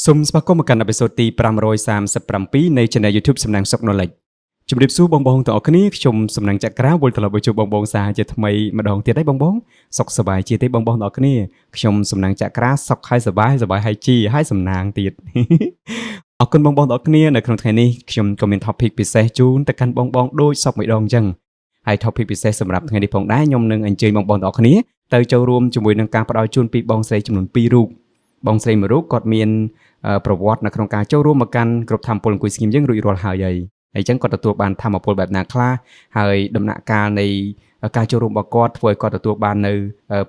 សូមស្វាគមន៍មកកាន់អេពីសូតទី537នៃ Channel YouTube សំណាងសុខ Knowledge ជម្រាបសួរបងទាំងអស់គ្នាខ្ញុំសំណាងចក្រាវិលត្រឡប់មកជួបបងសាជាថ្មីម្ដងទៀតហើយបងសុខសប្បាយជាទេបងទាំងអស់គ្នាខ្ញុំសំណាងចក្រាសុខហើយសប្បាយហើយជីហើយសំណាងទៀតអរគុណបងទាំងអស់គ្នានៅក្នុងថ្ងៃនេះខ្ញុំក៏មាន topic ពិសេសជូនទៅកាន់បងដូចសពមួយដងអញ្ចឹងហើយ topic ពិសេសសម្រាប់ថ្ងៃនេះផងដែរខ្ញុំនឹងអញ្ជើញបងទាំងអស់គ្នាទៅចូលរួមជាមួយនឹងការផ្ដល់ជូនពីបងស្រីចំនួន2រូបបងស្រីមួយរូបគាត់មានប្រវត្តិនៅក្នុងការចូលរួមមកកាន់ក្រុមធម្មពលអង្គុយស្ងៀមយើងរួចរាល់ហើយអញ្ចឹងគាត់ទទួលបានធម្មពលបែបណាខ្លះហើយដំណាក់កាលនៃការចូលរួមរបស់គាត់ធ្វើឲ្យគាត់ទទួលបាននៅ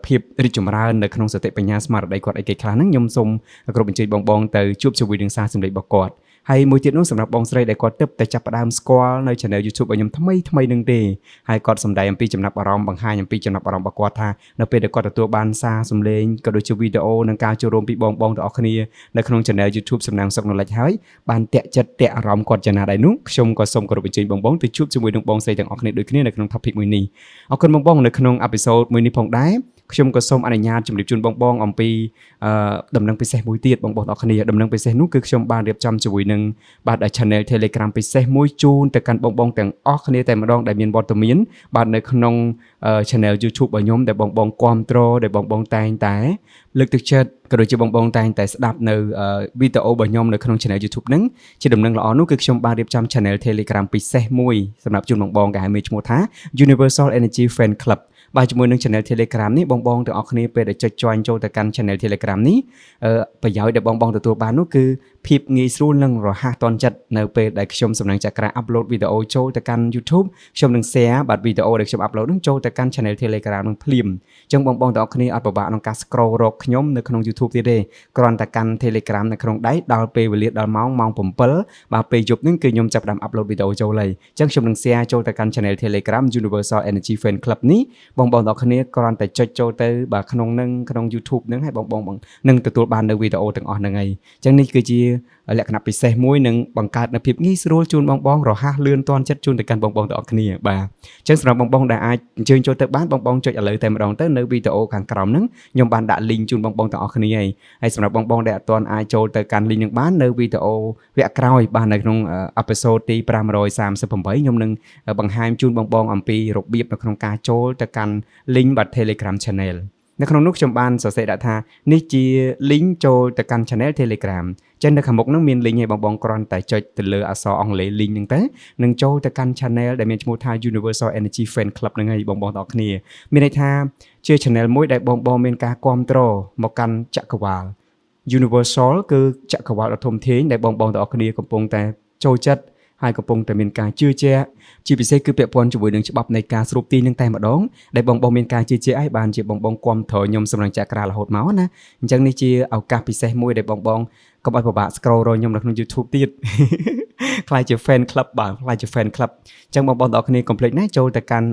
ភាពរីកចម្រើននៅក្នុងសតិបញ្ញាស្មារតីគាត់អីគេខ្លះហ្នឹងខ្ញុំសូមគ្រប់អញ្ជើញបងទៅជួបជាមួយនឹងសារសម្លេងរបស់គាត់ហើយមួយទៀតនោះសម្រាប់បងស្រីដែលគាត់ទើបតែចាប់ផ្ដើមស្គាល់នៅ Channel YouTube របស់ខ្ញុំថ្មីនឹងទេហើយគាត់សម្ដែងអំពីចំណាប់អារម្មណ៍បង្ហាញអំពីចំណាប់អារម្មណ៍របស់គាត់ថានៅពេលដែលគាត់ទទួលបានសារសម្លេងក៏ដូចជាវីដេអូនិងការចូលរួមពីបងទាំងអស់គ្នានៅក្នុង Channel YouTube សំណាងសុខ Knowledge ហើយបានតាក់ចិត្តតាក់អារម្មណ៍គាត់យ៉ាងណាដែរនោះខ្ញុំក៏សូមគោរពអញ្ជើញបងទៅជួបជាមួយនឹងបងស្រីទាំងអស់គ្នាដូចគ្នានៅក្នុង topic មួយនេះអរគុណបងនៅក្នុង episode មួយនេះផងដែរខ្ញុំក៏សូមអនុញ្ញាតជម្រាបជូនបងអំពីដំណឹងពិសេសមួយទៀតបងទាំងអស់គ្នាដំណឹងពិសេសនោះគឺខ្ញុំបានរៀបចំជាមួយនឹងបាទ channel Telegram ពិសេសមួយជូនទៅកាន់បងទាំងអស់គ្នាតែម្ដងដែលមានវត្តមានបាទនៅក្នុង channel YouTube របស់ខ្ញុំដែលបងគាំទ្រដែលបងតែងតែលើកទឹកចិត្តក៏ដូចជាបងតែងតែស្ដាប់នៅវីដេអូរបស់ខ្ញុំនៅក្នុង channel YouTube ហ្នឹងជាដំណឹងល្អនោះគឺខ្ញុំបានរៀបចំ channel Telegram ពិសេសមួយសម្រាប់ជូនបងគេហៅមានឈ្មោះថា Universal Energy Fan Clubបាទជាមួយនឹង Channel Telegram នេះបងទាំងអស់គ្នាពេលដែលចុច join ចូលទៅកាន់ Channel Telegram នេះប្រយោជន៍ដែលបងទទួលបាននោះគឺភាពងាយស្រួលនិងរហ័សទាន់ចិត្តនៅពេលដែលខ្ញុំសំណាងចក្រា upload វីដេអូចូលទៅកាន់ YouTube ខ្ញុំនឹង share បាទវីដេអូដែលខ្ញុំ upload នឹងចូលទៅកាន់ Channel Telegram នឹងភ្លាមអញ្ចឹងបងទាំងអស់គ្នាអត់ពិបាកក្នុងការ scroll រកខ្ញុំនៅក្នុង YouTube ទៀតទេគ្រាន់តែកាន់ Telegram នៅក្នុងដៃដល់ពេលវេលាដល់ម៉ោង7បាទពេលយប់នេះគឺខ្ញុំចាប់ផ្ដើម upload វីដេអូចូលហើយអញ្ចឹងខ្ញុំនឹង share ចូលទៅកាន់ Channel Telegram Universal Energy Fan Club នេះបងទាំងអស់គ្នាគ្រាន់តែចុចចូលទៅបាទក្នុង YouTube ហ្នឹងហើយបងនឹងទទួលបាននៅវីដេអូទាំងអស់ហ្នឹងហើយអញ្ចឹងនេះគឺជាលក្ខណៈពិសេសមួយនឹងបង្កើតនូវភាពងាយស្រួលជូនបងរហ័សលឿនទាន់ចិត្តជូនទៅកាន់បងទាំងអស់គ្នាបាទអញ្ចឹងសម្រាប់បងដែលអាចអញ្ជើញចូលទៅបានបងចុចឥឡូវតែម្ដងទៅនៅវីដេអូខាងក្រោមហ្នឹងខ្ញុំបានដាក់ link ជូនបងទាំងអស់គ្នាហើយសម្រាប់បងដែលអត់ទាន់អាចចូលទៅកាន់ link ហ្នឹងបាននៅវីដេអូវគ្គក្រោយបាទនៅក្នុង episode ទី538ខ្ញុំនឹងបង្ហាញជូនបងអំពីរបៀបនៅក្នុងការចូលទៅកាន់ link បាទ Telegram Channel នៅក្នុងនោះខ្ញុំបានសរសេរដាក់ថានេះជា link ចូលទៅកាន់ Channel Telegram ចឹងនៅខាងមុខហ្នឹងមាន link ឲ្យបងគ្រាន់តែចុចទៅលើអក្សរអង់គ្លេស link ហ្នឹងទៅនឹងចូលទៅកាន់ Channel ដែលមានឈ្មោះថា Universal Energy Fan Club ហ្នឹងហើយបងទាំងអស់គ្នាមានន័យថាជា Channel មួយដែលបងមានការគ្រប់គ្រងមកកាន់ចក្រវាល Universal គឺចក្រវាលដ៏ធំធេងដែលបងទាំងអស់គ្នាកំពុងតែចូលចិត្តហើយកំពុងតែមានការជឿជាក់ជាពិសេសគឺពាក់ព័ន្ធជាមួយនឹងច្បាប់នៃការស្រូបទាញនឹងតែម្ដងដែលបងមានការជឿជាក់ឲ្យបានជាបងគ្រប់គ្រងខ្ញុំសម្រាប់ចក្រារហូតមកណាអញ្ចឹងនេះជាឱកាសពិសេសមួយដែលបងកុំឲ្យពិបាក scroll រកខ្ញុំនៅក្នុង YouTube ទៀតខ្លាចជា fan club បាទខ្លាចជា fan club អញ្ចឹងបងទាំងអស់គ្នា complete ណាចូលទៅកាន់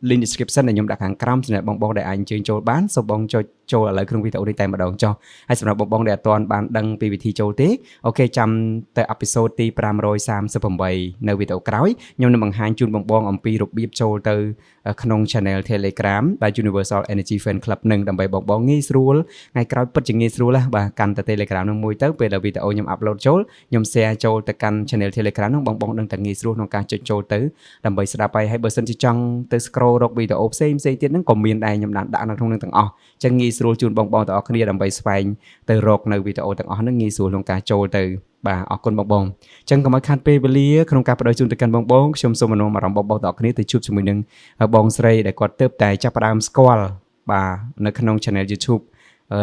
link description ដែលខ្ញុំដាក់ខាងក្រោមសម្រាប់បងដែលអាចអញ្ជើញចូលបានសូមបងចុចចូលឥឡូវក្នុងវីដេអូនេះតែម្ដងចុះហើយសម្រាប់បងដែលអត់ទាន់បានដឹងពីវិធីចូលទេអូខេចាំទៅ episode ទី538នៅវីដេអូក្រោយខ្ញុំនឹងបង្ហាញជូនបងអំពីរបៀបចូលទៅក្នុង channel Telegram ដែល Universal Energy Fan Club នឹងដើម្បីបងងាយស្រួលថ្ងៃក្រោយពិតជាងាយស្រួលណាបាទកាន់តែ Telegram នឹងមួយទៅពេលដែលវីដេអូខ្ញុំ upload ចូលខ្ញុំ share ចូលទៅកាន់ channel Telegram នឹងបងនឹងតែងាយស្រួលក្នុងការចុចចូលទៅដើម្បីស្ដាប់ហើយបើសិនជាចង់ទៅ scroll រកវីដេអូផ្សេងទៀតហ្នឹងក៏មានដែរខ្ញុំដាក់នៅក្នុងនឹងទាំងអស់អញ្ចឹងងាយស្រួលជូនបងទាំងអស់គ្នាដើម្បីស្វែងទៅរកនៅវីដេអូទាំងអស់ហ្នឹងងាយស្រួលក្នុងការចូលទៅបាទអរគុណបងអញ្ចឹងកុំឲ្យខាតពេលវេលាក្នុងការបដិជូនទៅកាន់បងខ្ញុំសូមអនុមអារម្មណ៍បងទាំងអស់គ្នាទៅជួបជាមួយនឹងបងស្រីដែលគាត់ទើបតែចាប់ផ្ដើមស្គាល់បាទនៅក្នុង channel YouTube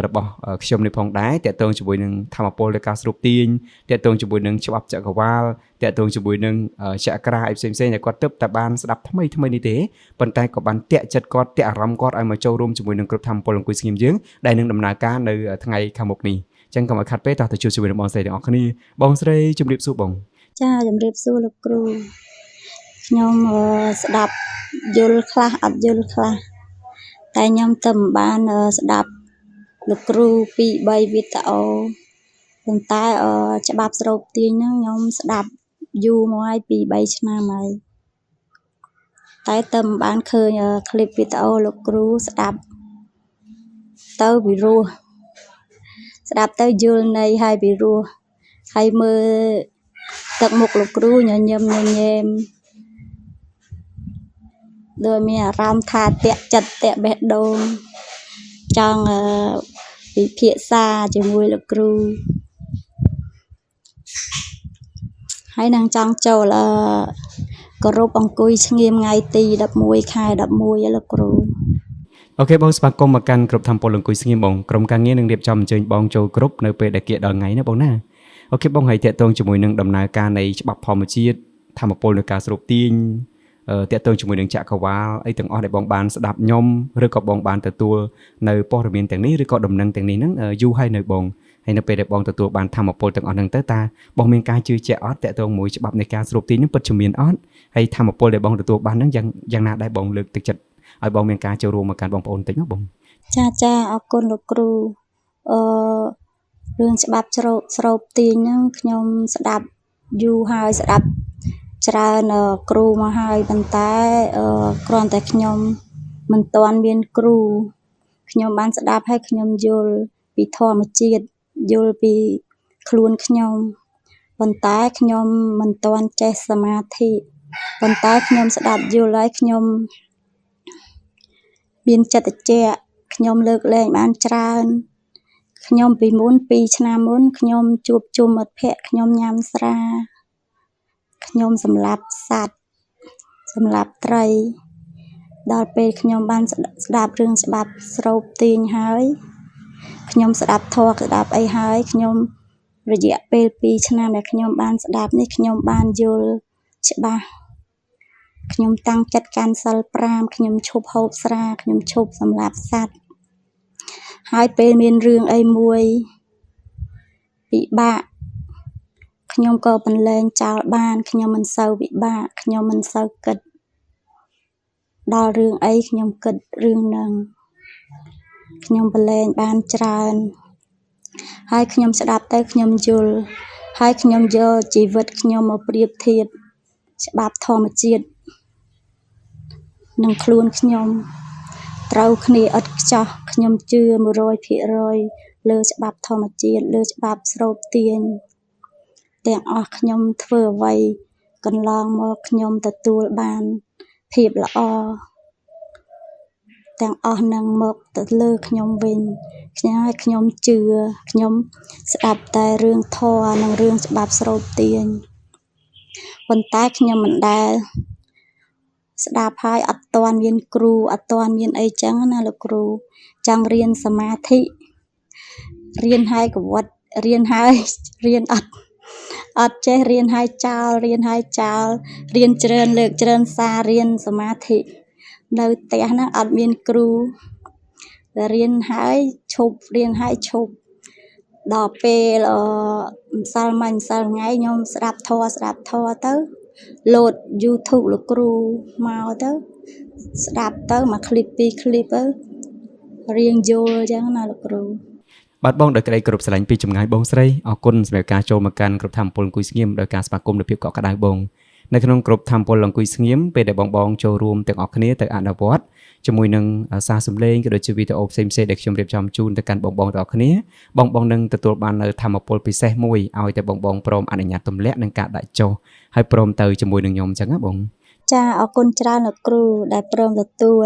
របស់ខ្ញុំនេះផងដែរតាក់ទងជាមួយនឹងធម្មពលនៃការស្រូបទាញតាក់ទងជាមួយនឹងច្បាប់ចក្រវាលតាក់ទងជាមួយនឹងចក្រាផ្សេងដែលគាត់ទើបតែបានស្ដាប់ថ្មីនេះទេប៉ុន្តែក៏បានតាក់ចិត្តគាត់តាក់អារម្មណ៍គាត់ឲ្យមកចូលរួមជាមួយនឹងក្រុមធម្មពលអង្គុយស្ងៀមយើងដែលនឹងដំណើរការនៅថ្ងៃខាងមុខនេះអញ្ចឹងកុំឲ្យខាត់ពេលតោះទៅជួបជាមួយនឹងបងស្រីទាំងអស់គ្នាបងស្រីជម្រាបសួរបងចាជំរាបសួរលោកគ្រូខ្ញុំស្ដាប់យល់ខ្លះអត់យល់ខ្លះតែខ្ញុំទៅមិនបានស្ដាប់លោកគ្រូ2-3វីដេអូប៉ុន្តែច្បាប់ស្រូបទាញហ្នឹងខ្ញុំស្ដាប់យូរមកហើយ2-3ឆ្នាំហើយតែទៅមិនបានឃើញคลิปវីដេអូលោកគ្រូស្ដាប់ទៅពីរោះស្ដាប់ទៅយល់ន័យហើយពីរោះ ហើយមើលទឹកមុខលោកគ្រូញញឹមញញែមដោយមានអារម្មណ៍ថាតាក់ចិត្តតាក់បេះដូងចង់ពិភាក្សាជាមួយលោកគ្រូហើយនឹងចង់ចូលគោរពអង្គុយស្ងៀមថ្ងៃទី11ខែ11លោកគ្រូ អូខេបងស្វាគមន៍មកកាន់ក្រុមធម្មពលអង្គុយស្ងៀមបងក្រុមការងារនឹងរៀបចំអញ្ជើញបងចូលគ្រប់នៅពេលដែលគៀកដល់ថ្ងៃណាបងណាអូខេបងហើយតាក់ទងជាមួយនឹងដំណើរការនៃច្បាប់ធម្មជាតិធម្មពលនៃការស្រូបទាញតាក់ទងជាមួយនឹងចក្រវាលអីទាំងអស់ដែលបងបានស្ដាប់ខ្ញុំឬក៏បងបានទទួលនៅព័ត៌មានទាំងនេះឬក៏ដំណឹងទាំងនេះហ្នឹងយូរហើយនៅបងហើយនៅពេលដែលបងទទួលបានធម្មពលទាំងអស់ហ្នឹងទៅតាបងមានការជឿជាក់អត់តាក់ទងមួយច្បាប់នៃការស្រូបទាញហ្នឹងពិតជាមានអត់ហើយធម្មពលដែលបងទទួលបានហ្នឹងយ៉ាងណាដែរបងលើកទឹកចិត្តឲ្យបងមានការចូលរួមមកកាន់បងប្អូនបន្តិចមកបង ចាអរគុណលោកគ្រូអឺរឿងច្បាប់ស្រូបទាញហ្នឹងខ្ញុំស្ដាប់យូរហើយស្ដាប់ច្រើនគ្រូមកហើយប៉ុន្តែគ្រាន់តែខ្ញុំមិនទាន់មានគ្រូខ្ញុំបានស្ដាប់ហើយខ្ញុំយល់ពីធម្មជាតិយល់ពីខ្លួនខ្ញុំប៉ុន្តែខ្ញុំមិនទាន់ចេះសមាធិប៉ុន្តែខ្ញុំស្ដាប់យល់ហើយខ្ញុំមានចិត្តត្រជាក់ខ្ញុំលើកលែងបានច្រើនខ្ញុំពីមុន2ឆ្នាំមុនខ្ញុំជួបជុំមិត្តភ័ក្តិខ្ញុំញ៉ាំស្រាខ្ញុំសម្លាប់សត្វសម្លាប់ត្រីដល់ពេលខ្ញុំបានស្ដាប់រឿងច្បាប់ស្រូបទាញហើយខ្ញុំស្ដាប់ធម៌ស្ដាប់អីហើយខ្ញុំរយៈពេល2ឆ្នាំដែលខ្ញុំបានស្ដាប់នេះខ្ញុំបានយល់ច្បាស់ខ្ញុំតាំងចិត្តកាន់សិល5ខ្ញុំឈប់ហូបស្រាខ្ញុំឈប់សម្លាប់សត្វហើយពេលមានរឿងអីមួយពិបាកខ្ញុំក៏បន្លែងចោលបានខ្ញុំមិនសូវពិបាកខ្ញុំមិនសូវគិតដល់រឿងអីខ្ញុំគិតរឿងហ្នឹងខ្ញុំបន្លែងបានច្រើនហើយខ្ញុំស្ដាប់ទៅខ្ញុំយល់ហើយខ្ញុំយកជីវិតខ្ញុំមកប្រៀបធៀបច្បាប់ធម្មជាតិនឹងខ្លួនខ្ញុំត្រូវគ្នាឥតខ្ចោះខ្ញុំជឿ 100% លើច្បាប់ធម្មជាតិលើច្បាប់ស្រូបទាញទាំងអស់ខ្ញុំធ្វើអ្វីកន្លងមកខ្ញុំទទួលបានភាពល្អទាំងអស់នឹងមកទៅលើខ្ញុំវិញខ្ញុំជឿខ្ញុំស្ដាប់តែរឿងធម៌និងរឿងច្បាប់ស្រូបទាញប៉ុន្តែខ្ញុំមិនដែលស្ដាប់ហើយអត់ទាន់មានគ្រូអត់ទាន់មានអីចឹងណាលោកគ្រូចង់រៀនសមាធិរៀនហើយកវត្តរៀនហើយរៀនអត់ចេះរៀនហើយចោលរៀនហើយចោលរៀនច្រើនលើកច្រើនសាររៀនសមាធិនៅផ្ទះហ្នឹងអត់មានគ្រូតែរៀនហើយឈប់រៀនហើយឈប់ដល់ពេលម្សិលមិញម្សិលថ្ងៃខ្ញុំស្ដាប់ធម៌ទៅលោត YouTube លោកគ្រូមកទៅស្ដាប់ទៅមួយឃ្លីប2ឃ្លីបទៅរៀងយល់អញ្ចឹងណាលោកគ្រូ បាទបងដោយក្តីគោរពស្រឡាញ់ពីចម្ងាយបងស្រីអរគុណសម្រាប់ការចូលមកកាន់ក្រុមធម្មពលអង្គុយស្ងៀមដោយការស្វាគមន៍នៅភាពកក់ក្ដៅបងនៅក្នុងក្រុមធម្មពលអង្គុយស្ងៀមពេលដែលបងចូលរួមទាំងអស់គ្នាទៅអនុវត្តជាមួយនឹងសារសម្លេងក៏ដូចជាវីដេអូផ្សេងៗដែលខ្ញុំរៀបចំជូនទៅកាន់បងទាំងអស់គ្នាបងនឹងទទួលបាននៅធម្មពលពិសេសមួយឲ្យតែបងព្រមអនុញ្ញាតទម្លាក់នឹងការដាក់ចុះហើយព្រមទៅជាមួយនឹងខ្ញុំអញ្ចឹងណាបងចាអរគុណច្រើនលោកគ្រូដែលព្រមទទួល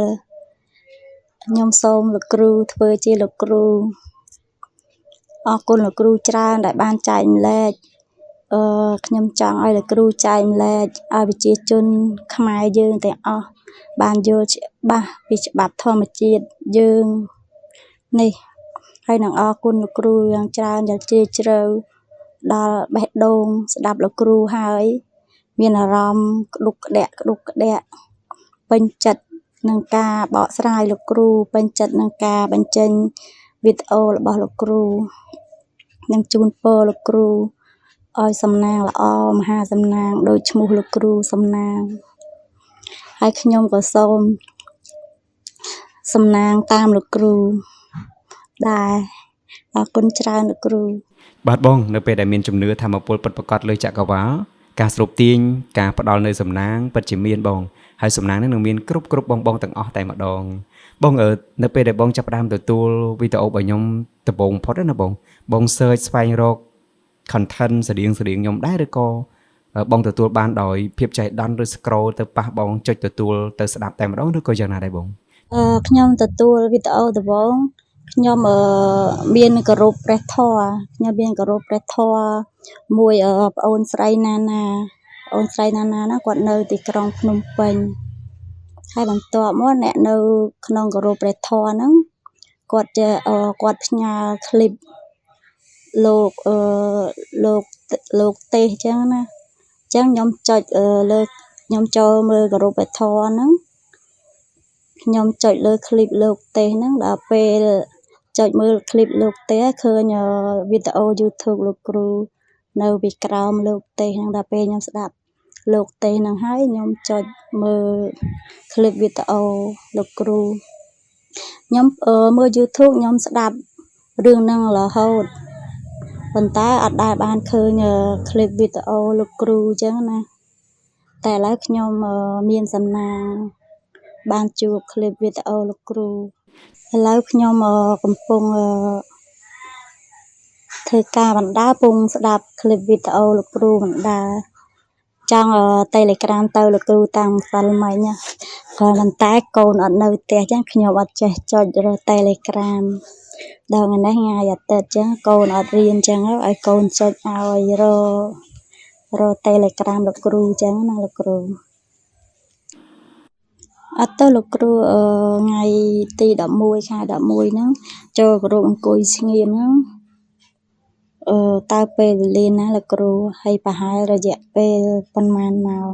ខ្ញុំសូមលោកគ្រូធ្វើជាលោកគ្រូអរគុណលោកគ្រូច្រើនដែលបានចែកម្លែកខ្ញុំចង់ឲ្យលោកគ្រូចែកម្លែកឲ្យប្រជាជនខ្មែរយើងទាំងអស់បានយល់ច្បាស់ពីច្បាប់ធម្មជាតិយើងនេះហើយនឹងអរគុណលោកគ្រូយ៉ាងច្រើនដែលជ្រាលជ្រៅដល់បេះដូងស្ដាប់លោកគ្រូហើយមានអារម្មណ៍ក្តុកក្តាក់ពេញចិត្តនឹងការបកស្រាយលោកគ្រូពេញចិត្តនឹងការបញ្ចេញវីដេអូរបស់លោកគ្រូនឹងជូនពរលោកគ្រូឲ្យសំណាងល្អមហាសំណាងដោយឈ្មោះលោកគ្រូសំណាងហើយខ្ញុំក៏សូមសំណាងតាមលោកគ្រូដែរអរគុណច្រើនលោកគ្រូបាទបងនៅពេលដែលមានជំនឿធម្មពលពិតប្រាកដលើចក្រវាលការស្រូបទាញការផ្ដល់នៅសំណាងពិតជាមានបងហើយសំណាងនឹងមានគ្រប់បងទាំងអស់តែម្ដងបងនៅពេលដែលបងចាប់ផ្ដើមទទួលវីដេអូរបស់ខ្ញុំដំបូងផុតណាបង search ស្វែងរក content ស្តៀងខ្ញុំដែរឬក៏បងទទួលបានដោយភាពចៃដន្យឬ scroll ទៅប៉ះបងចុចទទួលទៅស្ដាប់តែម្ដងឬក៏យ៉ាងណាដែរបង ខ្ញុំទទួលវីដេអូដំបូងខ្ញុំមានគោរពព្រះធម៌ខ្ញុំមានគោរពព្រះធម៌មួយប្អូនស្រីណាណាហ្នឹងគាត់នៅទីក្រុងភ្នំពេញហើយបន្ទាប់មកអ្នកនៅក្នុងគោរពព្រះធម៌ហ្នឹងគាត់ផ្ញើคลิปលោកទេសអញ្ចឹងណាអញ្ចឹងខ្ញុំចុចលើខ្ញុំចូលមើលគោរពព្រះធម៌ហ្នឹងខ្ញុំចុចលើคลิปលោកទេសហ្នឹងដល់ពេលចុចមើលคลิปលោកទេសឃើញវីដេអូ YouTube លោកគ្រូនៅពីក្រោមលោកទេសហ្នឹងដល់ពេលខ្ញុំស្ដាប់លោកទេសហ្នឹងហើយខ្ញុំចុចមើលคลิปវីដេអូលោកគ្រូខ្ញុំមើល YouTube ខ្ញុំស្ដាប់រឿងហ្នឹងរហូតប៉ុន្តែអត់ដែលបានឃើញคลิปវីដេអូលោកគ្រូអញ្ចឹងណាតែឥឡូវខ្ញុំមានសំណាងបានជួបคลิปវីដេអូលោកគ្រូឥឡូវខ្ញុំកំពុងធ្វើការបណ្ដាពងស្ដាប់คลิปវីដេអូលោកគ្រូបណ្ដាចង់Telegram ទៅលោកគ្រូតាំងម្សិលមិញក៏ប៉ុន្តែកូនអត់នៅផ្ទះអញ្ចឹងខ្ញុំអត់ចេះចុចរកTelegram ដល់ថ្ងៃនេះថ្ងៃអាទិត្យអញ្ចឹងកូនអត់រៀនអញ្ចឹងឲ្យកូនចុចឲ្យរកTelegram លោកគ្រូអញ្ចឹងណាលោកគ្រូអត់ទៅលោកគ្រូថ្ងៃទី11ខែ11ហ្នឹងចូលគោរពអង្គុយស្ងៀមហ្នឹងតើពេលវេលាណាលោកគ្រូហើយប្រហែលរយៈពេលប៉ុន្មានម៉ោង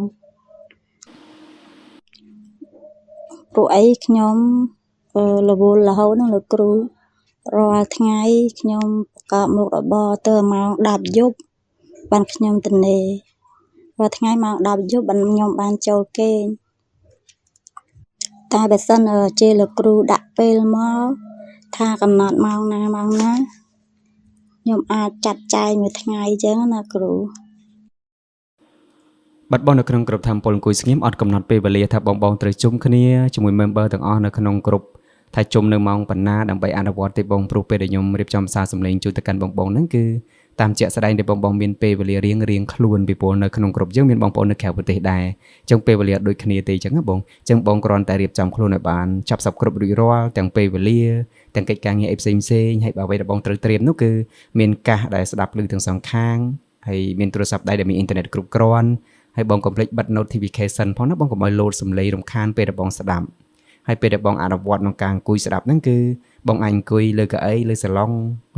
ព្រោះអីខ្ញុំរវល់រហូតហ្នឹងលោកគ្រូរាល់ថ្ងៃខ្ញុំប្រកបមុខរបរទៅម៉ោង10យប់បានខ្ញុំទនេរាល់ថ្ងៃម៉ោង10យប់បានខ្ញុំបានចូលគេងតែបើសិនជាលោកគ្រូដាក់ពេលមកថាកំណត់ម៉ោងណាខ្ញុំអាចចាត់ចែងមួយថ្ងៃអញ្ចឹងណាគ្រូបាត់បងនៅក្នុងក្រុមធម្មពលអង្គុយស្ងៀមអត់កំណត់ពេលវេលាថាបងត្រូវជុំគ្នាជាមួយ member ទាំងអស់នៅក្នុងក្រុមថាជុំនៅម៉ោងប៉ុណ្ណាដើម្បីអនុវត្តទេបងព្រោះពេលដែលខ្ញុំរៀបចំសារសម្លេងជួយទៅកាន់បងហ្នឹងគឺតាមជាក់ស្ដែងដែលបងមានពេលវេលារៀងខ្លួនពីព្រោះនៅក្នុងក្រុមយើងមានបងប្អូននៅក្រៅប្រទេសដែរអញ្ចឹងពេលវេលាដូចគ្នាទេអញ្ចឹងណាបងអញ្ចឹងបងគ្រាន់តែរៀបចំខ្លួនឲ្យបានចាប់សពគ្រប់រួចរាល់ទាំងពេលវេលាទាំងកិច្ចការងារអីផ្សេងហើយអ្វីដែលបងត្រូវត្រៀមនោះគឺមានកាសដែលស្ដាប់ឮទាំងសងខាងហើយមានទូរស័ព្ទដៃដែលមានអ៊ីនធឺណិតគ្រប់គ្រាន់ហើយបងកុំភ្លេចបិទ notification ផងណាបងកុំឲ្យលោតសំឡេងរំខានពេលដែលបងស្ដាប់ហើយពេលដែលបងអនុវត្តក្នុងការអង្គុយស្ដាប់ហ្នឹងគឺបងអាចអង្គុយលើកៅអីលើសាឡុង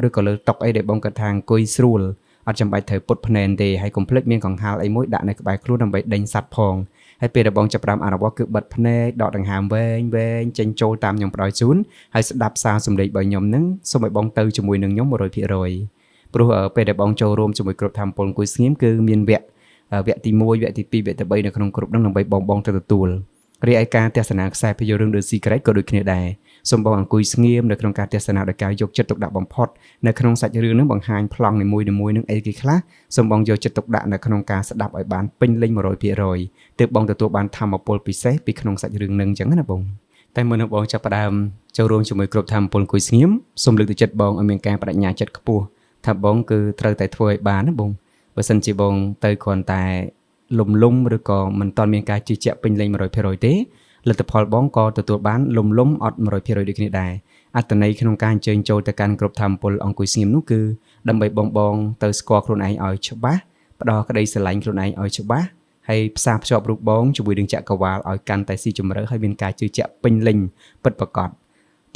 ឬក៏លើតុអីដែលបងគិតថាអង្គុយស្រួលអត់ចាំបាច់ត្រូវពុតភ្នែនទេហើយកុំភ្លេចមានកង្ហារអីមួយដាក់នៅក្បែរខ្លួនដើម្បីដេញសัตว์ផងហើយពេលដែលបងចាប់ផ្ដើមអនុវត្តគឺបិទភ្នែកដកដង្ហើមវែងចេញចូលតាមខ្ញុំផ្ដល់ជូនហើយស្ដាប់សារសំឡេងរបស់ខ្ញុំហ្នឹងសូមឲ្យបងទៅជាមួយនឹងខ្ញុំ 100% ព្រោះពេលដែលបងចូលរួមជាមួយក្រុមធម្មពលអង្គុយស្ងៀមគឺមានវគ្គទី1វគ្គទី2វគ្គទី3នៅក្នុងក្រុមហ្នឹងដើម្បីបងទៅទទួលរីឯការទស្សនាខ្សែភាពយន្តរឿង The Secret ក៏ដូចគ្នាដែរសូមបងអង្គុយស្ងៀមនៅក្នុងការទស្សនាដោយការយកចិត្តទុកដាក់បំផុតនៅក្នុងសាច់រឿងហ្នឹងបង្ហាញប្លង់នីមួយៗនឹងអីគេខ្លះសូមបងយកចិត្តទុកដាក់នៅក្នុងការស្ដាប់ឲ្យបានពេញលេញ 100% ទើបបងទទួលបានធម៌ពលពិសេសពីក្នុងសាច់រឿងហ្នឹងអញ្ចឹងណាបងតែមុននឹងបងចាប់ផ្ដើមចូលរួមជាមួយក្រុមធម៌ពលអង្គុយស្ងៀមសូមលើកទឹកចិត្តបងឲ្យមានការបដិញ្ញាចិត្តខ្ពស់ថាបងគឺត្រូវតែធ្វើឲ្យបានណាបងបើសិនជាបងទៅគ្រាន់តែលំឬក៏មិនទាន់មានការជឿជាក់ពេញលេញ 100% ទេលទ្ធផលបងក៏ទទួលបានលំអត់ 100% ដូចគ្នាដែរអត្ថន័យក្នុងការអញ្ជើញចូលទៅកាន់ក្រុមធម្មពលអង្គុយស្ងៀមនោះគឺដើម្បីបងទៅស្គាល់ខ្លួនឯងឲ្យច្បាស់ផ្ដោតក្តីស្រឡាញ់ខ្លួនឯងឲ្យច្បាស់ហើយផ្សារភ្ជាប់រូបបងជាមួយនឹងចក្រវាលឲ្យកាន់តែស៊ីជម្រៅហើយមានការជឿជាក់ពេញលេញពិតប្រាកដ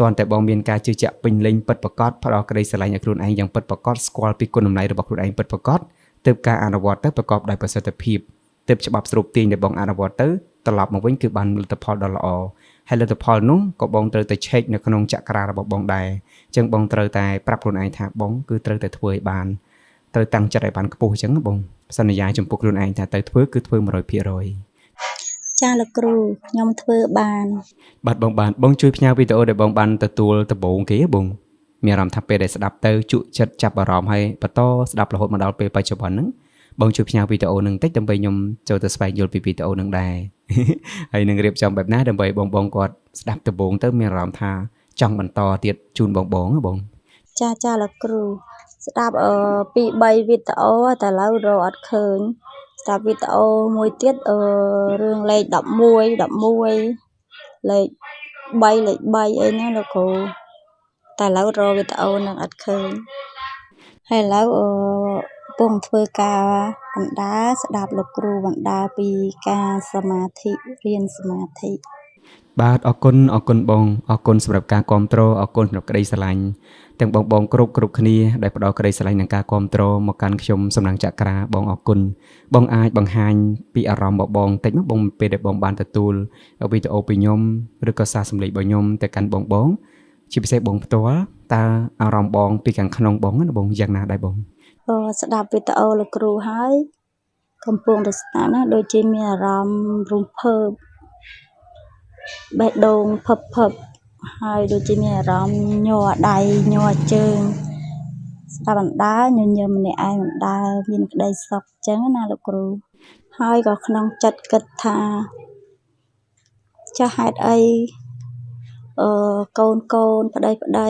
តើតែបងមានការជឿជាក់ពេញលេញពិតប្រាកដផ្ដោតក្តីស្រឡាញ់ឲ្យខ្លួនឯងយ៉ាងពិតប្រាកដស្គាល់ពីគុណតម្លៃរបស់ខ្លួនឯងពិតប្រាកដទើបការអនុវត្តទៅប្រកបដោយប្រសិទ្ធភាពទើបច្បាប់ស្រូបទាញដែលបងអនុវត្តទៅត្រឡប់មកវិញគឺបានលទ្ធផលដ៏ល្អហើយលទ្ធផលនោះក៏បងត្រូវតែឆែកនៅក្នុងចក្រារបស់បងដែរអញ្ចឹងបងត្រូវតែប្រាប់ខ្លួនឯងថាបងគឺត្រូវតែធ្វើឲ្យបានត្រូវតាំងចិត្តឲ្យបានខ្ពស់អញ្ចឹងបងសន្យាចំពោះខ្លួនឯងថាទៅធ្វើគឺធ្វើ 100% ចាលោកគ្រូខ្ញុំធ្វើបានបាទបងជួយផ្ញើវីដេអូដែលបងបានទទួលដំបូងគេបងមានអារម្មណ៍ថាពេលដែលស្ដាប់ទៅជក់ចិត្តចាប់អារម្មណ៍ហើយបន្តស្ដាប់រហូតមកដល់ពេលបច្ចុប្បន្នហ្នឹងបងជួយផ្ញើវីដេអូនឹងតិចដើម្បីខ្ញុំចូលទៅស្វែងយល់ពីវីដេអូនឹងដែរហើយនឹងរៀបចំបែបណាដើម្បីបងគាត់ស្ដាប់ដំបូងទៅមានអារម្មណ៍ថាចង់បន្តទៀតជូនបងចាលោកគ្រូ ស្ដាប់ពី3វីដេអូតែឥឡូវរកអត់ឃើញស្ដាប់វីដេអូមួយទៀតរឿងលេខ11លេខ3អីហ្នឹងលោកគ្រូតែឥឡូវរកវីដេអូហ្នឹងអត់ឃើញហើយឥឡូវកំពុងធ្វើការបណ្ដាស្ដាប់លោកគ្រូបណ្ដាពីការសមាធិរៀនសមាធិ បាទអរគុណបងអរគុណសម្រាប់ការគាំទ្រអរគុណសម្រាប់ក្តីស្រឡាញ់ទាំងបងគ្រប់គ្នាដែលផ្ដល់ក្តីស្រឡាញ់និងការគាំទ្រមកកាន់ខ្ញុំសំណាងចក្រាបងអរគុណបងអាចបង្ហាញពីអារម្មណ៍របស់បងតិចមកបងពេលដែលបងបានទទួលវីដេអូពីខ្ញុំឬក៏សារសម្លេងរបស់ខ្ញុំទៅកាន់បងជាពិសេសបងផ្ទាល់តើអារម្មណ៍បងពីខាងក្នុងបងណាបងយ៉ាងណាដែរបងស្ដាប់វីដេអូលោកគ្រូហើយកំពុងតែស្ដាប់ណាដូចជាមានអារម្មណ៍រំភើបបេះដូងភឹបហើយដូចជាមានអារម្មណ៍ញ័រដៃញ័រជើងស្ដាប់បណ្ដាញញឹមម្នាក់ឯងបណ្ដាមានក្តីសុខអញ្ចឹងណាលោកគ្រូហើយក៏ក្នុងចិត្តគិតថាចាស់ហេតុអីកូនប្តី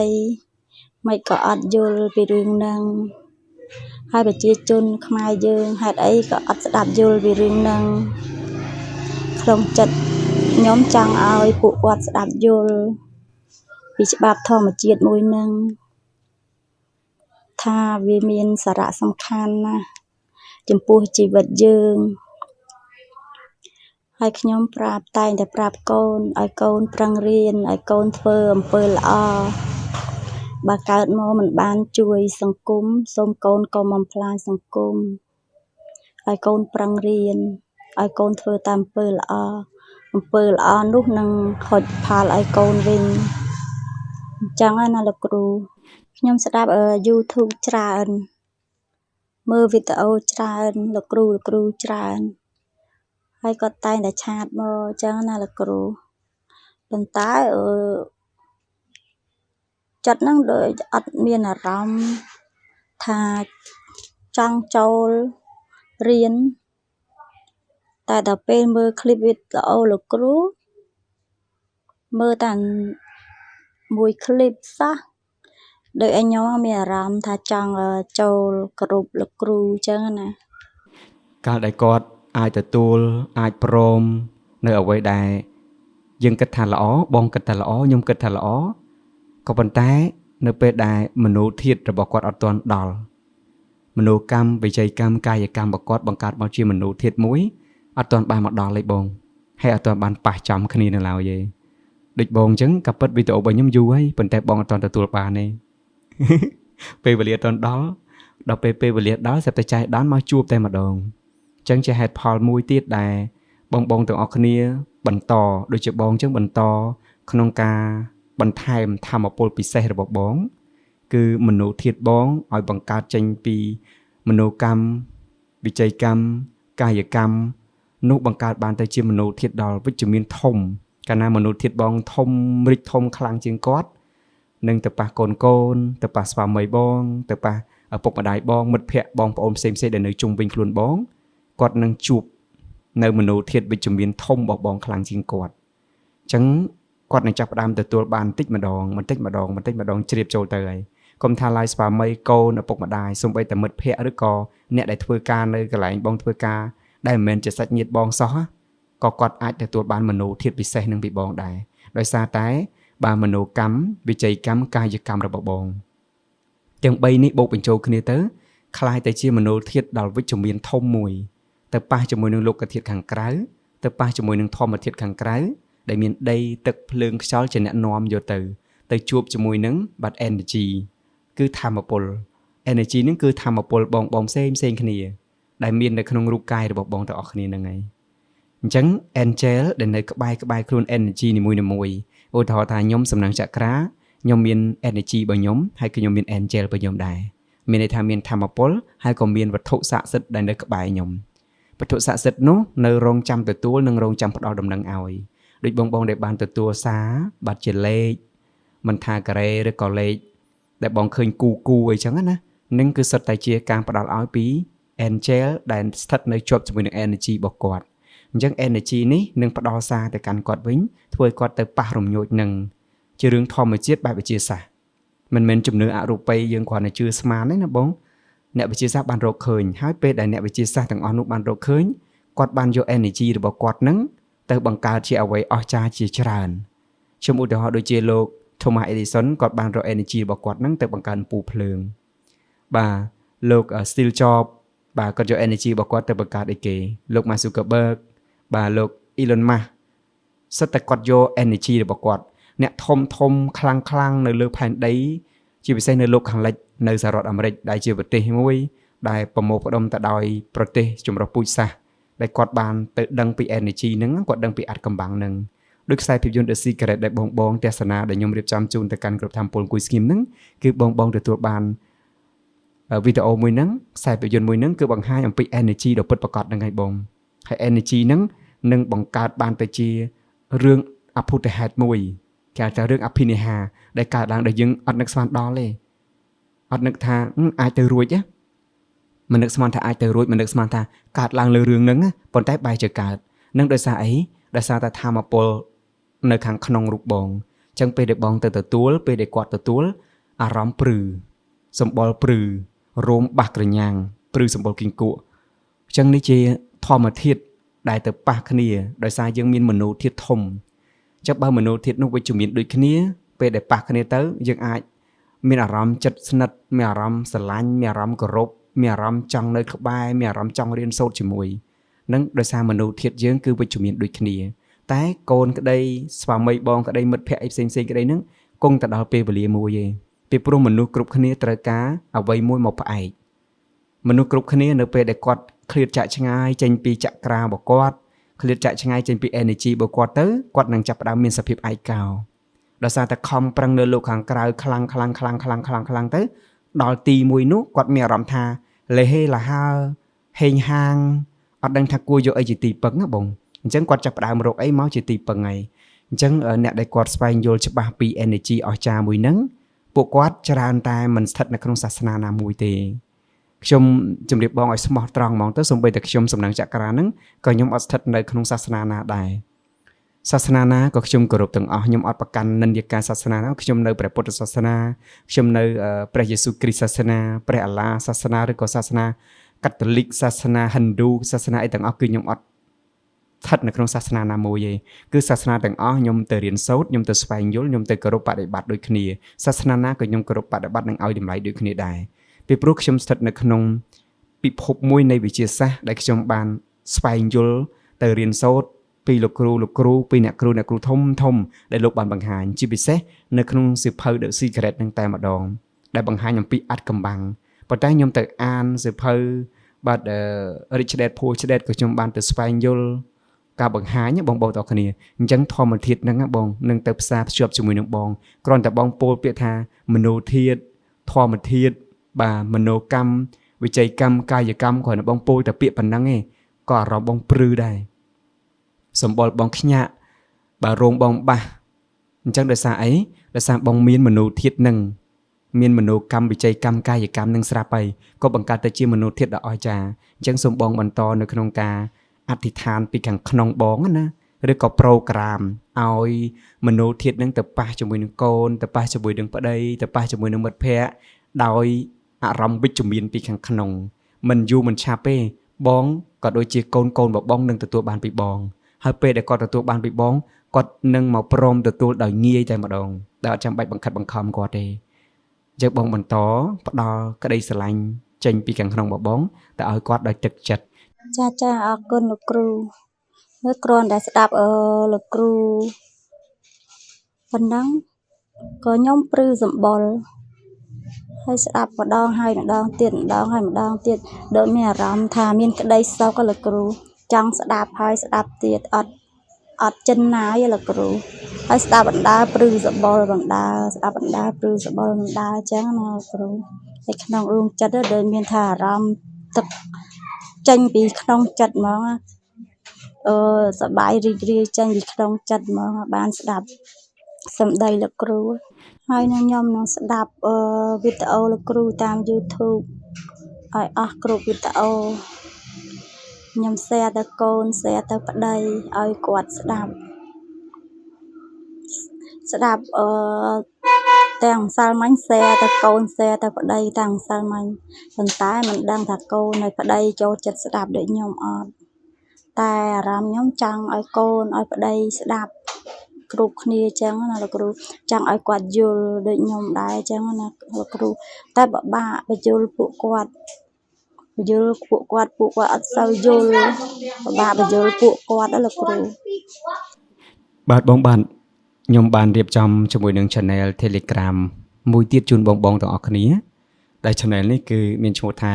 មិនក៏អត់យល់ពីរឿងហ្នឹងហើយប្រជាជនខ្មែរយើងហេតុអីក៏អត់ស្ដាប់យល់ពីរឿងហ្នឹងក្នុងចិត្តខ្ញុំចង់ឲ្យពួកគាត់ស្ដាប់យល់ពីច្បាប់ធម្មជាតិមួយហ្នឹងថាវាមានសារៈសំខាន់ណាស់ចំពោះជីវិតយើងហើយខ្ញុំតែងតែប្រាប់កូនឲ្យកូនប្រឹងរៀនឲ្យកូនធ្វើអំពើល្អបើកើតមកមិនបានជួយសង្គមសូមកូនកុំបំផ្លាញសង្គមឲ្យកូនប្រឹងរៀនឲ្យកូនធ្វើតាមអំពើល្អនោះនឹងហុចផលឲ្យកូនវិញអញ្ចឹងណាលោកគ្រូខ្ញុំស្ដាប់YouTube ច្រើនមើលវីដេអូច្រើនលោកគ្រូច្រើនហើយគាត់តែងតែឆាតមកអញ្ចឹងណាលោកគ្រូប៉ុន្តែចិត្តហ្នឹងដូចអត់មានអារម្មណ៍ថាចង់ចូលរៀនតែដល់ពេលមើលឃ្លីបវីដេអូលោកគ្រូមើលតែមួយឃ្លីបសោះដោយឲ្យខ្ញុំមានអារម្មណ៍ថាចង់ចូលគ្រប់លោកគ្រូអញ្ចឹងណាកាលដែលគាត់អាចទទួលអាចព្រមនៅអ្វីដែលយើងគិតថាល្អបងគិតថាល្អខ្ញុំគិតថាល្អក៏ប៉ុន្តែនៅពេលដែលមនោធាតុរបស់គាត់អត់ទាន់ដល់មនោកម្មវិច័យកម្មកាយកម្មរបស់គាត់បង្កើតមកជាមនោធាតុមួយអត់ទាន់បានមកដល់ទេបងហើយអត់ទាន់បានប៉ះចំគ្នានៅឡើយទេដូចបងអញ្ចឹងក៏ពិតវីដេអូរបស់ខ្ញុំយូរហើយប៉ុន្តែបងអត់ទាន់ទទួលបានទេពេលវេលាអត់ទាន់ដល់ពេលវេលាដល់ស្រាប់តែចៃដន្យមកជួបតែម្ដងអញ្ចឹងជាហេតុផលមួយទៀតដែលបងទាំងអស់គ្នាបន្តដូចជាបងអញ្ចឹងបន្តក្នុងការបន្ថែមធម៌ពលពិសេសរបស់បងគឺមនោធាតុបងឲ្យបង្កើតចេញពីមនោកម្មវិច័យកម្មកាយកម្មនោះបង្កើតបានទៅជាមនោធាតុដល់វិជ្ជមានធំកាលណាមនោធាតុបងធំរិចធំខ្លាំងជាងគាត់នឹងទៅប៉ះកូនទៅប៉ះស្វាមីបងទៅប៉ះឪពុកម្ដាយបងមិត្តភ័ក្តិបងប្អូនផ្សេងដែលនៅជុំវិញខ្លួនបងគាត់នឹងជួបនៅមនោធាតុវិជ្ជមានធំរបស់បងខ្លាំងជាងគាត់អញ្ចឹងគាត់នឹងចាប់ផ្ដើមទទួលបានបន្តិចម្ដងជ្រាបចូលទៅហើយកុំថាឡាយស្វាមីកូនឪពុកម្ដាយសូម្បីតែមិត្តភ័ក្តិឬក៏អ្នកដែលធ្វើការនៅកន្លែងបងធ្វើការដែលមិនមែនជាសាច់ញាតិបងសោះក៏គាត់អាចទទួលបានមនោធាតុពិសេសនឹងពីបងដែរដោយសារតែបានមនោកម្មវិច័យកម្មកាយកម្មរបស់បងទាំង3នេះបូកបញ្ចូលគ្នាទៅคล้ายទៅជាមនោធាតុដល់វិជ្ជមានធំមួយទៅប៉ះជាមួយនឹងលោកធាតុខាងក្រៅទៅប៉ះជាមួយនឹងធម្មធាតុខាងក្រៅដែលមានដីទឹកភ្លើងខ្យល់ជាអ្នកនាំយកទៅជួបជាមួយនឹងបាត់ energy គឺធម្មពល energy ហ្នឹងគឺធម្មពលបងផ្សេងគ្នាដែលមាននៅក្នុងរូបកាយរបស់បងទាំងអស់គ្នាហ្នឹងហើយអញ្ចឹង angel ដែលនៅក្បែរខ្លួន energy នីមួយឧទាហរណ៍ថាខ្ញុំសំណាងចក្រាខ្ញុំមាន energy របស់ខ្ញុំហើយក៏ខ្ញុំមាន angel របស់ខ្ញុំដែរមានន័យថាមានធម្មពលហើយក៏មានវត្ថុស័ក្តិសិទ្ធិដែលនៅក្បែរខ្ញុំវត្ថុស័ក្តិសិទ្ធិនោះនៅរងចាំទទួលនិងរងចាំផ្ដល់ដំណឹងឲ្យដូចបងដែលបានទទួលសារបាត់ជាលេខមិនថាការ៉េឬក៏លេខដែលបងឃើញគូអីចឹងណានឹងគឺសុទ្ធតែជាការផ្ដល់ឲ្យពី angel ដែលស្ថិតនៅជាប់ជាមួយនឹង energy របស់គាត់អញ្ចឹង energy នេះនឹងផ្ដល់សារទៅកាន់គាត់វិញធ្វើគាត់ទៅប៉ះរំញោចនឹងជារឿងធម្មជាតិបែបវិទ្យាសាស្ត្រ មិនមែនជំនឿអរូបីយើងគ្រាន់តែជឿស្មានទេណាបងអ្នកវិទ្យាសាស្ត្របានរកឃើញហើយពេលដែលអ្នកវិទ្យាសាស្ត្រទាំងអស់នោះបានរកឃើញគាត់បានយក energy របស់គាត់នឹងទៅបង្កើតជាអ្វីអស្ចារ្យជាច្រើនខ្ញុំឧទាហរណ៍ដូចជាលោក Thomas Edison គាត់បានរក energy របស់គាត់នឹងទៅបង្កើនពូភ្លើងបាទលោក Steve Jobs បាទគាត់យក energy របស់គាត់ទៅបង្កើតអីគេលោក Mark Zuckerberg បាទលោក Elon Musk សិតតែគាត់យក energy របស់គាត់អ្នកធំខ្លាំងនៅលើផែនដីជាពិសេសនៅលោកខាងលិចនៅសហរដ្ឋអាមេរិកដែលជាប្រទេសមួយដែលប្រមូលផ្ដុំទៅដោយប្រទេសចម្រុះពូជសាសន៍ដែលគាត់បានទៅដឹងពី energy ហ្នឹងគាត់ដឹងពីអាថ៌កំបាំងហ្នឹងដោយខ្សែភាពយន្ត The Secret ដែលបងទស្សនាដែលខ្ញុំរៀបចំជូនទៅកាន់ក្រុមthamពលគួយស្ងៀមហ្នឹងគឺបងទទួលបានវីដេអូមួយហ្នឹងខ្សែភាពយន្តមួយហ្នឹងគឺបង្ហាញអំពី energy ដ៏ពិតប្រាកដហ្នឹងហើយបងហើយ energy ហ្នឹងនឹងបង្កើតបានទៅជារឿងអភូតហេតុមួយគេហៅថារឿងអភិនិហាដែលកើតឡើងដែលយើងអត់នឹកស្មានដល់ទេអត់នឹកថាអាចទៅរួចទេមិននឹកស្មានថាអាចទៅរួចមិននឹកស្មានថាកើតឡើងលើរឿងហ្នឹងប៉ុន្តែបែរជាកើតនឹងដោយសារអីដោយសារតែធម៌ពលនៅខាងក្នុងរូបបងអញ្ចឹងពេលដែលបងទៅទទួលពេលដែលគាត់ទទួលអារម្មណ៍ព្រឺសម្បល់ព្រឺរោមបាសក្រញាំងព្រឺសម្បល់គីង្គក់អញ្ចឹងនេះជាធម្មធាតុដែលទៅប៉ះគ្នាដោយសារយើងមានមនោធាតុធំអញ្ចឹងបើមនោធាតុនោះវិជ្ជមានដូចគ្នាពេលដែលប៉ះគ្នាទៅយើងអាចមានអារម្មណ៍ចិត្តស្និទ្ធមានអារម្មណ៍ស្រឡាញ់មានអារម្មណ៍គោរពមានអារម្មណ៍ចង់នៅក្បែរមានអារម្មណ៍ចង់រៀនសូត្រជាមួយនឹងដោយសារមនោធាតុយើងគឺវិជ្ជមានដូចគ្នាតែកូនក្តីស្វាមីបងក្តីមិត្តភក្តិអីផ្សេងក្តីហ្នឹងគង់តែដល់ពេលវេលាមួយឯងពីព្រោះមនុស្សគ្រប់គ្នាត្រូវការអ្វីមួយមកផ្អែកមនុស្សគ្រប់គ្នានៅពេលដែលគាត់ឃ្លាតចាក់ឆ្ងាយចេញពីចក្រារបស់គាត់ឃ្លាតចាក់ឆ្ងាយចេញពី energy របស់គាត់ទៅគាត់នឹងចាប់ផ្ដើមមានសភាពឯកោដោយសារតែខំប្រឹងនៅលោកខាងក្រៅខ្លាំងទៅដល់ទីមួយនោះគាត់មានអារម្មណ៍ថាលេហេលាហើហេងហាងអត់ដឹងថាគួរយកអីជាទីពឹងណាបងអញ្ចឹងគាត់ចាប់ផ្ដើមរកអីមកជាទីពឹងហើយអញ្ចឹងអ្នកដែលគាត់ស្វែងយល់ច្បាស់ពី energy អស្ចារ្យមួយហ្នឹងពួកគាត់ច្រើនតែមិនស្ថិតនៅក្នុងសាសនាណាមួយទេខ្ញុំជម្រាបបងឲ្យស្មោះត្រង់ហ្មងទៅសូម្បីតែខ្ញុំសំណាងចក្រាហ្នឹងក៏ខ្ញុំអត់ស្ថិតនៅក្នុងសាសនាណាដែរសាសនាណាក៏ខ្ញុំគោរពទាំងអស់ខ្ញុំអត់ប្រកាន់និន្នាការសាសនាណាខ្ញុំនៅព្រះពុទ្ធសាសនាខ្ញុំនៅព្រះយេស៊ូវគ្រីស្ទសាសនាព្រះអាឡាសាសនាឬក៏សាសនាកាតូលិកសាសនាហិណ្ឌូសាសនាអីទាំងអស់គឺខ្ញុំអត់ស្ថិតនៅក្នុងសាសនាណាមួយទេគឺសាសនាទាំងអស់ខ្ញុំទៅរៀនសូត្រខ្ញុំទៅស្វែងយល់ខ្ញុំទៅគោរពបដិបត្តិដូចគ្នាសាសនាណាក៏ខ្ញុំគោរពបដិបត្តិនិងឲ្យតម្លៃដូចគ្នាដែរពីព្រោះខ្ញុំស្ថិតនៅក្នុងពិភពមួយនៃវិទ្យាសាស្ត្រដែលខ្ញុំបានស្វែងយល់ទៅរៀនសូត្រពីលោកគ្រូពីអ្នកគ្រូធំដែលលោកបានបង្ហាញជាពិសេសនៅក្នុងសៀវភៅ The Secret នឹងតែម្ដងដែលបង្ហាញអំពីអាថ៌កំបាំងប៉ុន្តែខ្ញុំទៅអានសៀវភៅបាទ Rich Dad Poor Dad ក៏ខ្ញុំបានទៅស្វែងយល់ការបង្ហាញបងប្អូនទាំងគ្នាអញ្ចឹងធម្មធាតុហ្នឹងបងនឹងទៅផ្សារភ្ជាប់ជាមួយនឹងបងគ្រាន់តែបងពោលពាក្យថាមនោធាតុធម្មធាតុបាទមនោកម្មវិច័យកម្មកាយកម្មគ្រាន់តែបងពោលតែពាក្យប៉ុណ្ណឹងឯងក៏អារម្មណ៍បងព្រឺដែរសម្បល់បងខ្ញាក់បាទរោងបងបាសអញ្ចឹងដោយសារអីដោយសារបងមានមនោធាតុនឹងមានមនោកម្មវិច័យកម្មកាយកម្មនឹងស្រាប់ហើយក៏បង្កើតទៅជាមនោធាតុដ៏អស្ចារ្យអញ្ចឹងសូមបងបន្តនៅក្នុងការអធិដ្ឋានពីខាងក្នុងបងណាឬក៏ប្រូក្រាមឲ្យមនោធាតុនឹងទៅប៉ះជាមួយនឹងកូនទៅប៉ះជាមួយនឹងប្តីទៅប៉ះជាមួយនឹងមិត្តភ័ក្តិដោយអារម្មណ៍វិជ្ជមានពីខាងក្នុងមិនយូរមិនឆាប់ទេបងក៏ដូចជាកូនបងនឹងទទួលបានពីបងហើយពេលដែលគាត់ទទួលបានពីបងគាត់នឹងមកព្រមទទួលដោយងាយតែម្ដងដែលអត់ចាំបាច់បង្ខិតបង្ខំគាត់ទេយើងបងបន្តផ្ដល់ក្តីស្រឡាញ់ចេញពីខាងក្នុងបងទៅឲ្យគាត់ដោយទឹកចិត្តចាអរគុណលោកគ្រូមើលគ្រាន់តែស្ដាប់លោកគ្រូប៉ុណ្ណឹងក៏ខ្ញុំព្រឺសម្បល់ហើយស្ដាប់ម្ដងហើយម្ដងទៀតម្ដងហើយម្ដងទៀតដូចមានអារម្មណ៍ថាមានក្តីសុខលោកគ្រូចង់ស្ដាប់ហើយស្ដាប់ទៀតអត់ចិនណាយលោកគ្រូហើយស្ដាប់បណ្ដាព្រឺសម្បល់បណ្ដាស្ដាប់បណ្ដាព្រឺសម្បល់បណ្ដាអញ្ចឹងណាលោកគ្រូតែក្នុងរួមចិត្តដូចមានថាអារម្មណ៍ទឹកចេញពីក្នុងចិត្តហ្មងសប្បាយរីករាយចេញពីក្នុងចិត្តហ្មងបានស្ដាប់សម្ដីលោកគ្រូហើយខ្ញុំនឹងស្ដាប់វីដេអូលោកគ្រូតាម YouTube ឲ្យអស់គ្រប់វីដេអូខ្ញុំ share ទៅកូន share ទៅប្តីឲ្យគាត់ស្ដាប់ ទាំងសាល់មាញ់แชร์ទៅកូនแชร์ទៅប្តីទាំងសាល់មាញ់ប៉ុន្តែមិនដឹងថាកូននៅប្តីចូលចិត្តស្ដាប់ដូចខ្ញុំអត់តែអារម្មណ៍ខ្ញុំចង់ឲ្យកូនឲ្យប្តីស្ដាប់គ្រប់គ្នាអញ្ចឹងណាលោកគ្រូចង់ឲ្យគាត់យល់ដូចខ្ញុំដែរអញ្ចឹងណាលោកគ្រូតែបបាក់បញ្យល់ពួកគាត់អត់សូវយល់បបាក់បញ្យល់ពួកគាត់ណាលោកគ្រូ បាទបងបានខ្ញុំបានរៀបចំជាមួយនឹង Channel Telegram មួយទៀតជូនបងទាំងអស់គ្នាដែល Channel នេះគឺមានឈ្មោះថា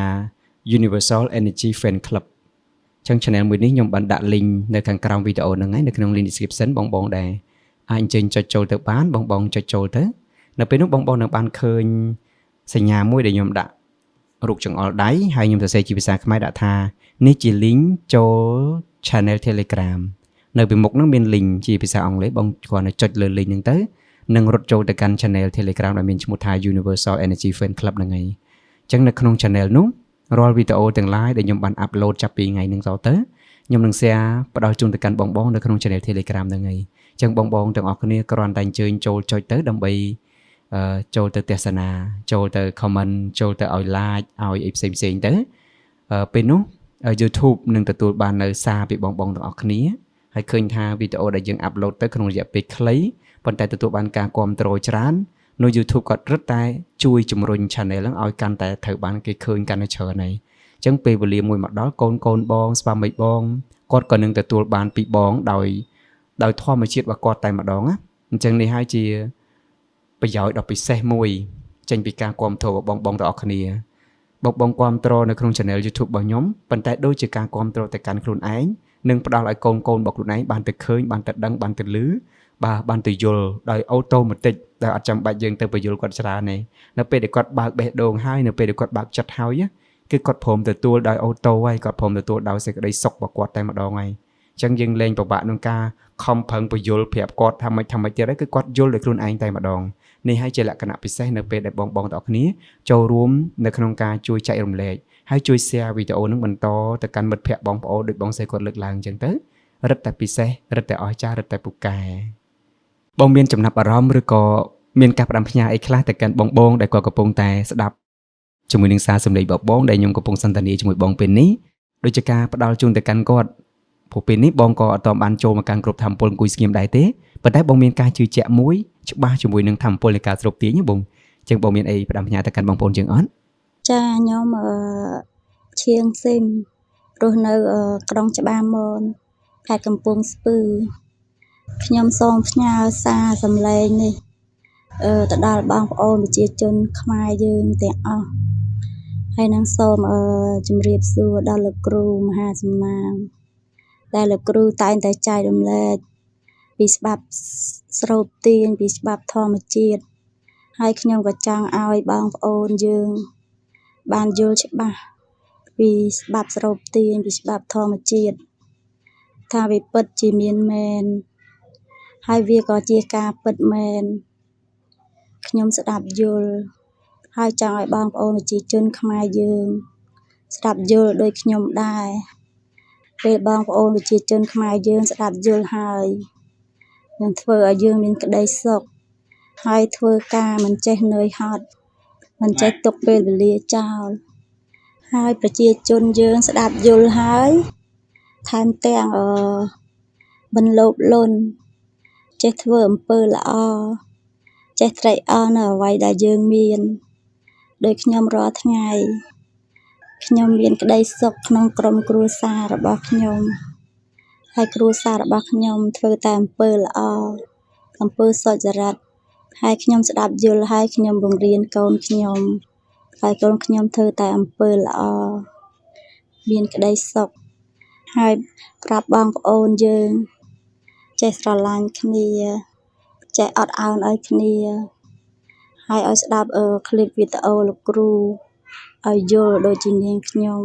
Universal Energy Fan Club ចឹង Channel មួយនេះខ្ញុំបានដាក់ link នៅខាងក្រោមវីដេអូហ្នឹងហើយនៅក្នុង link description បងដែរអាចអញ្ជើញចុចចូលទៅបានបងចុចចូលទៅនៅពេលនោះបងនឹងបានឃើញសញ្ញាមួយដែលខ្ញុំដាក់រូបចង្អុលដៃហើយខ្ញុំសរសេរជាភាសាខ្មែរដាក់ថានេះជា link ចូល Channel Telegram នៅពីមុខហ្នឹងមាន link ជាភាសាអង់គ្លេសបងគ្រាន់តែចុចលើ link ហ្នឹងទៅនឹងរត់ចូលទៅកាន់ Channel Telegram ដែលមានឈ្មោះថា Universal Energy Fan Club ហ្នឹងហើយអញ្ចឹងនៅក្នុង Channel នោះរាល់វីដេអូទាំង live ដែលខ្ញុំបាន upload ចាប់ពីថ្ងៃហ្នឹងតទៅខ្ញុំនឹង share ផ្ដល់ជូនទៅកាន់បងនៅក្នុង Channel Telegram ហ្នឹងហើយអញ្ចឹងបងទាំងអស់គ្នាគ្រាន់តែអញ្ជើញចូលចុចទៅដើម្បីចូលទៅទស្សនាចូលទៅ comment ចូលទៅឲ្យ like ឲ្យអីផ្សេងទៅពេលនោះ YouTube នឹងទទួលបាននៅសារពីបងទាំងអស់គ្នាហើយឃើញថាវីដេអូដែលយើង upload ទៅក្នុងរយៈពេលខ្លីប៉ុន្តែទទួលបានការគាំទ្រច្រើននៅ YouTube គាត់រឹតតែជួយជំរុញ channel ហ្នឹងឲ្យកាន់តែត្រូវបានគេឃើញកាន់តែច្រើនហើយអញ្ចឹងពេលវេលាមួយមកដល់កូនបងស្វាមីបងគាត់ក៏នឹងទទួលបានពីបងដោយធម្មជាតិរបស់គាត់តែម្ដងណាអញ្ចឹងនេះហើយជាប្រយោជន៍ដ៏ពិសេសមួយចេញពីការគាំទ្ររបស់បងទាំងអស់គ្នាបងគាំទ្រនៅក្នុង channel YouTube របស់ខ្ញុំប៉ុន្តែដូចជាការគាំទ្រទៅកាន់ខ្លួនឯងនឹងផ្ដល់ឲ្យកូនរបស់ខ្លួនឯងបានទៅឃើញបានទៅដឹងបានទៅឮបានទៅយល់ដោយអូតូម៉ាទិកដែលអត់ចាំបាច់យើងទៅបញ្យល់គាត់ច្រើនទេនៅពេលដែលគាត់បើកបេះដូងហើយនៅពេលដែលគាត់បើកចិត្តហើយគឺគាត់ព្រមទទួលដោយអូតូហើយគាត់ព្រមទទួលដោយសេចក្តីសុខរបស់គាត់តែម្ដងហើយអញ្ចឹងយើងលែងពិបាកក្នុងការខំប្រឹងបញ្យល់ប្រាប់គាត់ថាម៉េចទៀតហើយគឺគាត់យល់ដោយខ្លួនឯងតែម្ដងនេះហើយជាលក្ខណៈពិសេសនៅពេលដែលបងទាំងអស់គ្នាចូលរួមនៅក្នុងការជួយចែករំលែកហើយជួយ share វីដេអូនឹងបន្តទៅកាន់មិត្តភ័ក្តិបងប្អូនដូចបងស្រីគាត់លើកឡើងអញ្ចឹងទៅរឹតតែពិសេសរឹតតែអស្ចារ្យរឹតតែពូកែបងមានចំណាប់អារម្មណ៍ឬក៏មានការផ្ដាំផ្ញើអីខ្លះទៅកាន់បងដែលគាត់កំពុងតែស្ដាប់ជាមួយនឹងសារសម្លេងបងដែលខ្ញុំកំពុងសន្ទនាជាមួយបងពេលនេះដូចជាការផ្ដល់ជូនទៅកាន់គាត់ព្រោះពេលនេះបងក៏អត់បានចូលមកកាន់គ្រប់ធម្មពលអង្គុយស្ងៀមដែរទេប៉ុន្តែបងមានការជឿជាក់មួយច្បាស់ជាមួយនឹងធម្មពលនៃការស្រូបទាញបងអញ្ចឹងបងមានអីផ្ដាំផ្ញើទៅកាន់បងប្អូនជាងអត់ចាខ្ញុំឈៀងស៊ីមរស់នៅក្រុងច្បារមនខេត្តកំពង់ស្ពឺខ្ញុំសូមផ្ញើសារសម្លេងនេះទៅដល់បងប្អូនប្រជាជនខ្មែរយើងទាំងអស់ហើយនឹងសូមជម្រាបសួរដល់លោកគ្រូមហាសំណាងដែលលោកគ្រូតែងតែចែករំលែកពីច្បាប់ស្រូបទាញពីច្បាប់ធម្មជាតិហើយខ្ញុំក៏ចង់ឲ្យបងប្អូនយើងបានយល់ច្បាស់ពីច្បាប់ស្រូបទាញពីច្បាប់ធម្មជាតិថាវាពិតជាមានមែនហើយវាក៏ជាការពិតមែនខ្ញុំស្ដាប់យល់ហើយចង់ឲ្យបងប្អូនប្រជាជនខ្មែរយើងស្ដាប់យល់ដូចខ្ញុំដែរពេលបងប្អូនប្រជាជនខ្មែរយើងស្ដាប់យល់ហើយនឹងធ្វើឲ្យយើងមានក្តីសុខហើយធ្វើការមិនចេះនឿយហត់មិនចេះទុកពេលវេលាចោលហើយប្រជាជនយើងស្ដាប់យល់ហើយថែមទាំងមិនលោភលន់ចេះធ្វើអំពើល្អចេះត្រេកអរនៅអ្វីដែលយើងមានដោយខ្ញុំរាល់ថ្ងៃខ្ញុំមានក្តីសុខក្នុងក្រុមគ្រួសាររបស់ខ្ញុំហើយគ្រួសាររបស់ខ្ញុំធ្វើតែអំពើល្អអំពើសុចរិតហើយខ្ញុំស្ដាប់យល់ហើយខ្ញុំបង្រៀនកូនខ្ញុំហើយកូនខ្ញុំធ្វើតែអំពើល្អមានក្តីសុខហើយប្រាប់បងប្អូនយើងចេះស្រឡាញ់គ្នាចេះអត់ឱនឲ្យគ្នាហើយឲ្យស្ដាប់คลิปវីដេអូលោកគ្រូឲ្យយល់ដូចជានាងខ្ញុំ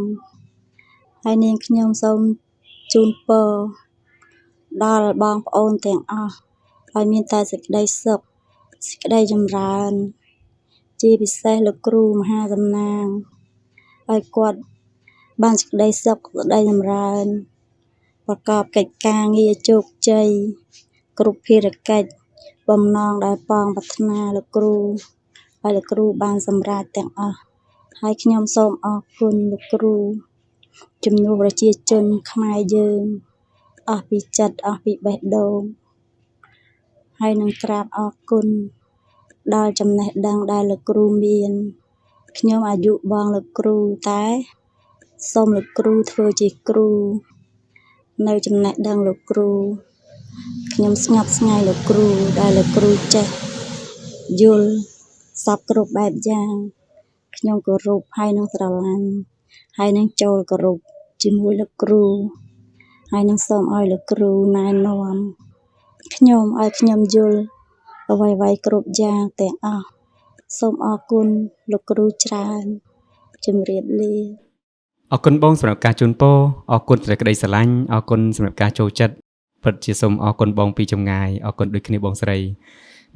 ហើយនាងខ្ញុំសូមជូនពរដល់បងប្អូនទាំងអស់ឲ្យមានតែសេចក្តីសុខសេចក្តីចម្រើនជាពិសេសលោកគ្រូមហាសំណាងឲ្យគាត់បានសេចក្តីសុខសេចក្តីចម្រើនប្រកបកិច្ចការងារជោគជ័យគ្រប់ភារកិច្ច បំណងដែលប៉ងប្រាថ្នាលោកគ្រូហើយលោកគ្រូបានសម្រេចទាំងអស់ហើយខ្ញុំសូមអរគុណលោកគ្រូជំនួសប្រជាជនខ្មែរយើងអស់ពីចិត្តអស់ពីបេះដូងហើយនឹងក្រាបអរគុណដល់ចំណេះដឹងដែលលោកគ្រូមានខ្ញុំអាយុបងលោកគ្រូតែសូមលោកគ្រូធ្វើជាគ្រូនៅចំណេះដឹងលោកគ្រូខ្ញុំស្ងប់ស្ងាយលោកគ្រូដែលលោកគ្រូចេះយល់សពគ្រប់បែបយ៉ាងខ្ញុំគោរពហើយនឹងស្រឡាញ់ហើយនឹងចូលគោរពជាមួយលោកគ្រូហើយនឹងសូមឲ្យលោកគ្រូណែនាំខ្ញុំឲ្យខ្ញុំយល់អ្វីៗគ្រប់យ៉ាងទាំងអស់សូមអរគុណលោកគ្រូច្រើនជម្រាបលា អរគុណបងសម្រាប់ការជូនពរអរគុណសម្រាប់ក្តីស្រឡាញ់អរគុណសម្រាប់ការចូលចិត្តពិតជាសូមអរគុណបងពីចម្ងាយអរគុណដូចគ្នាបងស្រី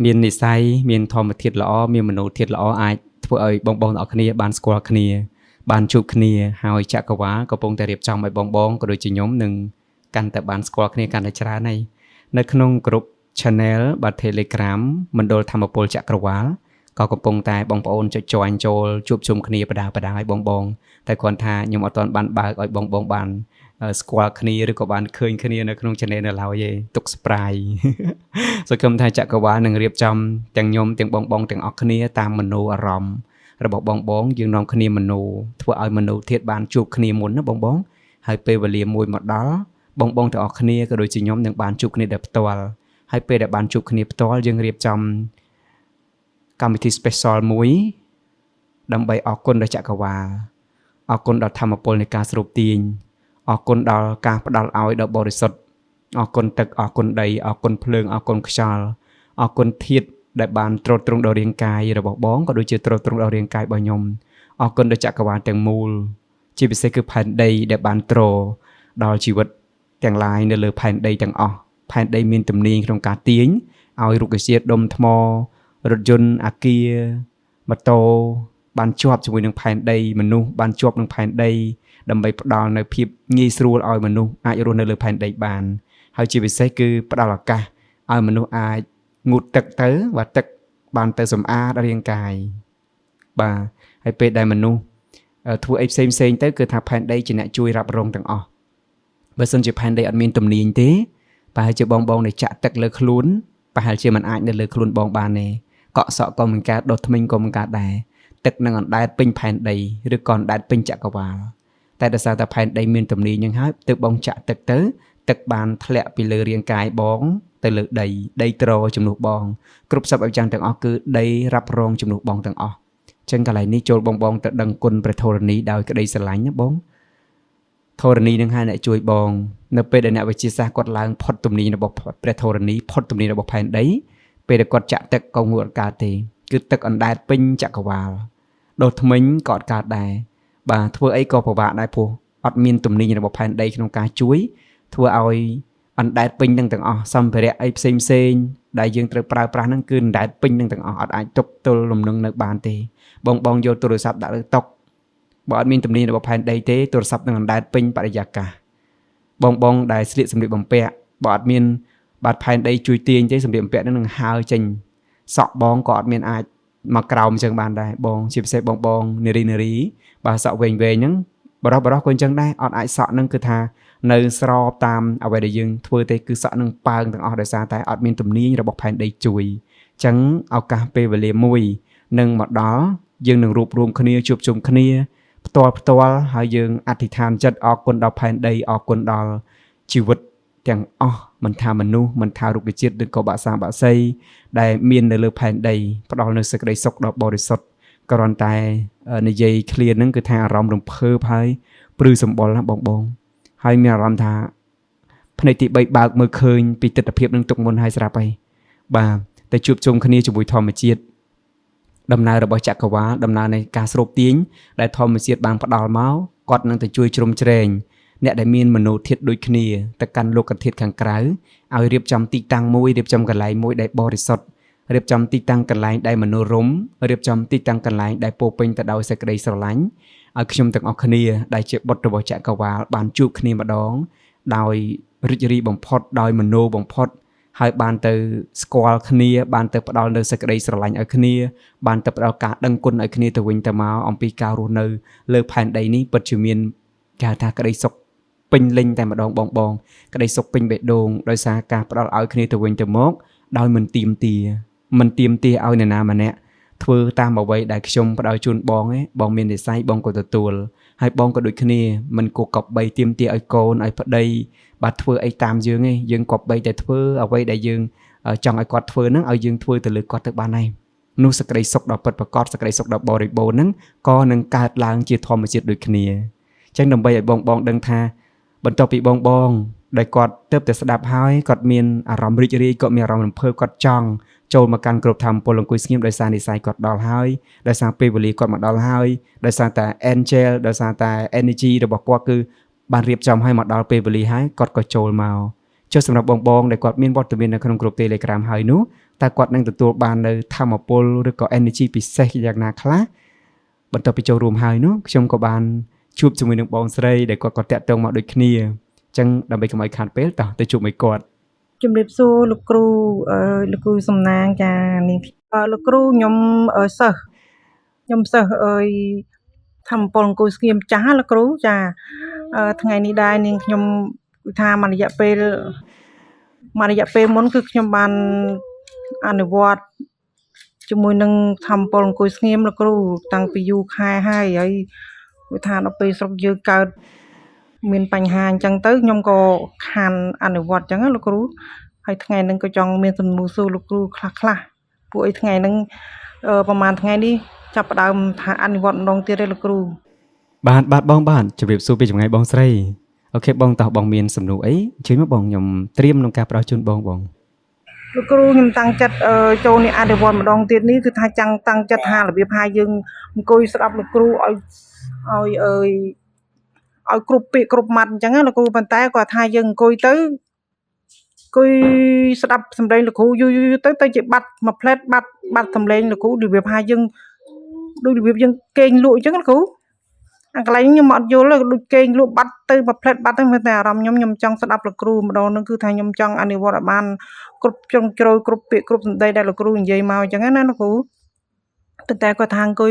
មាននិស្ស័យមានធម្មធាតុល្អមានមនោធាតុល្អអាចធ្វើឲ្យបងទាំងអស់គ្នាបានស្គាល់គ្នាបានជួបគ្នាហើយចក្រវាលកំពុងតែរៀបចំឲ្យបងក៏ដូចជាខ្ញុំនឹងកាន់តែបានស្គាល់គ្នាកាន់តែច្រើនហើយនៅក្នុងក្រុម Channel បាទ Telegram មណ្ឌលធម្មពលចក្រវាលក៏កំពុងតែបងប្អូនចុច join ចូលជួបជុំគ្នាបដាឲ្យបងតែគ្រាន់ថាខ្ញុំអត់ទាន់បានបើកឲ្យបងបានស្គាល់គ្នាឬក៏បានឃើញគ្នានៅក្នុង channel នៅឡើយទេទុក surprise សង្ឃឹមថាចក្រវាលនឹងរៀបចំទាំងខ្ញុំទាំងបងទាំងអស់គ្នាតាមមនោអារម្មណ៍របស់បងយើងនាំគ្នាមនោធ្វើឲ្យមនោធាតុបានជួបគ្នាមុនណាបងហើយពេលវេលាមួយមកដល់បងទាំងអស់គ្នាក៏ដូចជាខ្ញុំនឹងបានជួបគ្នាដោយផ្ទាល់ហើយពេលដែលបានជួបគ្នាផ្ទាល់យើងរៀបចំកម្មវិធី special មួយដើម្បីអរគុណដល់ចក្រវាលអរគុណដល់ធម្មពលនៃការស្រូបទាញអរគុណដល់ការផ្ដល់ឲ្យដល់បរិសុទ្ធអរគុណទឹកអរគុណដីអរគុណភ្លើងអរគុណខ្យល់អរគុណធាតុដែលបានត្រួតត្រងដល់រាងកាយរបស់បងក៏ដូចជាត្រួតត្រងដល់រាងកាយរបស់ខ្ញុំអរគុណដល់ចក្រវាលទាំងមូលជាពិសេសគឺផែនដីដែលបានទ្រដល់ជីវិតទាំងឡាយនៅលើផែនដីទាំងអស់ផែនដីមានទំនាញក្នុងការទាញឲ្យរុក្ខជាតិដុំថ្មរថយន្តអាគារម៉ូតូបានជាប់ជាមួយនឹងផែនដីមនុស្សបានជាប់នឹងផែនដីដើម្បីផ្ដល់នៅភាពងាយស្រួលឲ្យមនុស្សអាចរស់នៅលើផែនដីបានហើយជាពិសេសគឺផ្ដល់ឱកាសឲ្យមនុស្សអាចងូតទឹកទៅបាទទឹកបានទៅសម្អាតរាងកាយបាទហើយពេលដែលមនុស្សធ្វើអីផ្សេងទៅគឺថាផែនដីជាអ្នកជួយរ៉ាប់រងទាំងអស់បើសិនជាផែនដីអត់មានទំនាញទេប្រហែលជាបងដែលចាក់ទឹកលើខ្លួនប្រហែលជាមិនអាចនៅលើខ្លួនបងបានទេកក់សក់ក៏មិនកើតដុសធ្មេញក៏មិនកើតដែរទឹកនឹងអណ្ដែតពេញផែនដីឬក៏អណ្ដែតពេញចក្រវាលតែដោយសារតែផែនដីមានទំនាញហ្នឹងហើយទើបបងចាក់ទឹកទៅទឹកបានធ្លាក់ពីលើរាងកាយបងទៅលើដីទ្រជំនួសបងគ្រប់សពអញ្ចឹងទាំងអស់គឺដីរ៉ាប់រងជំនួសបងទាំងអស់អញ្ចឹងកន្លែងនេះចូលបងទៅដឹងគុណព្រះធរណីដោយក្តីស្រឡាញ់ណាបងធរណីនឹងហើយអ្នកជួយបងនៅពេលដែលអ្នកវិទ្យាសាស្ត្រគាត់ឡើងផុតទំនាញរបស់ព្រះធរណីផុតទំនាញរបស់ផែនដីពេលដែលគាត់ចាក់ទឹកក៏ងូតអត់កើតទេគឺទឹកអណ្ដែតពេញចក្រវាលដុសធ្មេញក៏អត់កើតដែរបាទធ្វើអីក៏ពិបាកដែរព្រោះអត់មានទំនាញរបស់ផែនដីក្នុងការជួយធ្វើឲ្យអណ្ដែតពេញនឹងទាំងអស់សម្ភារៈអីផ្សេងដែលយើងត្រូវប្រើប្រាស់ហ្នឹងគឺអណ្ដែតពេញនឹងទាំងអស់អត់អាចទប់ទល់លំនឹងនៅបានទេបងយកទូរស័ព្ទដាក់លើតុបើអត់មានទំនាញរបស់ផែនដីទេទូរស័ព្ទនឹងអណ្ដែតពេញបរិយាកាសបងដែលស្លៀកសម្លៀកបំពាក់បើអត់មានបាត់ផែនដីជួយទាញទេសម្លៀកបំពាក់នឹងហើរចេញសក់បងក៏អត់មានអាចមកក្រោមអញ្ចឹងបានដែរបងជាពិសេសបងនារីបើសក់វែងហ្នឹងបរោះក៏អញ្ចឹងដែរអត់អាចសក់ហ្នឹងគឺថានៅស្របតាមអ្វីដែលយើងធ្វើទេគឺសក់នឹងប៉ើងទាំងអស់ដោយសារតែអត់មានទំនាញរបស់ផែនដីជួយអញ្ចឹងឱកាសពេលវេលាមួយនឹងមកដល់យើងនឹងរួបរวมគ្នាជួបជុំគ្នាផ្ទាល់ហើយយើងអធិដ្ឋានចិត្តអរគុណដល់ផែនដីអរគុណដល់ជីវិតទាំងអស់មិនថាមនុស្សមិនថារុក្ខជាតិឬក៏បាក់សាបាក់សីដែលមាននៅលើផែនដីផ្ដល់នូវសេចក្តីសុខដល់បរិសុទ្ធគ្រាន់តែនិយាយឃ្លាហ្នឹងគឺថាអារម្មណ៍រំភើបហើយព្រឺសម្បុរណាបងហើយមានអារម្មណ៍ថាភ្នែកទី3បើកមើលឃើញពីទស្សនវិជ្ជានឹងទុកមុនហើយស្រាប់ហើយបាទតែជួបជុំគ្នាជាមួយធម្មជាតិដំណើររបស់ចក្រវាលដំណើរនៃការស្រូបទាញដែលធម្មជាតិបានផ្ដល់មកគាត់នឹងទៅជួយជ្រោមជ្រែងអ្នកដែលមានមនោធាតុដូចគ្នាទៅកាន់លោកធាតុខាងក្រៅឲ្យរៀបចំទីតាំងមួយរៀបចំកន្លែងមួយដែលបរិសុទ្ធរៀបចំទីតាំងកន្លែងដែលមនោរម្យរៀបចំទីតាំងកន្លែងដែលពោពេញទៅដោយសេចក្តីស្រឡាញ់ឲ្យខ្ញុំទាំងអស់គ្នាដែលជាបុត្ររបស់ចក្រវាលបានជួបគ្នាម្ដងដោយរីករាយបំផុតដោយមនោបំផុត ហើយបានទៅស្គាល់គ្នាបានទៅផ្ដល់នៅសេចក្តីស្រឡាញ់ឲ្យគ្នាបានទៅផ្ដល់ការដឹងគុណឲ្យគ្នាទៅវិញទៅមកអំពីការរស់នៅលើផែនដីនេះពិតជាមានគេហៅថាក្តីសុខពេញលេញតែម្ដងបងក្តីសុខពេញបេះដូងដោយសារការផ្ដល់ឲ្យគ្នាទៅវិញទៅមកដោយមិនទាមទារឲ្យនរណាម្នាក់ធ្វើតាមអ្វីដែលខ្ញុំផ្ដល់ជូនបងឯងបងមាននិស្ស័យបងក៏ទទួលហើយបងក៏ដូចគ្នាមិនគួរកប់បីទាមទារឲ្យកូនឲ្យប្តីបាទធ្វើអីតាមយើងឯងយើងគប់បីតែធ្វើអ្វីដែលយើងចង់ឲ្យគាត់ធ្វើហ្នឹងឲ្យយើងធ្វើទៅលើគាត់ទៅបានហើយនោះសេចក្តីសុខដ៏ពិតប្រាកដសេចក្តីសុខដ៏បរិបូរណ៍ហ្នឹងក៏នឹងកើតឡើងជាធម្មជាតិដូចគ្នាអញ្ចឹងដើម្បីឲ្យបងដឹងថាបន្ទាប់ពីបងដែលគាត់ទៅតែស្ដាប់ហើយគាត់មានអារម្មណ៍រីករាយគាត់មានអារម្មណ៍រំភើបគាត់ចង់ចូលមកកាន់គ្រប់ធម្មពលអង្គុយស្ងៀមដោយសារនិស្ស័យគាត់ដល់ហើយដោយសារពេលវេលាគាត់មកដល់ហើយដោយសារតែ angel ដោយសារតែ energy របស់គាត់គឺបានរៀបចំឲ្យមកដល់ពេលវេលាហើយគាត់ក៏ចូលមកចុះសម្រាប់បងដែលគាត់មានវត្តមាននៅក្នុងគ្រប់ Telegram ហើយនោះតើគាត់នឹងទទួលបាននៅធម្មពលឬក៏ energy ពិសេសយ៉ាងណាខ្លះបន្ទាប់ពីចូលរួមហើយនោះខ្ញុំក៏បានជួបជាមួយនឹងបងស្រីដែលគាត់ក៏តាក់ទងមកដូចគ្នាអញ្ចឹងដើម្បីកុំឲ្យខាតពេលតោះទៅជួបមួយគាត់ជំរាបសួរលោកគ្រូសំណាងចានាងលោកគ្រូខ្ញុំសិស្សអើយធម្មពលអង្គុយស្ងៀមចាស់លោកគ្រូចាថ្ងៃនេះដែរនាងខ្ញុំថាមួយរយៈពេលមុនគឺខ្ញុំបានអនុវត្តជាមួយនឹងធម្មពលអង្គុយស្ងៀមលោកគ្រូតាំងពីយូរខែហើយវាថាដល់ពេលស្រុកយើងកើតមានបញ្ហាអញ្ចឹងទៅខ្ញុំក៏ខានអនុវត្តអញ្ចឹងលោកគ្រូហើយថ្ងៃហ្នឹងក៏ចង់មានសំណួរសួរលោកគ្រូខ្លះពួកអីថ្ងៃហ្នឹងប្រហែលថ្ងៃនេះចាប់ផ្ដើមថាអនុវត្តម្ដងទៀតទេលោកគ្រូបាទបងបាទជម្រាបសួរពីចម្ងាយបងស្រីអូខេបងតោះបងមានសំណួរអីអញ្ជើញមកបងខ្ញុំត្រៀមក្នុងការផ្ដល់ជូនបងលោកគ្រូខ្ញុំតាំងចិត្តចូលនេះអនុវត្តម្ដងទៀតនេះគឺថាតាំងចិត្តថារបៀបថាយើងអង្គុយស្ដាប់លោកគ្រូឲ្យគ្រប់ពាក្យគ្រប់ម៉ាត់អញ្ចឹងណាលោកគ្រូប៉ុន្តែគាត់ថាយើងអង្គុយស្ដាប់សំឡេងលោកគ្រូយូរទៅជាបាត់មួយផ្លែតបាត់សំឡេងលោកគ្រូរបៀបថាយើងដូចរបៀបយើងគេងលក់អញ្ចឹងលោកគ្រូអាកន្លែងខ្ញុំអត់យល់ទេដូចគេងលក់បាត់ទៅមួយផ្លែតបាត់ទៅតែអារម្មណ៍ខ្ញុំចង់ស្ដាប់លោកគ្រូម្ដងហ្នឹងគឺថាខ្ញុំចង់អនុវត្តឲ្យបានគ្រប់ជ្រុងជ្រោយគ្រប់ពាក្យគ្រប់សម្ដីដែលលោកគ្រូនិយាយមកអញ្ចឹងណាលោកគ្រូប៉ុន្តែគាត់ថាអង្គុ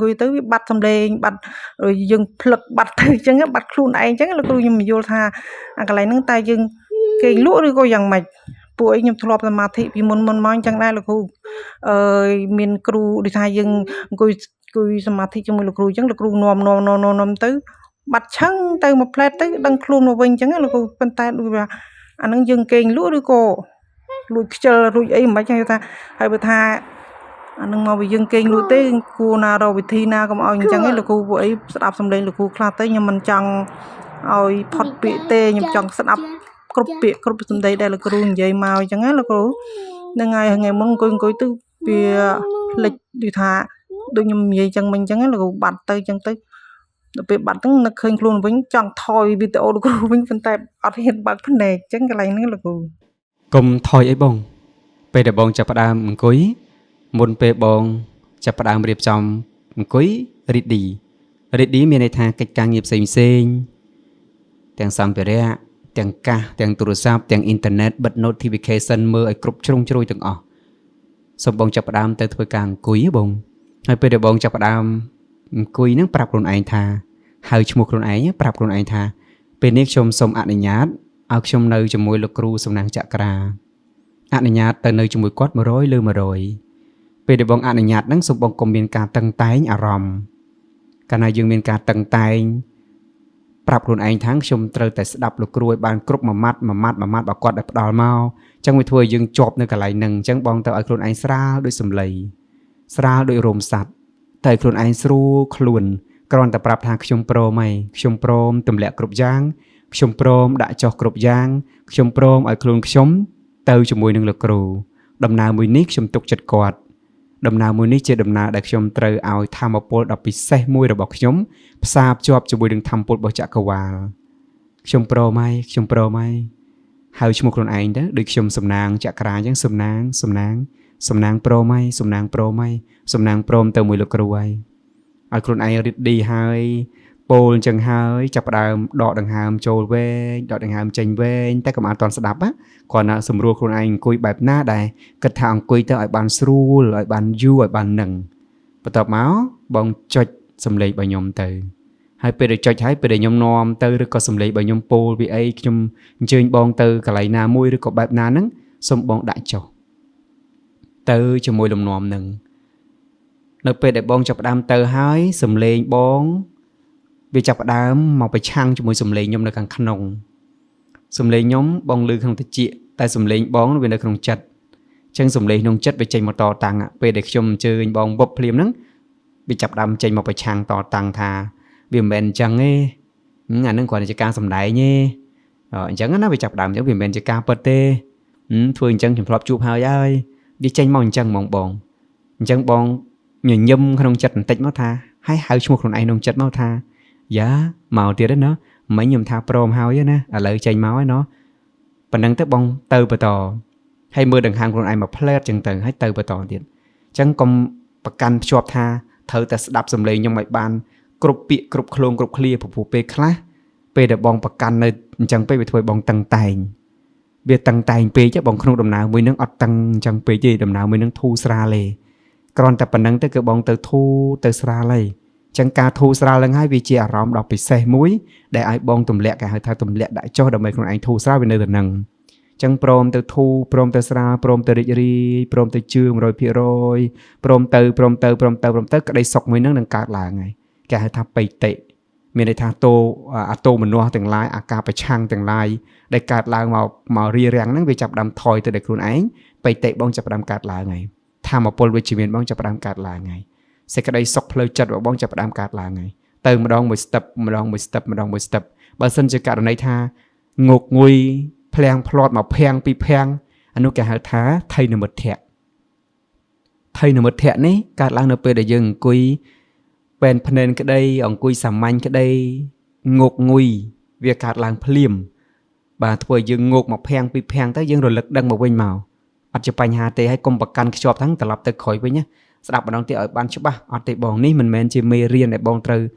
យទៅវាបាត់សំឡេងបាត់យើងភ្លឹកបាត់ទៅអញ្ចឹងបាត់ខ្លួនឯងអញ្ចឹងលោកគ្រូខ្ញុំមិនយល់ថាអាកន្លែងហ្នឹងតែយើងគេងលក់ឬក៏យ៉ាងម៉េចពួកអីខ្ញុំធ្លាប់សមាធិពីមុនមកអញ្ចឹងដែរលោកគ្រូមានគ្រូដូចថាយើងអង្គុយសមាធិជាមួយលោកគ្រូអញ្ចឹងលោកគ្រូនាំទៅបាត់ឆឹងទៅមួយផ្លែតទៅដឹងខ្លួនមកវិញអញ្ចឹងលោកគ្រូប៉ុន្តែដូចថាអាហ្នឹងយើងគេងលក់ឬក៏លួចខ្ជិលរួចអីមិនបាច់ថាហើយបើថាអានឹងមកវាយើងគេងលក់ទេគួរណារកវិធីណាកុំឲ្យអញ្ចឹងឯងលោកគ្រូពួកអីស្ដាប់សំឡេងលោកគ្រូខ្លះទៅខ្ញុំមិនចង់ឲ្យផុតពាក្យទេខ្ញុំចង់ស្ដាប់គ្រប់ពាក្យគ្រប់សម្ដីដែលលោកគ្រូនិយាយមកអញ្ចឹងណាលោកគ្រូហ្នឹងហើយថ្ងៃមុនអង្គុយទៅវាភ្លេចដូចថាដូចខ្ញុំនិយាយអញ្ចឹងមិញអញ្ចឹងលោកគ្រូបាត់ទៅអញ្ចឹងទៅដល់ពេលបាត់ហ្នឹងនឹកឃើញខ្លួនវិញចង់ថយវីដេអូលោកគ្រូវិញប៉ុន្តែអត់ហ៊ានបើកភ្នែកអញ្ចឹងកន្លែងហ្នឹងលោកគ្រូកុំថយអីបងពេលដែលបងចាប់ផ្ដើមអង្គុយមុនពេលបងចាប់ផ្ដើមរៀបចំអង្គុយ ready មានន័យថាកិច្ចការងារផ្សេងទាំងសម្ភារៈទាំងកាសទាំងទូរស័ព្ទទាំងអ៊ីនធឺណិតបិទ notification មើលឲ្យគ្រប់ជ្រុងជ្រោយទាំងអស់សូមបងចាប់ផ្ដើមទៅធ្វើការអង្គុយបងហើយពេលដែលបងចាប់ផ្ដើមអង្គុយហ្នឹងប្រាប់ខ្លួនឯងថាហៅឈ្មោះខ្លួនឯងប្រាប់ខ្លួនឯងថាពេលនេះខ្ញុំសូមអនុញ្ញាតឲ្យខ្ញុំនៅជាមួយលោកគ្រូសំណាងចក្រាអនុញ្ញាតទៅនៅជាមួយគាត់100 លើ 100ពេលដែលបងអនុញ្ញាតហ្នឹងសូមបងកុំមានការតឹងតែងអារម្មណ៍កាលណាយើងមានការតឹងតែងប្រាប់ខ្លួនឯងថាខ្ញុំត្រូវតែស្ដាប់លោកគ្រូឲ្យបានគ្រប់មួយម៉ាត់បើគាត់ដែលផ្ដល់មកអញ្ចឹងវាធ្វើឲ្យយើងជាប់នៅកន្លែងហ្នឹងអញ្ចឹងបងទៅឲ្យខ្លួនឯងស្រាលដូចសំឡីស្រាលដូចរោមសัตว์តែខ្លួនឯងស្រួលខ្លួនគ្រាន់តែប្រាប់ថាខ្ញុំព្រមហើយខ្ញុំព្រមទម្លាក់គ្រប់យ៉ាងខ្ញុំព្រមដាក់ចុះគ្រប់យ៉ាងខ្ញុំព្រមឲ្យខ្លួនខ្ញុំទៅជាមួយនឹងលោកគ្រូដំណើរមួយនេះខ្ញុំទុកចិត្តគាត់ដំណើរមួយនេះជាដំណើរដែលខ្ញុំត្រូវឲ្យធម្មពលដ៏ពិសេសមួយរបស់ខ្ញុំផ្សារភ្ជាប់ជាមួយនឹងធម្មពលរបស់ចក្រវាលខ្ញុំព្រមហើយហៅឈ្មោះខ្លួនឯងទៅដូចខ្ញុំសំណាងចក្រាអញ្ចឹងសំណាងព្រមហើយសំណាងព្រមទៅមួយលោកគ្រូហើយឲ្យខ្លួនឯង ready ហើយ Pol chẳng hơi chập đàm đọ đằng hàm trôi về đọ đằng hàm chênh về tay cầm an toàn đạp á còn là sầm rùa con anh cùi bẹp ná đài cất thằng cùi tới ở bàn sru ở bàn du ở bàn nằng và tập máu bong chọi sầm lệ bài nhom từ hai pe để chọi hai pe để nhom nom từ rồi có sầm lệ bài nhom pol vì ấy nhom chơi bong từ cả lại na môi rồi có bẹp ná nắng sầm bong đại trầu từ cho môi lồng nom nằng nơi pe để bong chập đàm từ hai sầm lệ bong vì chập đám mọcไปช่างcho mùi sầm lệ nhomในcàng khăn nồng sầm lệ nhóm bong lư không thể chịu tại sầm lệ bóng về nơi không chặt chân sầm lệ nông chất về chạy một tò tăng về để chôm chơi bong bốc phim nắng bị chập đám chạy mọcไปช่างtò tăng thà vì mình chẳng nghe ngàn năng còn chỉ ca sầm đại nhé chẳng nó bị chập đám giống vì mình chỉ ca bật tê thường chân chụp chụp hào ơi đi chạy mong chân mong bong nhìn nhâm không chặt tách máu tha hay hai chung một ai nông chất máu tha giá màu tiền đó nó mấy nhầm thao prom hao á nè lợi chanh máu ấy nó phần năng tới bông từ bờ tò hay mưa đằng hàng con ai mà plate chừng từ hay từ bờ tò tiền chẳng công bậc căn chọp tha thở ta đạp sầm lệ nhưng mày ban cục bị cục khôn cục clear phục pe khá pe để bong bậc căn nơi chẳng pe bị thôi bong tăng tài việc tăng tài pe chứ bong không đầm nào mới nâng ọt tăng chẳng pe gì đầm nào mới nâng thu sra lệ còn tập phần năng tới cái bong từ thu từ sra lệ chẳng cả thu sra lần hai vị trí ở rộng đọc bị xe muối để ai bong tụm lẹ cả hai thao tụm lẹ đại cho đầm mấy con anh thu sra bên nơi nằng chẳng prom từ thu prom từ sra prom từ đi prom từ chương rồi phi rồi prom từ cái đây sọc mấy nước nằng cả là ngày cả hai thao bay tệ miền đây thao tô mình loa từng lái ca phải chăng từng lái để cả là màu ria răng nắng vì chập đầm thoi từ để con anh bay tệ bong chập đầm cả là ngày tham mà pol với chỉ miền bong chập đầm cả là ngày sẽ cái đây sọc phơi chặt và bong chập đam cát là ngày từ một đòn một step bà sân chỉ cả này tha ngục ngui phèn plot mà phèn pi phèn anh cả hai thá thay nửa một thẹn đấy cát lang nửa pe để dừng cùi pen phèn cái đây ông cùi sàm manh cái đây ngục ngui việc cát lang phlim bà thôi dừng ngục mà phèn pi phèn tới dừng rồi lực đăng một bên màu anh chụp ảnh hà tê hay công bạc căn chụp thắng tập lập tới khỏi với nhé đạp bằng tiếng ở ban chụp ba ở tây bong ní mình chỉ mê riêng để bong từ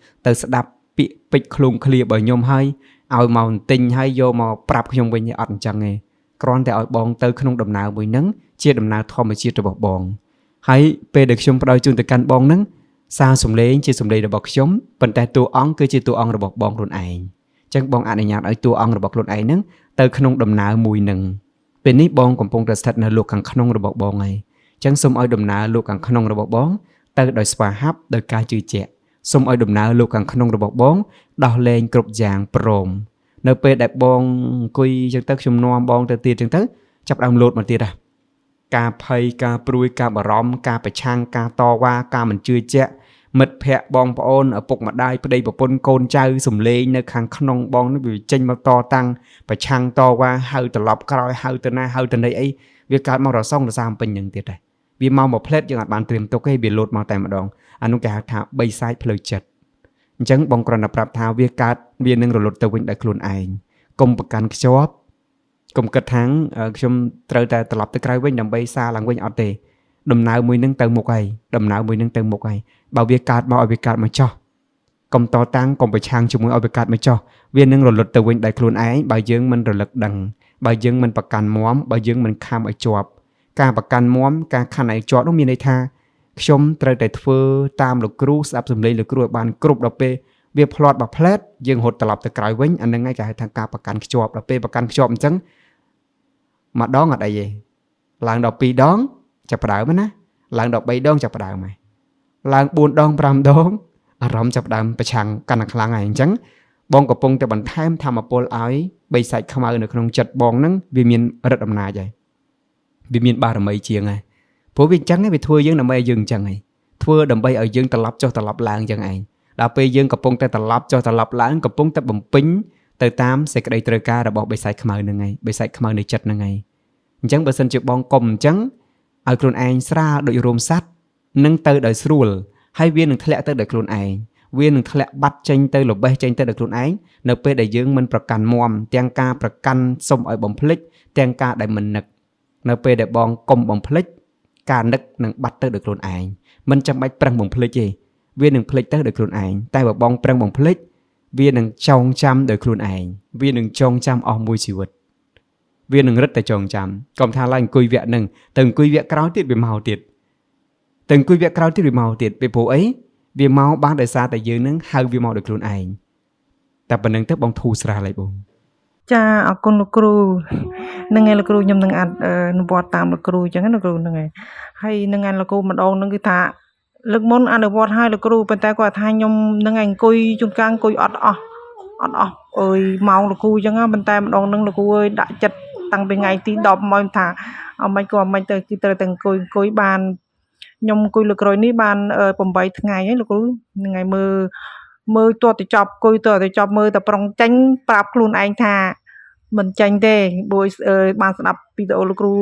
đạp bị bịch khung clear bởi nhôm hay ao màu tinh hay vô màu prap nhôm với nhẹ ẩn chẳng nghe còn để ở bong từ không đầm nào bụi nắng chia đầm nào thò mà chia từ bọc bong hay pe được chôm đôi chun từ căn bong nắng sao sùng lấy chia sùng lấy được bọc chôm phần tay tua ong cứ chia tua ong được bọc bong luôn ảnh chẳng bong ảnh nhạt ở tua ong được bọc luôn ảnh nắng từ không đầm nào mùi nừng bên ní bong còn bong từ sạch là luộc càng không được bọc bong này chẳng xung ở đầm nà lục càng khôn rồi bọc bón từ đời spa hấp đời ca chữ chẹt xung ở đầm nà lục càng khôn rồi bọc bón đào lên cột giàng prom nơi pe đẹp bong cùi chẳng tới xung non bong từ tiền chẳng tới chập đầm lột một tiền à ca phay ca pruy ca bờ rom ca bờ chang ca to qua ca mình chưa chẹt mệt phẹ bong ôn ở phục mặt đai đây bờ pôn côn chai sùng lên nơi càng khôn bong nó bị chênh mà to tăng bờ chang to qua hơi từ lọc coi hơi từ na hơi từ đây ấy việc cả màu đỏ xong là sao mình nhận tiền này vì mau một plate chẳng hạn bạn tìm tôi cái bị lột màu tay mà đòn anh cũng cả tháo bay sai phơi chật chẳng bong còn là prap tháo việc cả viên nâng rồi lột từ bên đại luôn ảnh công bậc căn job công cất tháng trong trời ta tập tới cái bên nằm bay xa là bên ở tề đầm nào mới nâng từ một ngày bảo việc cả bảo việc cả mà cho công to tăng công phải trang chung ở việc cả mà cho viên nâng rồi lột từ bên đại luôn ấy bảo dương mình rồi lật đằng bảo dương mình bậc căn móm bảo dương mình kham ở jobการประกันม้อมการขันไอจอต้องมีในท่าชมตระแต่เฟอตามหลักครูสับสมเลยหลักครูบานกรุบดอกเปเบียพลอดแบบเพลดยังหดตลับตะกายเว้นอันนั้นง่ายกับทางการประกันจอบดอกเปประกันจอบจังมาดองอะไรยี่หลังดอกปีดองจะประดาวไหมนะหลังดอกใบดองจะประดาวไหมหลังปูนดองปรามดองอารมณ์จะประดาวประชังกันคลางไงจังบองกับปงแต่บันท้ายทำมาโปลเอาใบใส่เข้ามาในขนมจัดบองนั้นวิมีนระดับนาใจvì miền ba là mấy chiếng này, phố viên trắng ấy bị thua dương là mấy dương chẳng này, thua đầm bay ở dương tập lập cho tập lập làng chẳng này, đào pe dương cặp bông tay tập lập cho tập lập làng cặp bông tay bầm pính, từ tám sẽ cái đây trời ca đã bỏ bay sai khmer nè ngày, bay sai khmer này chật nè ngày, trắng bờ sân chụp bong còng trắng, ở khuôn anh ra đội rôm sắt, nâng từ đời srul, hai viên đừng thẹn từ đời khuôn anh, viên đừng thẹn bắt tranh từ lục bay tranh từ đời khuôn anh, nợ pe đại dương mìnhประกันมอม tiếng ca ประกันส่งở bom phích, tiếng ca đại mình nực nơi pe để bong công bong phích cả nực nâng bắt tới được luôn ảnh mình chẳng bách prang bong phích gì viên nâng phích tới được luôn ảnh tay vào bong prang bong phích វានឹងចងចាំដោយខ្លួនឯងវានឹងចងចាំអស់មួយជីវិតវានឹងរឹតតែចងចាំកុំថាឡើងអង្គុយវគ្គហ្នឹងទៅអង្គុយវគ្គក្រោយទៀតវាមកទៀតទៅអង្គុយវគ្គក្រោយទៀតវាមកទៀតពីព្រោះអីវាមកបានដោយសារតែយើងនឹងហៅវាមកដោយខ្លួនឯងតែប៉ុណ្្នឹងទៅបងធូរស្រាលហើយបង ចាអរគុណលោកគ្រូនឹងឯងលោកគ្រូខ្ញុំនឹងអនុវត្តតាមលោកគ្រូអញ្ចឹងណាលោកគ្រូហ្នឹងហើយហើយនឹងឯងលោកគ្រូម្ដងហ្នឹងគឺថាលើកមុនអនុវត្តឲ្យលោកគ្រូប៉ុន្តែគាត់ថាខ្ញុំនឹងឯងអង្គុយជួនកាលអង្គុយអត់អស់អើយម៉ោងលោកគ្រូអញ្ចឹងប៉ុន្តែម្ដងហ្នឹងលោកគ្រូអើយដាក់ចិត្តតាំងពីថ្ងៃទី10មកថាអមិនក៏មិនទៅគឺត្រូវតែអង្គុយបានខ្ញុំអង្គុយលើក្រោយនេះបាន8ថ្ងៃហើយលោកគ្រូនឹងឯងមើលទាត់ទៅចប់អង្គុយទាត់ទៅចប់មើលតែប្រុងចាញ់ប្រាប់ខ្លួនឯងថាមិនចាញ់ទេបួយបានស្ដាប់វីដេអូលោកគ្រូ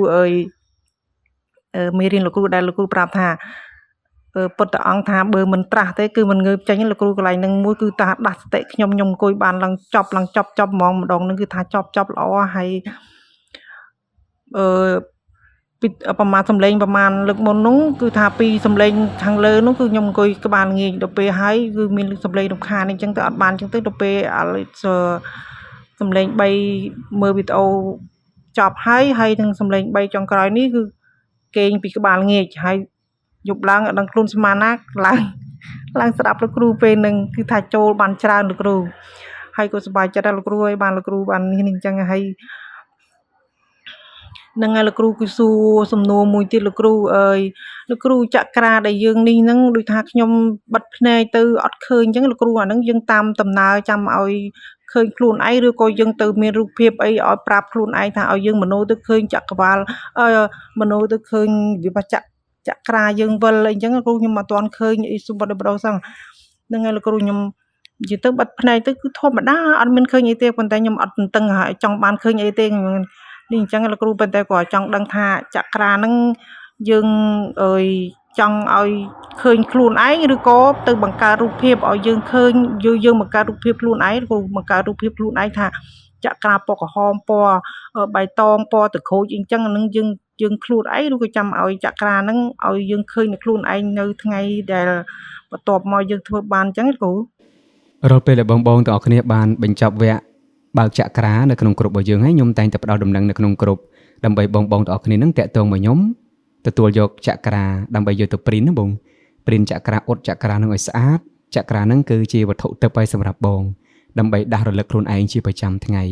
មេរៀនលោកគ្រូដែលលោកគ្រូប្រាប់ថាពុទ្ធអង្គថាបើមិនត្រាស់ទេគឺមិនងើបចាញ់លោកគ្រូកន្លែងហ្នឹងមួយគឺថាដាស់សតិខ្ញុំអង្គុយបានឡើងចប់ហ្មងម្ដងហ្នឹងគឺថាចប់ល្អហើយពីប្រមាណសំឡេងប្រមាណលើកមុននោះគឺថាពីសំឡេងខាងលើនោះគឺខ្ញុំអង្គុយក្បាលងាយដល់ពេលហើយគឺមានសំឡេងរំខានអញ្ចឹងទៅអត់បានអញ្ចឹងទៅដល់ពេលសំឡេង3មើលវីដេអូចប់ហើយនឹងសំឡេង3ចុងក្រោយនេះគឺគេងពីក្បាលងាយហើយយប់ឡើងអត់ដឹងខ្លួនស្មានណាឡើងស្ដាប់លោកគ្រូពេលហ្នឹងគឺថាចូលបានច្រើនលោកគ្រូហើយក៏សប្បាយចិត្តដែរលោកគ្រូហើយបានលោកគ្រូបាននេះអញ្ចឹងហើយនឹងឯលោកគ្រូគឺសួរសំណួរមួយទៀតលោកគ្រូលោកគ្រូចក្រាដែលយើងនេះហ្នឹងដូចថាខ្ញុំបិទភ្នែកទៅអត់ឃើញអញ្ចឹងលោកគ្រូអាហ្នឹងយើងតាមដំណើរចាំឲ្យឃើញខ្លួនឯងឬក៏យើងទៅមានរូបភាពអីឲ្យប្រាប់ខ្លួនឯងថាឲ្យយើងមโนទៅឃើញចក្រវាលមโนទៅឃើញវិបច្ចៈចក្រាយើងវិលអីអញ្ចឹងលោកគ្រូខ្ញុំអត់ទាន់ឃើញអីសុបដិបដោសហ្នឹងហើយលោកគ្រូខ្ញុំនិយាយទៅបិទភ្នែកទៅគឺធម្មតាអត់មានឃើញអីទេប៉ុន្តែខ្ញុំអត់តឹងហើយចង់បានឃើញអីទេនេះអញ្ចឹងលោកគ្រូប៉ុន្តែគាត់ចង់ដឹងថាចក្រាហ្នឹងយើងចង់ឲ្យឃើញខ្លួនឯងឬក៏ទៅបង្កើតរូបភាពឲ្យយើងឃើញយើងបង្កើតរូបភាពខ្លួនឯងគ្រូបង្កើតរូបភាពខ្លួនឯងថាចក្រាពណ៌ក្រហមពណ៌បៃតងពណ៌ទឹកក្រូចអីចឹងអានឹងយើងខ្លួនឯងឬក៏ចាំឲ្យចក្រាហ្នឹងឲ្យយើងឃើញនៅខ្លួនឯងនៅថ្ងៃដែលបន្ទាប់មកយើងធ្វើបានអញ្ចឹងគ្រូរាល់ពេលដែលបងទាំងអស់គ្នាបានបញ្ចប់វគ្គបើកចក្រានៅក្នុងក្រុមរបស់យើងហើយខ្ញុំតែងតែផ្ដល់ដំណឹងនៅក្នុងក្រុមដើម្បីបងទាំងអស់គ្នានឹងតាក់ទងមកខ្ញុំទទួលយកចក្រាដើម្បីយកទៅព្រីនណាបងព្រីនចក្រាអ៊ុតចក្រានឹងឲ្យស្អាតចក្រានឹងគឺជាវត្ថុទៅឲ្យសម្រាប់បងដើម្បីដាស់រលឹកខ្លួនឯងជាប្រចាំថ្ងៃ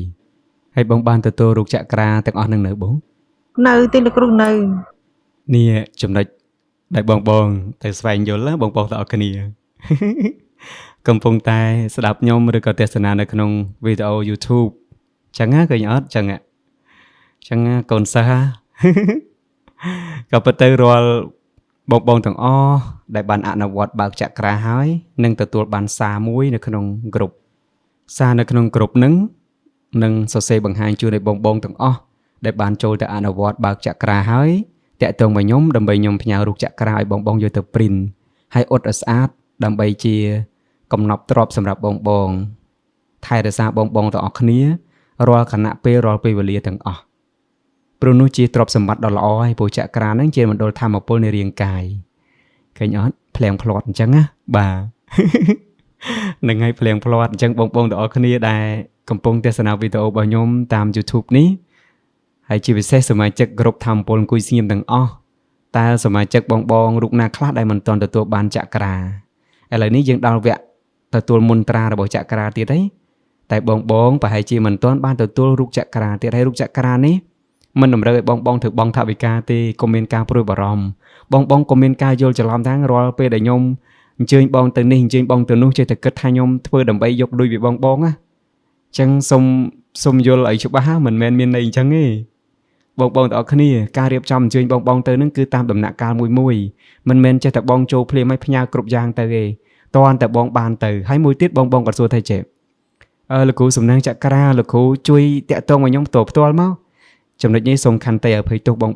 ហើយបងបានទទួលរូបចក្រាទាំងអស់នឹងនៅបងនៅទីលោកគ្រូនៅនេះចំណុចដែលបងទៅស្វែងយល់បងទាំងអស់គ្នាកំពុងតែស្ដាប់ខ្ញុំឬក៏ទស្សនានៅក្នុងវីដេអូ YouTube ចឹងណាឃើញអត់ចឹងកូនសិស្សក៏ពិតទៅរាល់បងទាំងអស់ដែលបានអនុវត្តបើកចក្រាហើយនឹងទទួលបានសារមួយនៅក្នុងក្រុមសារនៅក្នុងក្រុមនឹងសរសេរបង្ហាញជូនឲ្យបងទាំងអស់ដែលបានចូលទៅអនុវត្តបើកចក្រាហើយតាក់ទងមកខ្ញុំដើម្បីខ្ញុំផ្ញើរូបចក្រាឲ្យបងយកទៅព្រីនហើយអ៊ុតឲ្យស្អាតដើម្បីជាកំណប់ទ្រព្យសម្រាប់បងថែរក្សាបងទាំងអស់គ្នារាល់ខណៈពេលរាល់ពេលវេលាទាំងអស់ព្រោះនោះជាទ្រព្យសម្បត្តិដ៏ល្អហើយព្រោះចក្រានឹងជាមណ្ឌលធម៌ពលនៃរាងកាយឃើញអត់ភ្លៀងផ្្លាត់អញ្ចឹងណាបាទនឹងឲ្យភ្លៀងផ្្លាត់អញ្ចឹងបងទាំងអស់គ្នាដែលកំពុងទស្សនាវីដេអូរបស់ខ្ញុំតាម YouTube នេះហើយជាពិសេសសមាជិកក្រុមធម៌ពលអង្គុយស្ងៀមទាំងអស់តើសមាជិកបងរូបណាខ្លះដែលមិនទាន់ទទួលបានចក្រាឥឡូវនេះយើងដល់វគ្គទទួលមន្ត្រារបស់ចក្រាទៀតហើយតែបងប្រហែលជាមិនទាន់បានទទួលរូបចក្រាទៀតហើយរូបចក្រានេះមិនតម្រូវឲ្យបងធ្វើបងថាវិការទេកុំមានការព្រួយបារម្ភបងកុំមានការយល់ច្រឡំថារាល់ពេលដែលខ្ញុំអញ្ជើញបងទៅនេះអញ្ជើញបងទៅនោះចេះតែគិតថាខ្ញុំធ្វើដើម្បីយកលុយពីបងណាអញ្ចឹងសុំយល់ឲ្យច្បាស់មិនមែនមានន័យអញ្ចឹងទេបងទាំងអស់គ្នាការរៀបចំអញ្ជើញបងទៅនឹងគឺតាមដំណាក់កាលមួយមិនមែនចេះតែបងចូលភ្លាមឲ្យផ្ញើគ្រប់យ៉ាងទៅទេតើតែបងបានទៅហើយមួយទៀតបងក៏សួរថាចេះលោកគ្រូសំណាងចក្រាលោកគ្រូជួយតាក់ទងមកខ្ញុំផ្ទាល់មកចំណុចនេះសូមខន្តីអភ័យទោសបង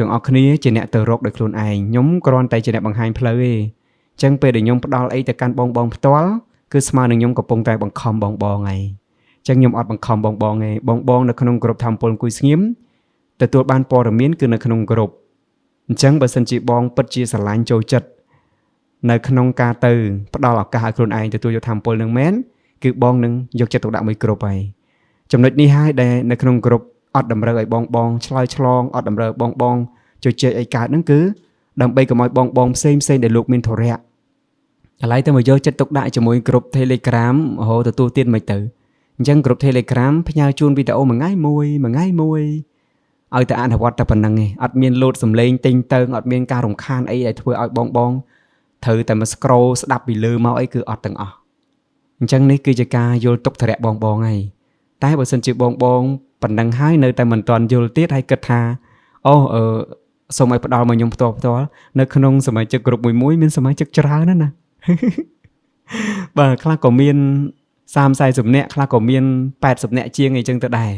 ទាំងអស់គ្នាជាអ្នកទៅរកដោយខ្លួនឯងខ្ញុំគ្រាន់តែជាអ្នកបង្ហាញផ្លូវទេអញ្ចឹងពេលដែលខ្ញុំផ្ដល់អីទៅកាន់បងផ្ទាល់គឺស្មើនឹងខ្ញុំកំពុងតែបង្ខំបងហើយអញ្ចឹងខ្ញុំអត់បង្ខំបងទេបងនៅក្នុងក្រុមធម្មពលអង្គុយស្ងៀមទទួលបានព័ត៌មានគឺនៅក្នុងក្រុមអញ្ចឹងបើសិនជាបងពិតជាស្រឡាញ់ចូលចិត្ត នៅក្នុងការទៅផ្ដល់ឱកាសឲ្យខ្លួនឯងទទួលយកធម៌ពលនឹងមែនគឺបងនឹងយកចិត្តទុកដាក់មួយគ្រប់ហើយចំណុចនេះហើយដែលនៅក្នុងគ្រប់អត់តម្រូវឲ្យបងឆ្លើយឆ្លងអត់តម្រូវបងជជែកឲ្យកើតហ្នឹងគឺដើម្បីកុំឲ្យបងផ្សេងដែលលោកមានធរៈឥឡូវទៅមកយកចិត្តទុកដាក់ជាមួយគ្រប់ Telegram រហូតទទួលទៀតមិនទៅអញ្ចឹងគ្រប់ Telegram ផ្ញើជូនវីដេអូមួយថ្ងៃមួយឲ្យតែអនុវត្តតែប៉ុណ្្នឹងឯងអត់មានលោតសំឡេងទិញតើអត់មានការរំខានអីដែលធ្វើឲ្យបងត្រូវតែមក scroll ស្ដាប់ពីលើមកអីគឺអត់ទាំងអស់អញ្ចឹងនេះគឺជាការយល់ទុកធរៈបងហើយតែបើសិនជាបងប៉ុណ្្នឹងហើយនៅតែមិនទាន់យល់ទៀតហើយគិតថាសូមឲ្យផ្ដល់មកខ្ញុំផ្ទាល់នៅក្នុងសមាជិកគ្រប់មួយមានសមាជិកច្រើនណាស់បាទខ្លះក៏មាន30-40នាក់ខ្លះក៏មាន80នាក់ជាងអីចឹងទៅដែរ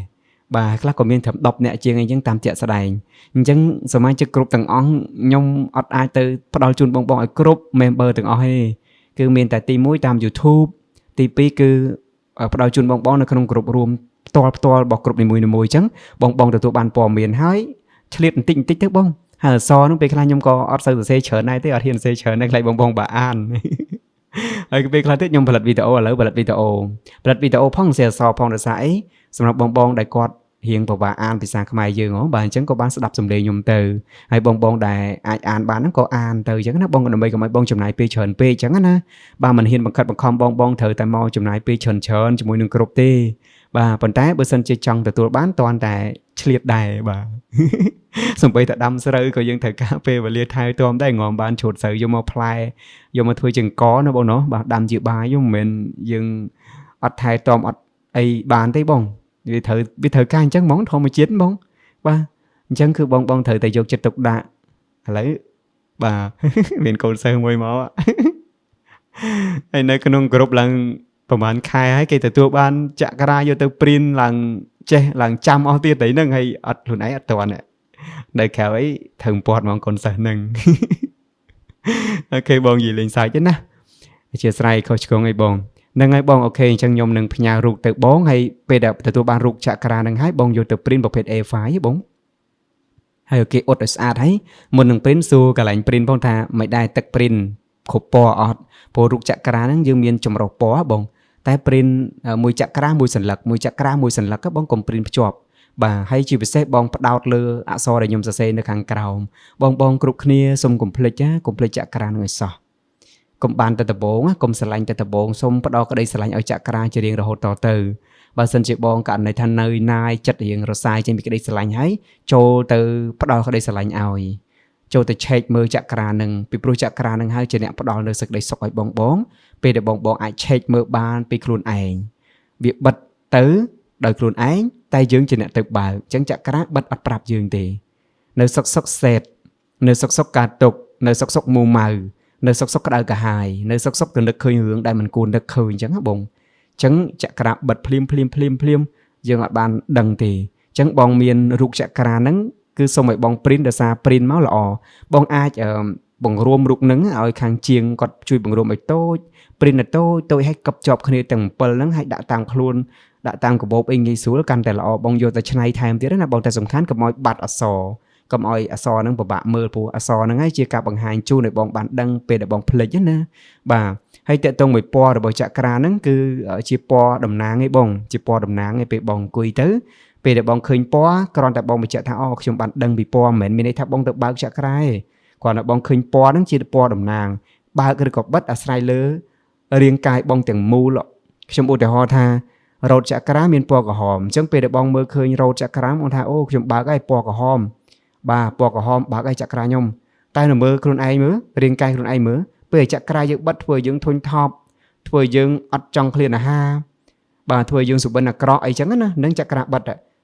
បាទខ្លះក៏មានត្រឹម10នាក់ជាងអីចឹងតាមជាក់ស្ដែងអញ្ចឹងសមាជិកគ្រប់ទាំងអស់ខ្ញុំអត់អាចទៅផ្ដល់ជូនបងឲ្យគ្រប់ member ទាំងអស់ទេគឺមានតែទី1តាម YouTube ទី2គឺផ្ដល់ជូនបងនៅក្នុងក្រុមរួមផ្ទាល់របស់ក្រុមនីមួយៗអញ្ចឹងបងទទួលបានព័ត៌មានហើយឆ្លៀតបន្តិចទៅបងហើយអសរនោះពេលខ្លះខ្ញុំក៏អត់សូវសរសេរច្រើនដែរទេអត់ហ៊ានសរសេរច្រើនដែរខ្លាចបងបើអានហើយពេលខ្លះទៀតខ្ញុំផលិតវីដេអូឥឡូវផលិតវីដេអូផងសរសេរអសរផងដោយសារអីសម្រាប់បងដែលគាត់រៀងពិបាកអានភាសាខ្មែរយើងហ៎បាទអញ្ចឹងក៏បានស្ដាប់សំឡេងខ្ញុំទៅហើយបងដែលអាចអានបានហ្នឹងក៏អានទៅអញ្ចឹងណាបងដើម្បីកុំឲ្យបងចំណាយពេលច្រើនពេកអញ្ចឹងណាបាទមិនហ៊ានបង្ខិតបង្ខំបងត្រូវតែមកចំណាយពេលច្រើនជាមួយនឹងគ្រប់ទេបាទប៉ុន្តែបើសិនជាចង់ទទួលបានតន់តែឆ្លៀតដែរបាទសំបីតែដាំស្រូវក៏យើងត្រូវការពេលវេលាថែទាំដែរងំបានច្រូតស្រូវយកមកផ្លែយកមកធ្វើជាអង្គណាបងណោះបាទដាំជាបាយមិនមែនយើងអត់ថែទាំអត់អីបានទេបងវាត្រូវការអញ្ចឹងហ្មងធម្មជាតិហ្មងបាទអញ្ចឹងគឺបងត្រូវតែយកចិត្តទុកដាក់ឥឡូវបាទមានកូនសិស្សមួយមកហើយនៅក្នុងក្រុមឡើងប្រហែលខែហើយគេទទួលបានចក្រាយកទៅព្រីនឡើងចេះឡើងចាំអស់ទៀតតែហ្នឹងហើយអត់ខ្លួនឯងអត់ទាន់នៅក្រៅអីត្រូវពាត់ហ្មងកូនសិស្សហ្នឹងអូខេបងនិយាយលេងសើចទេណាអធិស្ឋានខុសឆ្គងអីបងហ្នឹងហើយបងអូខេអញ្ចឹងខ្ញុំនឹងផ្ញើរូបទៅបងហើយពេលដែលទទួលបានរូបចក្រាហ្នឹងហើយបងយកទៅព្រីនប្រភេទ A5 ហ៎បងហើយអូខេអ៊ុតឲ្យស្អាតហើយមុននឹងព្រីនសួរកន្លែងព្រីនផងថាមិនដែរទឹកព្រីនគ្រប់ពណ៌អត់ព្រោះរូបចក្រាហ្នឹងយើងមានចម្រុះពណ៌បងតែព្រីនមួយចក្រាមួយសន្លឹកបងកុំព្រីនភ្ជាប់បាទហើយជាពិសេសបងផ្ដោតលើអក្សរដែលខ្ញុំសរសេរនៅខាងក្រោមបងគ្រប់គ្នាសូមកុំភ្លេចចក្រានឹងឲ្យសោះកុំបានតែដបងកុំស្រឡាញ់តែដបងសូមផ្ដោតក្តីស្រឡាញ់ឲ្យចក្រាជារៀងរហូតតទៅបើសិនជាបងករណីថានៅណាយចិត្តរៀងរសាយចេញពីក្តីស្រឡាញ់ហើយចូលទៅផ្ដោតក្តីស្រឡាញ់ឲ្យចូលទៅឆែកមើលចក្រានឹងពីព្រោះចក្រានឹងហើយជាអ្នកផ្ដល់នៅសេចក្តីសុខឲ្យបងពេលដែលបងអាចឆែកមើលបានពីខ្លួនឯងវាបិទទៅដោយខ្លួនឯងតែយើងជាអ្នកទៅបើកអញ្ចឹងចក្រាបិទអត់ប្រាប់យើងទេនៅសុកសេតនៅសុកកើតទុកនៅសុកមូម៉ៅនៅសុកក្តៅកាហាយនៅសុកទៅនឹកឃើញរឿងដែលមិនគួរនឹកឃើញអញ្ចឹងណាបងអញ្ចឹងចក្រាបិទភ្លាមយើងអត់បានដឹងទេអញ្ចឹងបងមានរូបចក្រាហ្នឹងគឺសូមឲ្យបងព្រីនដោយសារព្រីនមកល្អបងអាចបង្រួមរូបហ្នឹងឲ្យខាងជាងគាត់ជួយបង្រួមឲ្យតូចព្រីនតូចឲ្យកប់ជាប់គ្នាទាំង7ហ្នឹងឲ្យដាក់តាមខ្លួនដាក់តាមកាបូបអីងាយស្រួលកាន់តែល្អបងយកទៅឆ្នៃថែមទៀតណាបងតែសំខាន់កុំឲ្យបាត់អក្សរកុំឲ្យអក្សរហ្នឹងពិបាកមើលព្រោះអក្សរហ្នឹងឯងជាការបង្ហាញជូនឲ្យបងបានដឹងពេលដែលបងភ្លេចណាបាទហើយតកតងមួយពណ៌របស់ចក្រាហ្នឹងគឺជាពណ៌តំណាងឯងបងជាពណ៌តំណាងឯងពេលបងអង្គុយទៅពេលដែលបងឃើញពណ៌គ្រាន់តែបងបញ្ជាក់ថាខ្ញុំបានដឹងពីពណ៌មិនមែនមានន័យថាបងទៅបើកចក្រាទេគ្រាន់តែបងឃើញពណ៌ហ្នឹងជាពណ៌តំណាងបើកឬក៏បិទអាស្រ័យលើរាងកាយបងទាំងមូលខ្ញុំឧទាហរណ៍ថារោទចក្រាមានពណ៌ក្រហមអញ្ចឹងពេលដែលបងមើលឃើញរោទចក្រាបងថាខ្ញុំបើកហើយពណ៌ក្រហមបាទពណ៌ក្រហមបើកហើយចក្រាខ្ញុំតែនៅមើលខ្លួនឯងមើលរាងកាយខ្លួនឯងមើលពេលចក្រាយើងបិទធ្វើយើងធុញថប់ធ្វើយើងអត់ចង់ឃ្លានអាហារបាទធ្វើយើងសុបិនអាក្រក់អីចឹងណានឹងចក្រាបិទ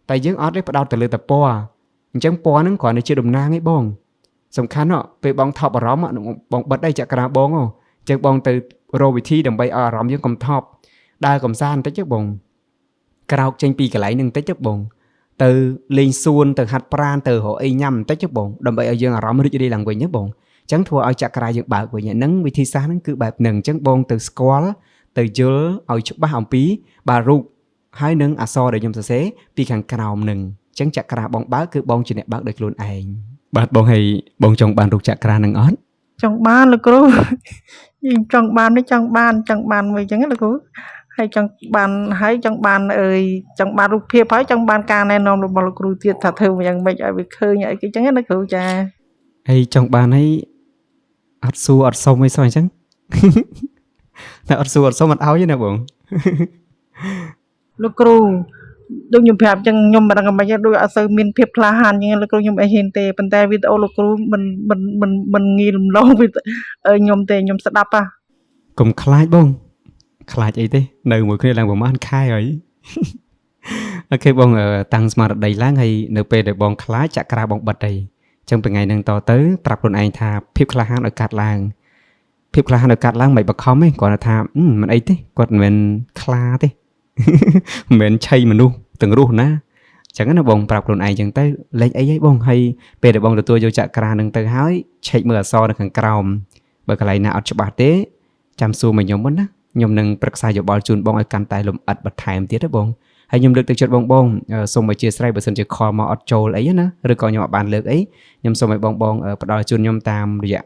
តែយើងអត់ទេផ្ដោតទៅលើតែពណ៌អញ្ចឹងពណ៌ហ្នឹងគ្រាន់តែជាតំណាងឯងបងសំខាន់ពេលបងថប់អារម្មណ៍បងបិទឯចក្រាបងអញ្ចឹងបងទៅរកវិធីដើម្បីឲ្យអារម្មណ៍យើងកុំថប់ដើរកំសាន្តបន្តិចទៅបងក្រោកចេញពីកន្លែងហ្នឹងបន្តិចទៅបងទៅលេងសួនទៅហាត់ប្រាណទៅរកអីញ៉ាំបន្តិចទៅបងដើម្បីឲ្យយើងអារម្មណ៍រីករាយឡើងវិញណាបងអញ្ចឹងធ្វើឲ្យចក្រាយើងបើកវិញហ្នឹងវិធីសាស្ត្រហ្នឹងគឺបែបហ្នឹងអញ្ចឹងបងទៅស្គាល់ទៅយល់ឲ្យច្បាស់អំពីបាទរូបហើយនឹងអក្សរដែលខ្ញុំសរសេរពីខាងក្រោមហ្នឹងអញ្ចឹងចក្រាបងបើកគឺបងជាអ្នកបើកដោយខ្លួនឯងបាទបងហើយបងចង់បានរូបចក្រាហ្នឹងអត់ Trong ban là cô nhưng trong ban với trong ban vậy chẳng là cô hay trong ban ơi trong ban rụp phê phải trong ban ca này nó bảo là cô thiệt thật thườngอย่างmấy ai bị khơi nhảy cái chẳng là cô cha ហើយចង់បានហើយអត់សួរអត់សុំអីសោះអញ្ចឹង តែអត់សួរអត់សុំអត់ឲ្យទេណាបង លោកគ្រូដូចខ្ញុំប្រាប់ចឹងខ្ញុំមិនដឹងមិនដូចអត់សូវមានភាពក្លាហានចឹងលោកគ្រូខ្ញុំអីហ៊ានទេប៉ុន្តែវីដេអូលោកគ្រូមិនងាយរំលងវីដេអូខ្ញុំទេខ្ញុំស្ដាប់ហ่ะ កុំខ្លាចបងខ្លាចអីទេនៅមួយគ្នាឡើងប្រហែលខែហើយ អូខេបងតាំងស្មារតីឡើងហើយនៅពេលដែលបងខ្លាចចាក់ក្រាបងបិទអីចឹងពីថ្ងៃហ្នឹងតទៅប្រាប់ខ្លួនឯងថាភាពក្លាហានឲ្យកាត់ឡើងភាពក្លាហានឲ្យកាត់ឡើងមិនបខំទេគាត់ថាមិនអីទេគាត់មិនមែនខ្លាទេ មិនមែនឆៃមនុស្សទាំងរស់ណាចឹងណាបងប្រាប់ខ្លួនឯងចឹងទៅលេងអីហីបងហើយពេលដែលបងទទួលយកចាក់ក្រាហ្នឹងទៅហើយឆែកមើលអក្សរនៅខាងក្រោមបើកន្លែងណាអត់ច្បាស់ទេចាំសួរមកខ្ញុំមុនណាខ្ញុំនឹងប្រឹក្សាយោបល់ជូនបងឲ្យកាន់តែលម្អិតបន្ថែមទៀតទេបងហើយខ្ញុំលើកទឹកចិត្តបងសូមអធិស្ឋានបើសិនជាខលមកអត់ចូលអីណាឬក៏ខ្ញុំអត់បានលើកអីខ្ញុំសូមឲ្យបងផ្ដល់ជូនខ្ញុំតាមរយៈ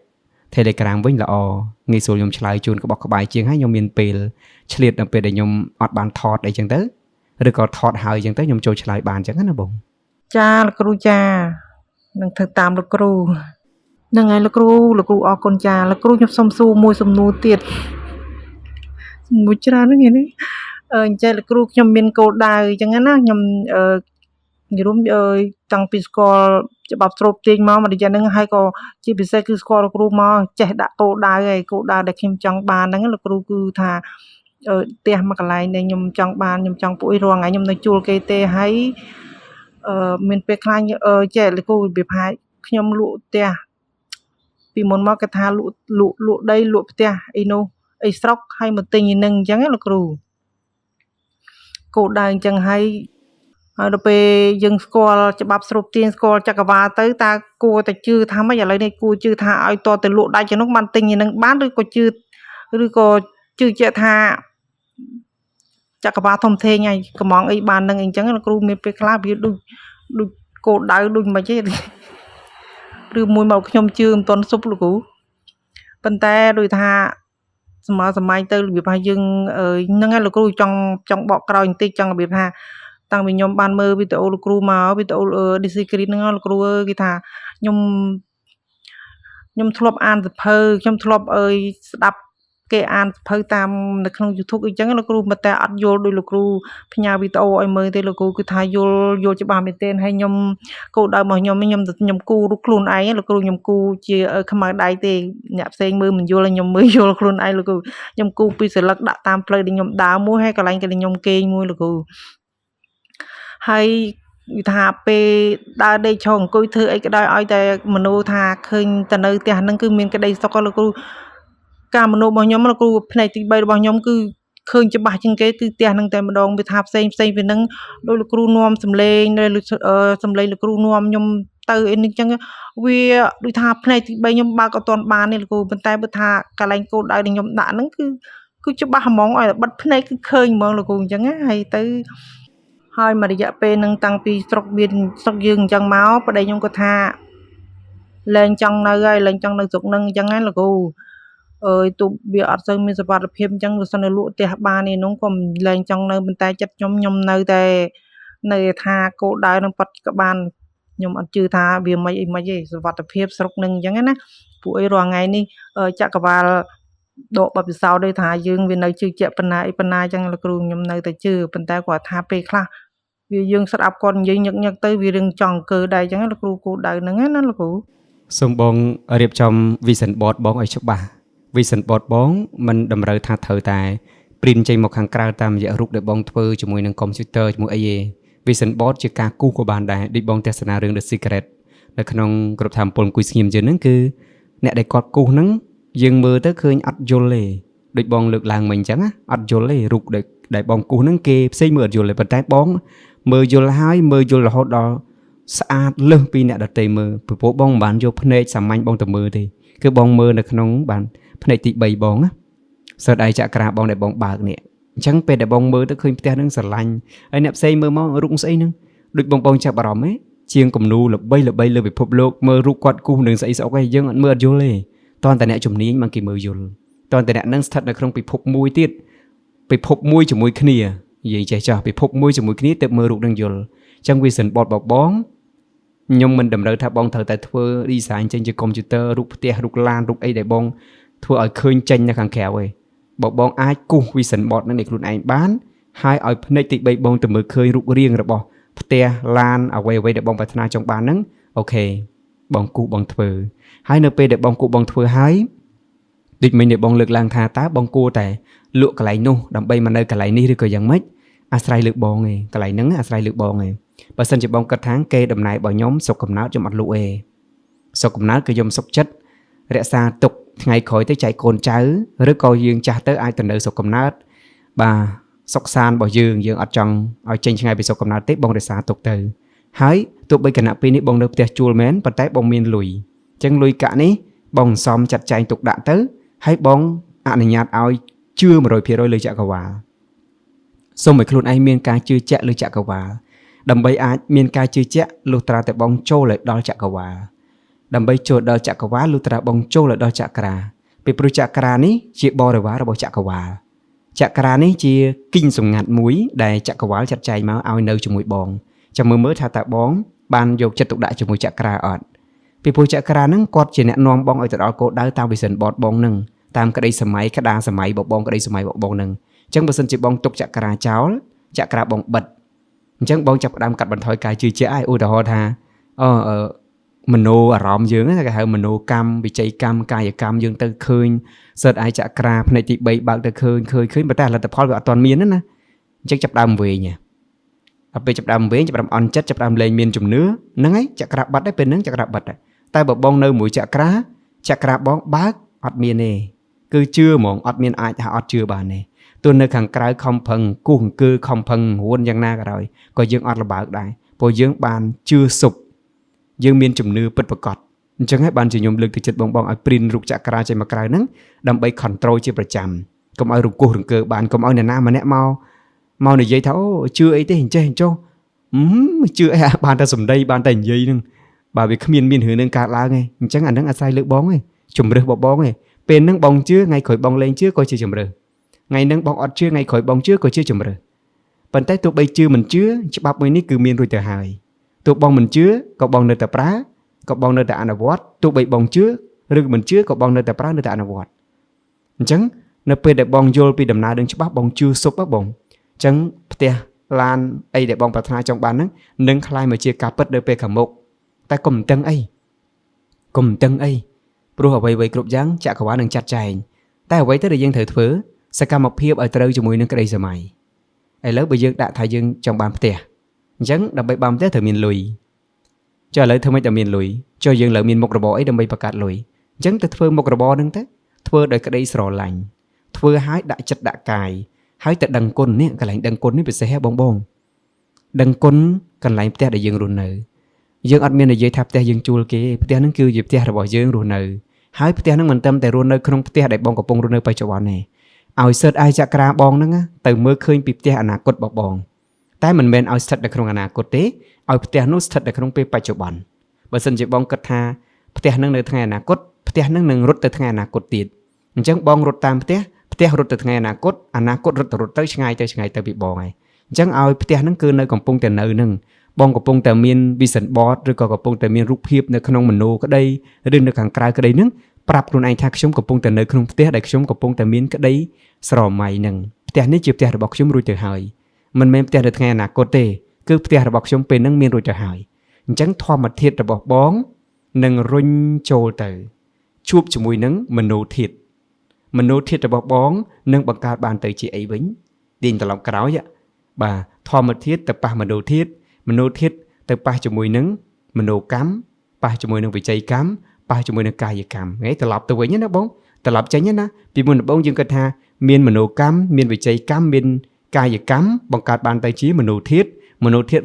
Telegram វិញល្អងាយស្រួលខ្ញុំឆ្លើយជូនក្បោះក្បាយជាងហើយខ្ញុំមានពេលឆ្លៀតនៅពេលដែលខ្ញុំអត់បានថតអីចឹងទៅឬក៏ថតហើយចឹងទៅខ្ញុំចូលឆ្លើយបានចឹងណាបងចាលោកគ្រូចានឹងធ្វើតាមលោកគ្រូហ្នឹងហើយលោកគ្រូអរគុណចាលោកគ្រូខ្ញុំសុំសួរមួយសំណួរទៀតមួយច្រើនហ្នឹងនេះអញ្ចឹងលោកគ្រូខ្ញុំមានគោលដៅអញ្ចឹងណាខ្ញុំនិយាយរួមតាំងពីស្គាល់ច្បាប់ស្រូបទាញមករយៈហ្នឹងហើយក៏ជាពិសេសគឺស្គាល់លោកគ្រូមកចេះដាក់គោលដៅហើយគោលដៅដែលខ្ញុំចង់បានហ្នឹងលោកគ្រូគឺថាផ្ទះមួយកន្លែងដែលខ្ញុំចង់បានខ្ញុំចង់ពួកឯងរាល់ថ្ងៃខ្ញុំនៅជួលគេទេហើយមានពេលខ្លះចេះលោកគ្រូរបៀបហាយខ្ញុំលក់ផ្ទះពីមុនមកគេថាលក់ដីលក់ផ្ទះអីនោះអីស្រុកហើយមកទិញឯនឹងអញ្ចឹងលោកគ្រូគោលដៅអញ្ចឹងហើយដល់ពេលយើងស្គាល់ច្បាប់ស្រូបទាញស្គាល់ចក្រវាលទៅតើគួរតែជឿថាម៉េចឥឡូវនេះគួរជឿថាឲ្យតទៅលក់ដាច់ចឹងនោះបានទិញឯនឹងបានឬក៏ជឿជាក់ថាចក្រវាលធំធេងហើយកំងអីបាននឹងអីចឹងលោកគ្រូមានពេលខ្លះវាដូចគោលដៅដូចមិនទេឬមួយមកខ្ញុំជឿមិនទាន់សុបលោកគ្រូប៉ុន្តែដូចថាសម័យទៅរបៀបថាយើងហ្នឹងហើយលោកគ្រូចង់បកក្រោយបន្តិចចង់របៀបថាតាំងពីខ្ញុំបានមើលវីដេអូលោកគ្រូមកវីដេអូ DC Creed ហ្នឹងលោកគ្រូគេថាខ្ញុំធ្លាប់អានសភៅខ្ញុំធ្លាប់ស្ដាប់គេអានសភៅតាមនៅក្នុង YouTube អីចឹងលោកគ្រូមកតែអត់យល់ដោយលោកគ្រូផ្ញើវីដេអូឲ្យមើលទេលោកគ្រូគឺថាយល់ច្បាស់មែនទែនហើយខ្ញុំគោលដៅរបស់ខ្ញុំគូរខ្លួនឯងលោកគ្រូខ្ញុំគូជាខ្មៅដៃទេអ្នកផ្សេងមើលមិនយល់ខ្ញុំមើលយល់ខ្លួនឯងលោកគ្រូខ្ញុំគូពីសិលឹកដាក់តាមផ្លូវដែលខ្ញុំដើរមួយហើយកន្លែងគេខ្ញុំគេងមួយលោកគ្រូហើយថាពេលដើរដេកឈរអង្គុយធ្វើអីក៏ដោយឲ្យតែមនុស្សថាឃើញតែនៅផ្ទះហ្នឹងគឺមានក្តីសុខលោកគ្រូការមនុស្សរបស់ខ្ញុំលោកគ្រូផ្នែកទី3របស់ខ្ញុំគឺឃើញច្បាស់ជាងគេគឺផ្ទះហ្នឹងតែម្ដងវាថាផ្សេងពីហ្នឹងដោយលោកគ្រូនាំសំឡេងសំឡេងលោកគ្រូនាំខ្ញុំទៅអីនេះចឹងវាដូចថាផ្នែកទី3ខ្ញុំបើកអត់ទាន់បានទេលោកគ្រូប៉ុន្តែបើថាកន្លែងគោលដៅដែលខ្ញុំដាក់ហ្នឹងគឺច្បាស់ហ្មងឲ្យបិទភ្នែកគឺឃើញហ្មងលោកគ្រូអញ្ចឹងហើយទៅហើយមួយរយៈពេលនឹងតាំងពីស្រុកយើងអញ្ចឹងមកប្តីខ្ញុំក៏ថាលែងចង់នៅហើយលែងចង់នៅស្រុកនឹងអញ្ចឹងណាលោកគ្រូទោះវាអត់សូវមានសុវត្ថិភាពអញ្ចឹងវាសិនតែលក់ផ្ទះបាននេះនោះក៏លែងចង់នៅប៉ុន្តែចិត្តខ្ញុំនៅតែនៅថាគោលដៅនឹងប៉ាត់ក៏បានខ្ញុំអត់ជឿថាវាមិនអីមិនទេសុវត្ថិភាពស្រុកនឹងអញ្ចឹងណាពួកអីរាល់ថ្ងៃនេះចក្រវាលដកបបិសោដោយថាយើងវានៅជឿជាក់ប៉ុណ្ណាអីប៉ុណ្ណាអញ្ចឹងលោកគ្រូខ្ញុំនៅតែជឿប៉ុន្តែគាត់ថាពេលខ្លះវាយើងស្ដាប់គាត់និយាយញឹកទៅវារឿងចង់អង្គើដែរអញ្ចឹងលោកគ្រូគោលដៅហ្នឹងណាលោកគ្រូសូមបងរៀបចំ Vision Board បងឲ្យច្បាស់ Vision Board បងមិនតម្រូវថាត្រូវតែ print ចេញមកខាងក្រៅតាមរយៈរូបដែលបងធ្វើជាមួយនឹង computer ជាមួយអីទេ Vision Board ជាការគូសក៏បានដែរដូចបងទស្សនារឿង The Secret នៅក្នុងក្រុមថាមពលអង្គុយស្ងៀមជាងហ្នឹងគឺអ្នកដែលគាត់គូសហ្នឹងយើងមើលទៅឃើញអត់យល់ទេដូចបងលើកឡើងមិញអញ្ចឹងណាអត់យល់ទេរូបដែលបងគូសហ្នឹងគេផ្សេងមើលអត់យល់ទេប៉ុន្តែបងមើលយល់ហើយមើលយល់រហូតដល់ស្អាតលើសពីអ្នកដទៃមើលពីព្រោះបងមិនបានយកភ្នែកសាមញ្ញបងទៅមើលទេគឺបងមើលនៅក្នុងបានភ្នែកទី3បងណាសើដៃចក្រាបងដែលបងបើកនេះអញ្ចឹងពេលដែលបងមើលទៅឃើញផ្ទះហ្នឹងស្រឡាញ់ហើយអ្នកផ្សេងមើលមករូបស្អីហ្នឹងដូចបងចាប់អារម្មណ៍ហ៎ជាងគំនូរល្បីលើពិភពលោកមើលរូបគាត់គូសនឹងស្អីស្អុកឯងយើងអត់មើលអត់យល់ទេ តើតអ្នកជំនាញមកគេមើលយល់តើតអ្នកនឹងស្ថិតនៅក្នុងពិភពមួយទៀតពិភពមួយជាមួយគ្នានិយាយចេះចាស់ពិភពមួយជាមួយគ្នាទៅមើលរូបនឹងយល់អញ្ចឹង vision board បងខ្ញុំមិនតម្រូវថាបងត្រូវតែធ្វើ design ចេញជា computer រូបផ្ទះរូបឡានរូបអីដែលបងធ្វើឲ្យឃើញចេញនៅខាងក្រៅឯងបងអាចគូស vision board នឹងនៃខ្លួនឯងបានហើយឲ្យភ្នែកទី3បងទៅមើលឃើញរូបរាងរបស់ផ្ទះឡានអ្វីដែលបងប្រាថ្នាចង់បានហ្នឹងអូខេបងគូសបងធ្វើហើយនៅពេលដែលបងគូសបងធ្វើហើយដូចមិញដែលបងលើកឡើងថាតើបងគួរតែលក់កន្លែងនោះដើម្បីមកនៅកន្លែងនេះឬក៏យ៉ាងម៉េចអាស្រ័យលើបងឯងកន្លែងហ្នឹងអាស្រ័យលើបងឯងបើសិនជាបងគិតថាគេដំណើររបស់ខ្ញុំសុខកំណើតខ្ញុំអត់លក់ឯងសុខកំណើតគឺខ្ញុំសុខចិត្តរក្សាទុកថ្ងៃក្រោយទៅចែកកូនចៅឬក៏យើងចាស់ទៅអាចទៅនៅសុខកំណើតបាទសុខសានរបស់យើងអត់ចង់ឲ្យចេញឆ្ងាយពីសុខកំណើតទេបងរក្សាទុកទៅហើយទោះបីគណៈពេលនេះបងនៅផ្ទះជួលមែនប៉ុន្តែបងមានលុយអញ្ចឹងលុយកាក់នេះបងសំចាត់ចែងទុកដាក់ទៅហើយបងអនុញ្ញាតឲ្យជឿ 100% លើចក្រវាលសូមឲ្យខ្លួនឯងមានការជឿជាក់លើចក្រវាលដើម្បីអាចមានការជឿជាក់លុះត្រាតែបងចូលឲ្យដល់ចក្រវាលដើម្បីចូលដល់ចក្រវាលលុះត្រាបងចូលឲ្យដល់ចក្រាពីព្រោះចក្រានេះជាបរិវាររបស់ចក្រវាលចក្រានេះជាគិញសម្ងាត់មួយដែលចក្រវាលចាត់ចែងមកឲ្យនៅជាមួយបងចាំមើលថាតើបងបានយកចិត្តទុកដាក់ជាមួយចក្រាអត់ពីព្រោះចក្រាហ្នឹងគាត់ជាអ្នកនាំបងឲ្យទៅដល់គោលដៅតាម vision board បងហ្នឹងតាមក្តីសម័យក្តារសម័យបងក្តីសម័យបងហ្នឹងអញ្ចឹងបើសិនជាបងទុកចក្រាចោលចក្រាបងបិទអញ្ចឹងបងចាប់ផ្ដើមកាត់បន្ថយការជឿជាក់ឲ្យឧទាហរណ៍ថាមโนអារម្មណ៍យើងគេហៅមโนកម្មវិច័យកម្មកាយកម្មយើងទៅឃើញសិតឯចក្រាផ្នែកទី3បើកទៅឃើញប៉ុន្តែលទ្ធផលវាអត់ទាន់មានណាអញ្ចឹងចាប់ផ្ដើមវែងដល់ពេលចាប់ផ្ដើមវែងចាប់ផ្ដើមអន់ចិត្តចាប់ផ្ដើមលែងមានជំនឿហ្នឹងហើយចក្រាបាត់ដែរពេលហ្នឹងចក្រាបាត់ដែរតែបើបងនៅមួយចក្រាបងបើកអត់មានទេគឺជឿហ្មងអត់មានអាចថាអត់ជឿបានទេទោះនៅខាងក្រៅខំប្រឹងគូសអង្គើខំប្រឹងរួនយ៉ាងណាក៏ដោយក៏យើងអត់លបើកដែរព្រោះយើងបានជឿសុបយើងមានជំនឿពិតប្រាកដអញ្ចឹងហើយបានជាខ្ញុំលើកទឹកចិត្តបងឲ្យព្រីនរូបចក្រាចេញមកក្រៅហ្នឹងដើម្បី control ជាប្រចាំកុំឲ្យរង្គោះរង្គើបានកុំឲ្យអ្នកណាម្នាក់មកនិយាយថាអូជឿអីទេអញ្ចេះអញ្ចោះជឿអីបានតែសម្ដីបានតែនិយាយហ្នឹងបើវាគ្មានរឿងហ្នឹងកើតឡើងទេអញ្ចឹងអាហ្នឹងអាស្រ័យលើបងទេជំរឿសរបស់បងទេពេលហ្នឹងបងជឿថ្ងៃក្រោយបងលែងជឿក៏ជាជំរឿសថ្ងៃហ្នឹងបងអត់ជឿថ្ងៃក្រោយបងជឿក៏ជាជំរឿសប៉ុន្តែទោះបីជឿមិនជឿច្បាប់មួយនេះគឺមានរួចទៅហើយទោះបងមិនជឿក៏បងនៅតែប្រើក៏បងនៅតែអនុវត្តទោះបីបងជឿឬមិនជឿក៏បងនៅតែប្រើនៅតែអនុវត្តអញ្ចឹងនៅពេលដែលបងយល់ពីដំណើរនឹងច្បាស់បងជឿសុបបងអញ្ចឹងផ្ទះឡានអីដែលបងប្រាថ្នាចង់បានហ្នឹងនឹងคล้ายមកជាការពិតនៅពេលខាងមុខតែកុំតឹងអីព្រោះអ្វីៗគ្រប់យ៉ាងចក្រវាលនឹងចាត់ចែងតែអ្វីទៅដែលយើងត្រូវធ្វើសកម្មភាពឲ្យត្រូវជាមួយនឹងក្តីសម័យឥឡូវបើយើងដាក់ថាយើងចង់បានផ្ទះអញ្ចឹងដើម្បីបានផ្ទះត្រូវមានលុយចុះឥឡូវធ្វើម៉េចឲ្យមានលុយចុះយើងលើមានមុខរបរអីដើម្បីបង្កើតលុយអញ្ចឹងទៅធ្វើមុខរបរហ្នឹងទៅធ្វើដោយក្តីស្រឡាញ់ធ្វើឲ្យដាក់ចិត្តដាក់កាយហើយទៅដឹងគុណនេះកន្លែងដឹងគុណនេះពិសេសបងដឹងគុណកន្លែងផ្ទះដែលយើងរស់នៅយើងអត់មាននិយាយថាផ្ទះយើងជួលគេផ្ទះហ្នឹងគឺជាផ្ទះរបស់យើងរស់នៅហើយផ្ទះហ្នឹងមិនត្រឹមតែរស់នៅក្នុងផ្ទះដែលបងកំពុងរស់នៅបច្ចុប្បន្នទេឲ្យសិតអាយចក្រាបងហ្នឹងទៅមើលឃើញពីផ្ទះអនាគតរបស់បងតែមិនមែនឲ្យស្ថិតនៅក្នុងអនាគតទេឲ្យផ្ទះនោះស្ថិតនៅក្នុងពេលបច្ចុប្បន្នបើសិនជាបងគិតថាផ្ទះហ្នឹងនៅថ្ងៃអនាគតផ្ទះហ្នឹងនឹងរត់ទៅថ្ងៃអនាគតទៀតអញ្ចឹងបងរត់តាមផ្ទះរត់ទៅថ្ងៃអនាគតរត់ទៅឆ្ងាយទៅពីបងហើយអញ្ចឹងឲ្យផ្ទះហ្នឹងគឺនៅកំពុងតែនៅហ្នឹងបងកំពុងតែមាន vision board ឬក៏កំពុងតែមានរូបភាពនៅក្នុងមโนក្តីឬនៅខាងក្រៅក្តីហ្នឹងប្រាប់ខ្លួនឯងថាខ្ញុំកំពុងតែនៅក្នុងផ្ទះដែលខ្ញុំកំពុងតែមានក្តីស្រមៃហ្នឹងផ្ទះនេះជាផ្ទះរបស់ខ្ញុំរួចទៅហើយមិនមែនផ្ទះនៅថ្ងៃអនាគតទេគឺផ្ទះរបស់ខ្ញុំពេលហ្នឹងមានរួចទៅហើយអញ្ចឹងធម្មធាតុរបស់បងនឹងរុញចូលទៅជួបជាមួយនឹងមโนធាតុរបស់បងនឹងបង្កើតបានទៅជាអីវិញទាញត្រឡប់ក្រោយបាទធម្មធាតុទៅប៉ះមโนធាតុទៅប៉ះជាមួយនឹងមโนកម្មប៉ះជាមួយនឹងវិច័យកម្មប៉ះជាមួយនឹងកាយកម្មហ្នឹងត្រឡប់ទៅវិញណាបងត្រឡប់ចេញណាពីមុនដំបូងយើងគិតថាមានមโนកម្មមានវិច័យកម្មមានកាយកម្មបង្កើតបានទៅជាមโนធាតុ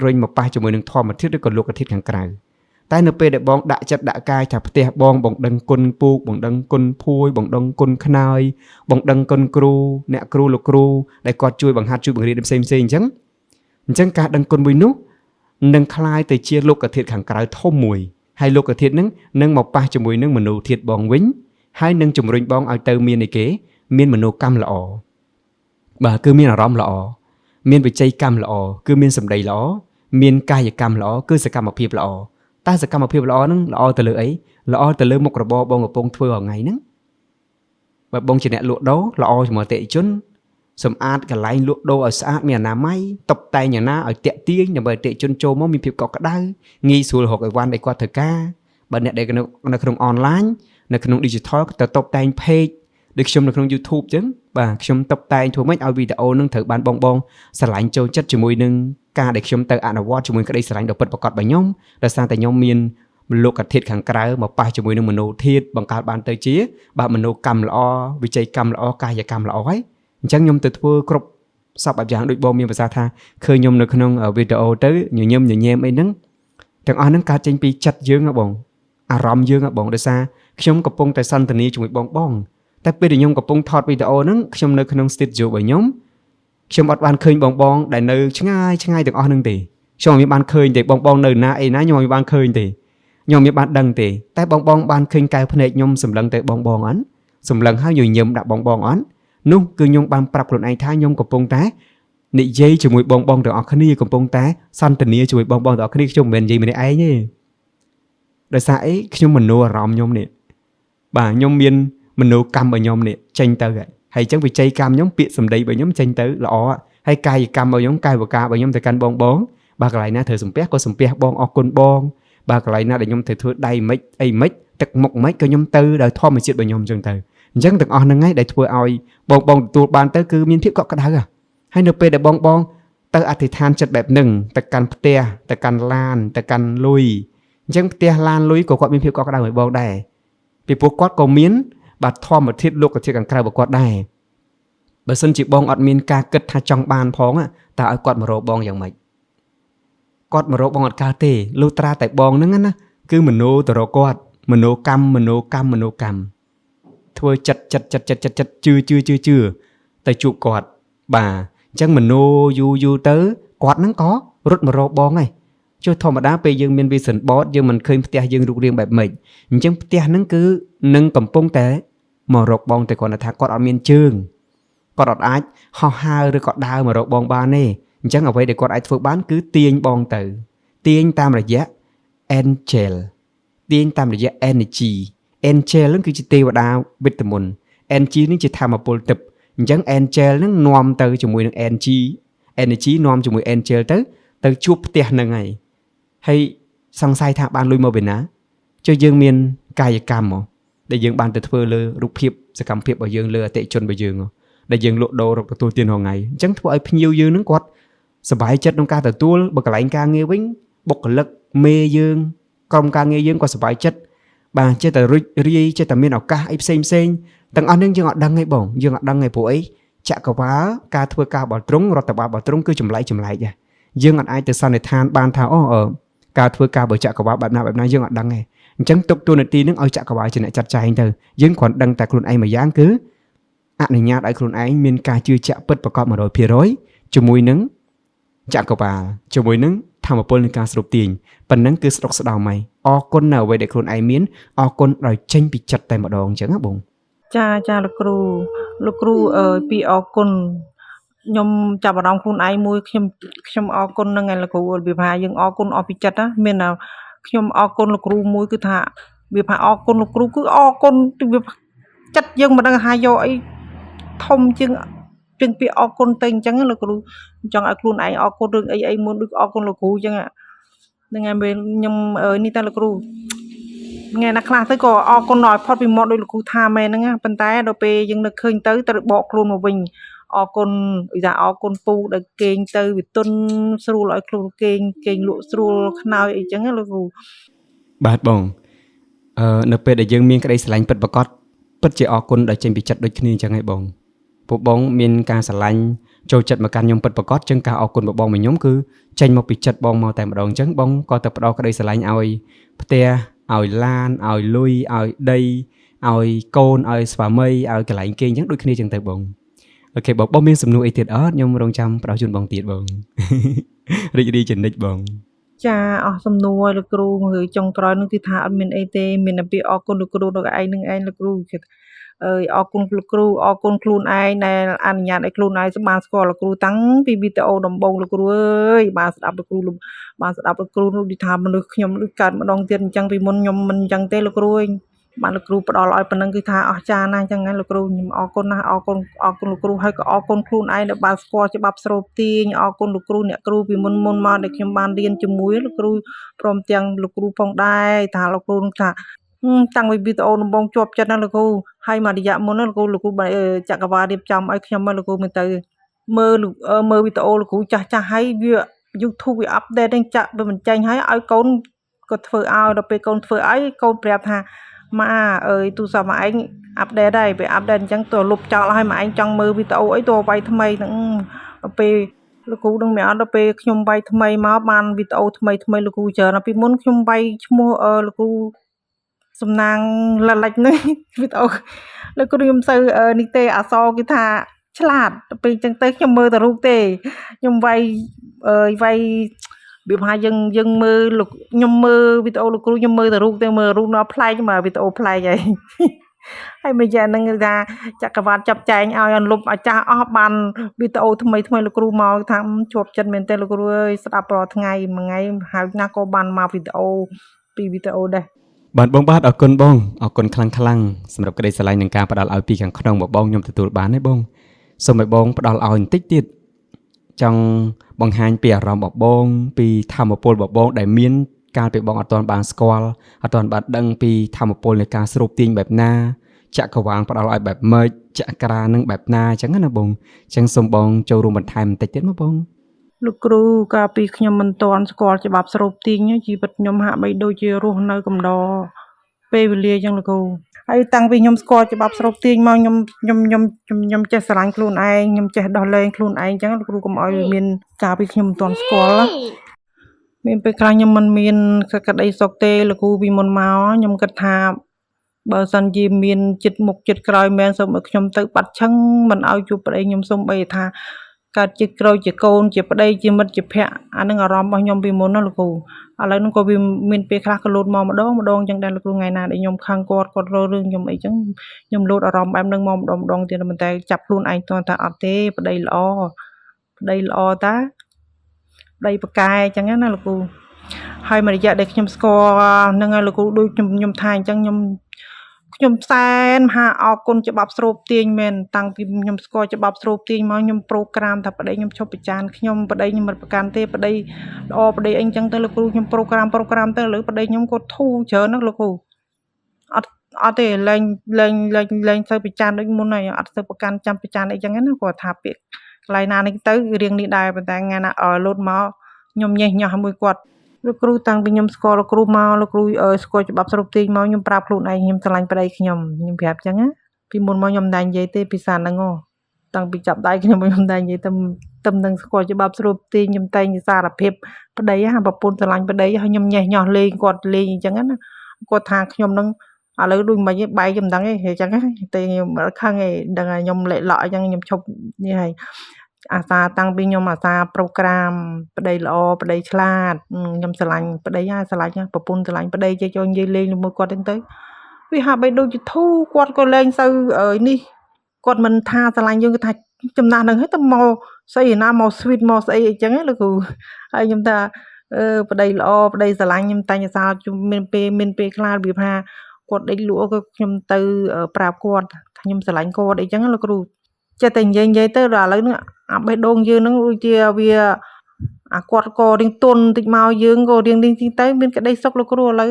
រុញមកប៉ះជាមួយនឹងធម្មធាតុឬក៏លោកធាតុខាងក្រៅតែនៅពេលដែលបងដាក់ចិត្តដាក់កាយថាផ្ទះបងដឹងគុណពូកបងដឹងគុណភួយបងដឹងគុណខ្នើយបងដឹងគុណគ្រូអ្នកគ្រូលោកគ្រូដែលគាត់ជួយបង្ហាត់ជួយបង្រៀនផ្សេងអញ្ចឹងការដឹងគុណមួយនោះនឹងคล้ายទៅជាលោកធាតុខាងក្រៅធំមួយហើយលោកធាតុហ្នឹងនឹងមកប៉ះជាមួយនឹងមโนធាតុបងវិញ ហើយនឹងជំរុញបងឲ្យទៅមានអីគេមានមនោកម្មល្អបាទគឺមានអារម្មណ៍ល្អមានវិច័យកម្មល្អគឺមានសម្ដីល្អមានកាយកម្មល្អគឺសកម្មភាពល្អតែសកម្មភាពល្អហ្នឹងល្អទៅលើអីល្អទៅលើមុខរបរបងកំពុងធ្វើរាល់ថ្ងៃហ្នឹងបើបងជាអ្នកលក់ដូរល្អជាមួយអតិថិជនសម្អាតកន្លែងលក់ដូរឲ្យស្អាតមានអនាម័យតុបតែងយ៉ាងណាឲ្យតាក់ទាញដើម្បីអតិថិជនចូលមកមានភាពកក់ក្ដៅងាយស្រួលរកអីវ៉ាន់ដែលគាត់ត្រូវការបើអ្នកដែលនៅក្នុងអនឡាញនៅក្នុង digital ទៅតុបតែង page ដូចខ្ញុំនៅក្នុង YouTube អញ្ចឹងបាទខ្ញុំតុបតែងធ្វើម៉េចឲ្យវីដេអូនឹងត្រូវបានបងស្រឡាញ់ចូលចិត្តជាមួយនឹងការដែលខ្ញុំទៅអនុវត្តជាមួយក្តីស្រឡាញ់ដ៏ពិតប្រាកដរបស់ខ្ញុំដោយសារតែខ្ញុំមានលោកធាតុខាងក្រៅមកប៉ះជាមួយនឹងមโนធាតុបង្កើតបានទៅជាបាទមโนកម្មល្អវិច័យកម្មល្អកាយកម្មល្អហើយអញ្ចឹងខ្ញុំទៅធ្វើគ្រប់សពបែបយ៉ាងដូចបងមានភាសាថាឃើញខ្ញុំនៅក្នុងវីដេអូទៅញញឹមញញែមអីហ្នឹងទាំងអស់ហ្នឹងកើតចេញពីចិត្តយើងហ៎បងអារម្មណ៍យើងហ៎បងដោយសារខ្ញុំកំពុងតែសន្ទនាជាមួយបងតែពេលដែលខ្ញុំកំពុងថតវីដេអូហ្នឹងខ្ញុំនៅក្នុង studio របស់ខ្ញុំអត់បានឃើញបងដែលនៅឆ្ងាយទាំងអស់ហ្នឹងទេខ្ញុំមិនបានឃើញទេបងនៅណាអីណាខ្ញុំមិនបានឃើញទេខ្ញុំមិនបានដឹងទេតែបងបានឃើញកែវភ្នែកខ្ញុំសម្លឹងទៅបងអត់សម្លឹងហើយញញឹមដាក់បងអត់នោះគឺខ្ញុំបានប្រាប់ខ្លួនឯងថាខ្ញុំកំពុងតែនិយាយជាមួយបងទាំងអស់គ្នាកំពុងតែសន្ទនាជាមួយបងទាំងអស់គ្នាខ្ញុំមិនមែននិយាយម្នាក់ឯងទេដោយសារអីខ្ញុំមโนអារម្មណ៍ខ្ញុំនេះបាទខ្ញុំមានមโนកម្មរបស់ខ្ញុំនេះចេញទៅហើយអញ្ចឹងវិច័យកម្មខ្ញុំពាក្យសម្ដីរបស់ខ្ញុំចេញទៅល្អហើយកាយកម្មរបស់ខ្ញុំកាយវិការរបស់ខ្ញុំទៅកាន់បងបាទកន្លែងណាត្រូវសំពះក៏សំពះបងអរគុណបងបាទកន្លែងណាដែលខ្ញុំត្រូវធ្វើដៃមិនអីមិនទឹកមុខមិនក៏ខ្ញុំទៅដោយធម្មជាតិរបស់ខ្ញុំអញ្ចឹងទៅអញ្ចឹងទាំងអស់ហ្នឹងឯងដែលធ្វើឲ្យបងទទួលបានទៅគឺមានភាពកក់ក្ដៅហើយនៅពេលដែលបងទៅអធិដ្ឋានចិត្តបែបហ្នឹងទៅកាន់ផ្ទះទៅកាន់ឡានទៅកាន់លុយអញ្ចឹងផ្ទះឡានលុយក៏គាត់មានភាពកក់ក្ដៅឲ្យបងដែរពីព្រោះគាត់ក៏មានបាទធម្មធាតុលោកធាតុខាងក្រៅរបស់គាត់ដែរបើសិនជាបងអត់មានការគិតថាចង់បានផងតើឲ្យគាត់មករកបងយ៉ាងម៉េចគាត់មករកបងអត់កើតទេលុះត្រាតែបងហ្នឹងណាគឺមโนទៅរកគាត់មโนកម្មធ្វើចិត្តជឿទៅជួបគាត់បាទអញ្ចឹងមโนយូរទៅគាត់ហ្នឹងក៏រត់មករកបងហើយចុះធម្មតាពេលយើងមាន vision board យើងមិនឃើញផ្ទះយើងរូបរាងបែបម៉េចអញ្ចឹងផ្ទះហ្នឹងគឺនឹងកំពុងតែមករកបងតែគាត់ថាគាត់អត់មានជើងគាត់អត់អាចហោះហើរឬក៏ដើរមករកបងបានទេអញ្ចឹងអ្វីដែលគាត់អាចធ្វើបានគឺទាញបងទៅទាញតាមរយៈ angel ទាញតាមរយៈ energy angel ហ្នឹងគឺជាទេវតាវិតមុន energy នេះជាធម្មពលទឹកអញ្ចឹង angel ហ្នឹងនាំទៅជាមួយនឹង energy នាំជាមួយ angel ទៅជួបផ្ទះហ្នឹងហើយសង្ស័យថាបានលុយមកពីណាចុះយើងមានកាយកម្មដែលយើងបានទៅធ្វើលើរូបភាពសកម្មភាពរបស់យើងលើអតិថិជនរបស់យើងដែលយើងលក់ដូររកទទួលទានរាល់ថ្ងៃអញ្ចឹងធ្វើឲ្យភ្ញៀវយើងហ្នឹងគាត់សប្បាយចិត្តក្នុងការទទួលបើកន្លែងការងារវិញបុគ្គលិកមេយើងក្រុមការងារយើងក៏សប្បាយចិត្តបាទចេះតែរីករាយចេះតែមានឱកាសអីផ្សេងទាំងអស់នេះយើងអត់ដឹងទេបងយើងអត់ដឹងទេព្រោះអីចក្រវាលការធ្វើការបោះទ្រង់រដ្ឋបាលបោះទ្រង់គឺចម្លែកដែរយើងអត់អាចទៅសន្និដ្ឋានបានថាការធ្វើការបើចក្រវាលបែបណាយើងអត់ដឹងទេអញ្ចឹងទុកតួនាទីនឹងឲ្យចក្រវាលជាអ្នកចាត់ចែងទៅយើងគ្រាន់ដឹងតែខ្លួនឯងមួយយ៉ាងគឺអនុញ្ញាតឲ្យខ្លួនឯងមានការជឿជាក់ពិតប្រាកដ 100% ជាមួយនឹងចក្រវាលជាមួយនឹងធម៌ពលនៃការស្រូបទាញប៉ុណ្ណឹងគឺស្រុកស្ដំហើយអរគុណនៅអ្វីដែលខ្លួនឯងមានអរគុណដោយចេញពីចិត្តតែម្ដងអញ្ចឹងណាបងចាលោកគ្រូពីអរគុណខ្ញុំចាប់អារម្មណ៍ខ្លួនឯងមួយខ្ញុំអរគុណនឹងឯលោកគ្រូវាថាយើងអរគុណអស់ពីចិត្តណាមានខ្ញុំអរគុណលោកគ្រូមួយគឺថាវាថាអរគុណលោកគ្រូគឺអរគុណវាចិត្តយើងមិនដឹងថាយកអីធំជាងពាក្យអរគុណទៅអញ្ចឹងលោកគ្រូចង់ឲ្យខ្លួនឯងអរគុណរឿងអីមុនដូចអរគុណលោកគ្រូអញ្ចឹងហ្នឹងហើយមែនខ្ញុំនេះតែលោកគ្រូថ្ងៃណាខ្លះទៅក៏អរគុណឲ្យផុតពីមាត់ដោយលោកគ្រូថាមែនហ្នឹងប៉ុន្តែដល់ពេលយើងនឹកឃើញទៅត្រូវបកខ្លួនមកវិញអរគុណឧស្សាហ៍អរគុណពូដែលគេងទៅវាទុនស្រួលឲ្យខ្លួនគេងលក់ស្រួលខ្នើយអីចឹងលោកគ្រូបាទបងនៅពេលដែលយើងមានក្តីស្រឡាញ់ពិតប្រាកដពិតជាអរគុណដែលចេញពីចិត្តដូចគ្នាអញ្ចឹងឯងបងពួកបងមានការស្រឡាញ់ចូលចិត្តមកកាន់ខ្ញុំពិតប្រាកដចឹងការអរគុណរបស់បងខ្ញុំគឺចេញមកពីចិត្តបងមកតែម្ដងអញ្ចឹងបងក៏ទៅផ្ដោតក្តីស្រឡាញ់ឲ្យផ្ទះឲ្យឡានឲ្យលុយឲ្យដីឲ្យកូនឲ្យស្វាមីឲ្យកន្លែងគេអញ្ចឹងដូចគ្នាអញ្ចឹងទៅបងអូខេបងមានសំណួរអីទៀតអត់ខ្ញុំរងចាំផ្ដោតជូនបងទៀតបងរីករាយជានិច្ចបង ចាអស់សំណួរលោកគ្រូមើលចុងក្រោយនឹងគឺថាអត់មានអីទេមានតែពាក្យអរគុណលោកគ្រូដល់ឯងនឹងឯងលោកគ្រូអើយអរគុណលោកគ្រូអរគុណខ្លួនឯងដែលអនុញ្ញាតឲ្យខ្លួនឯងបានស្គាល់លោកគ្រូតាំងពីវីដេអូដំបូងលោកគ្រូអើយបានស្ដាប់លោកគ្រូបានស្ដាប់លោកគ្រូនោះដូចថាមនុស្សខ្ញុំដូចកើតម្ដងទៀតអញ្ចឹងពីមុនខ្ញុំមិនអញ្ចឹងទេលោកគ្រូអើយបានលោកគ្រូផ្ដល់ឲ្យប៉ុណ្ណឹងគឺថាអស្ចារ្យណាស់អញ្ចឹងណាលោកគ្រូខ្ញុំអរគុណណាស់អរគុណលោកគ្រូហើយក៏អរគុណខ្លួនឯងដែលបានស្គាល់ច្បាប់ស្រូបទាញអរគុណលោកគ្រូអ្នកគ្រូពីមុនមកដែលខ្ញុំបានរៀនជាមួយលោកគ្រូព្រមទាំងលោកគ្រូផងដែរថាលោកគ្រូនឹងថាតាំងពីវីដេអូដំបូងជាប់ចិត្តណាលោកគ្រូហើយមករយៈមុនណាលោកគ្រូចក្រវាលរៀបចំឲ្យខ្ញុំលោកគ្រូមើលទៅមើលវីដេអូលោកគ្រូចាស់ហើយវា YouTube វាអាប់ដេតចាក់វាមិនចេញហើយឲ្យកូនក៏ធ្វើឲ្យដល់ពេលកូនធ្វើឲ្យកូនប្រាប់ថាម៉ាអើយទូរស័ព្ទម៉ាឯងអាប់ដេតហើយពេលអាប់ដេតអញ្ចឹងទោះលុបចោលហើយម៉ាឯងចង់មើលវីដេអូអីទោះវាយថ្មីហ្នឹងដល់ពេលលោកគ្រូនឹងមានអត់ដល់ពេលខ្ញុំវាយថ្មីមកបានវីដេអូថ្មីលោកគ្រូច្រើនពីមុនខ្ញុំវាយឈ្មោះលោកគ្រូសំណាងលលិចហ្នឹងវីដេអូលោកគ្រូខ្ញុំសូវនេះទេអសរគឺថាឆ្លាតពេលអញ្ចឹងទៅខ្ញុំមើលតែរូបទេខ្ញុំវាយវាថាយើងមើលលោកខ្ញុំមើលវីដេអូលោកគ្រូខ្ញុំមើលតែរូបទេមើលរូបដល់ប្លែកមកវីដេអូប្លែកហើយហើយមួយយ៉ាងហ្នឹងគឺថាចក្រវាលចាប់ចែងឲ្យអនលុបអាចាស់អស់បានវីដេអូថ្មីលោកគ្រូមកថាជាប់ចិត្តមែនទេលោកគ្រូអើយស្ដាប់រាល់ថ្ងៃមួយថ្ងៃហើយណាក៏បានមកវីដេអូពីវីដេអូដែរបាទបងបាទអរគុណបងអរគុណខ្លាំងសម្រាប់ក្តីស្រឡាញ់និងការផ្ដល់ឲ្យពីខាងក្នុងបងខ្ញុំទទួលបានទេបងសូមឲ្យបងផ្ដល់ឲ្យបន្តិចទៀតចង់បង្ហាញពីអារម្មណ៍របស់បងពីធម៌ពលរបស់បងដែលមានកាលពីបងអត់ទាន់បានស្គាល់អត់ទាន់បានដឹងពីធម៌ពលនៃការស្រូបទាញបែបណាចក្រវាលផ្ដល់ឲ្យបែបម៉េចចក្រានឹងបែបណាអញ្ចឹងណាបងអញ្ចឹងសូមបងចូលរួមបន្ថែមបន្តិចទៀតមកបងលោកគ្រូកាលពីខ្ញុំមិនទាន់ស្គាល់ច្បាប់ស្រូបទាញជីវិតខ្ញុំហាក់បីដូចជារស់នៅកំដរពេលវេលាអញ្ចឹងលោកគ្រូហើយតាំងពីខ្ញុំស្គាល់ច្បាប់ស្រូបទាញមកខ្ញុំចេះស្រឡាញ់ខ្លួនឯងខ្ញុំចេះដោះលែងខ្លួនឯងអញ្ចឹងលោកគ្រូកុំឲ្យមានកាលពីខ្ញុំមិនទាន់ស្គាល់មានពេលខ្លះខ្ញុំមិនមានក្តីសុខទេលោកគ្រូពីមុនមកខ្ញុំគិតថាបើសិនជាមានចិត្តមុខចិត្តក្រោយមែនសូមឲ្យខ្ញុំទៅបាត់ឆឹងមិនឲ្យជួបប្តីខ្ញុំសូមបីថាកើតជាក្រោយជាកូនជាប្តីជាមិត្តជាភក្តិអានឹងអារម្មណ៍របស់ខ្ញុំពីមុនណាលោកគ្រូឥឡូវហ្នឹងក៏វាមានពេលខ្លះក៏លោតមកម្ដងអញ្ចឹងដែរលោកគ្រូថ្ងៃណាដែលខ្ញុំខឹងគាត់រករឿងខ្ញុំអីចឹងខ្ញុំលោតអារម្មណ៍បែបហ្នឹងមកម្ដងទៀតតែចាប់ខ្លួនឯងតើថាអត់ទេប្តីល្អតាប្តីប្រកែអញ្ចឹងណាលោកគ្រូហើយមួយរយៈដែលខ្ញុំស្គាល់ហ្នឹងហើយលោកគ្រូដូចខ្ញុំថាអញ្ចឹងខ្ញុំសែនមហាអរគុណច្បាប់ស្រូបទាញមែនតាំងពីខ្ញុំស្គាល់ច្បាប់ស្រូបទាញមកខ្ញុំប្រូក្រាមថាប្តីខ្ញុំឈប់ប្រចាំខ្ញុំប្តីខ្ញុំមិនប្រកាន់ទេប្តីល្អប្តីអីចឹងទៅលោកគ្រូខ្ញុំប្រូក្រាមទៅលើប្តីខ្ញុំគាត់ធូរច្រើនណាស់លោកគ្រូអត់ទេលែងទៅប្រចាំដូចមុនហើយអត់ទៅប្រកាន់ចាំប្រចាំអីចឹងណាគាត់ថាពាក្យកន្លែងណានេះទៅរៀងនេះដែរប៉ុន្តែថ្ងៃណាលោតមកខ្ញុំញេះញោះមួយគាត់លោកគ្រូតាំងពីខ្ញុំស្គាល់លោកគ្រូមកលោកគ្រូស្គាល់ច្បាប់ស្រូបទាញមកខ្ញុំប្រាប់ខ្លួនឯងខ្ញុំស្រឡាញ់ប្តីខ្ញុំប្រាប់ចឹងណាពីមុនមកខ្ញុំមិនដែរនិយាយទេពីសារហ្នឹងតាំងពីចាប់ដៃខ្ញុំមិនដែរនិយាយទៅនឹងស្គាល់ច្បាប់ស្រូបទាញខ្ញុំតែងសារភាពប្តីហ่าប្រពន្ធស្រឡាញ់ប្តីហើយខ្ញុំញេះញោះលេងគាត់លេងអញ្ចឹងណាគាត់ថាខ្ញុំនឹងឥឡូវដូចមិនបែកខ្ញុំដឹងទេអញ្ចឹងតែខ្ញុំអត់ខឹងទេដឹងហើយខ្ញុំលេខលក់អញ្ចឹងខ្ញុំឈប់នេះហើយអាសាតាំងពីខ្ញុំអាសាប្រូក្រាមប្តីល្អប្តីឆ្លាតខ្ញុំស្រឡាញ់ប្តីហើយស្រឡាញ់ប្រពន្ធស្រឡាញ់ប្តីចេះចូលនិយាយលេងជាមួយគាត់ហ្នឹងទៅវាហាក់បីដូចជាធូរគាត់ក៏លែងទៅនេះគាត់មិនថាស្រឡាញ់យើងគាត់ថាចំណាស់ហ្នឹងហើយទៅមកស្អីណាមកស្វីតមកស្អីអីចឹងលោកគ្រូហើយខ្ញុំថាប្តីល្អប្តីស្រឡាញ់ខ្ញុំតែងអាសាមានពេលខ្លះរបៀបថាគាត់ដេកលក់ក៏ខ្ញុំទៅប្រាប់គាត់ថាខ្ញុំស្រឡាញ់គាត់អីចឹងលោកគ្រូចេះតែនិយាយទៅដល់ឥឡូវហ្នឹងអាបេះដូងយើងហ្នឹងដូចជាវាអាគាត់ក៏រៀងទន់តិចមកយើងក៏រៀងទៅមានក្តីសុខលោកគ្រូឥឡូវ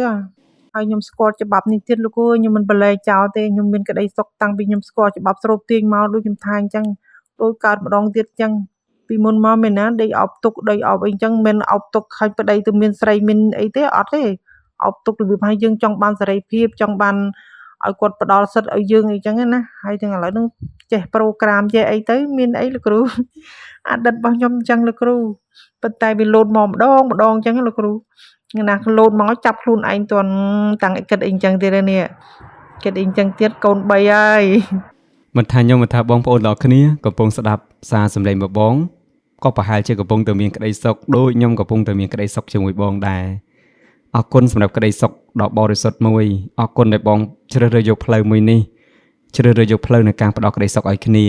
ហើយខ្ញុំស្គាល់ច្បាប់នេះទៀតលោកគ្រូខ្ញុំមិនបលែងចោលទេខ្ញុំមានក្តីសុខតាំងពីខ្ញុំស្គាល់ច្បាប់ស្រូបទាញមកដូចខ្ញុំថាអញ្ចឹងដូចកើតម្ដងទៀតអញ្ចឹងពីមុនមកមែនណាដេកអប់ទុកដេកអប់អីអញ្ចឹងមិនអប់ទុកខាញ់ប្តីទៅមានស្រីមានអីទេអត់ទេអប់ទុករបៀបឲ្យយើងចង់បានសេរីភាពចង់បានឲ្យគាត់ផ្ដល់សិទ្ធឲ្យយើងអីចឹងណាហើយទាំងឥឡូវហ្នឹងចេះប្រូក្រាមចេះអីទៅមានអីលោកគ្រូអតីតរបស់ខ្ញុំអញ្ចឹងលោកគ្រូប៉ុន្តែវាលោតមកម្ដងអញ្ចឹងលោកគ្រូណាលោតមកចាប់ខ្លួនឯងទាន់តាំងគិតអីអញ្ចឹងទៀតនេះគិតអីអញ្ចឹងទៀតកូន3ហើយមិនថាខ្ញុំមិនថាបងប្អូនទាំងអស់គ្នាកំពុងស្ដាប់សារសម្លេងរបស់បង ក៏ប្រហែលជាកំពុងតែមានក្តីសុខដូចខ្ញុំកំពុងតែមានក្តីសុខជាមួយបងដែរអរគុណសម្រាប់ក្តីសុខដ៏បរិសុទ្ធមួយអរគុណដែលបងជ្រើសរើសយកផ្លូវមួយនេះជ្រើសរើសយកផ្លូវនៃការផ្ដល់ក្តីសុខឲ្យគ្នា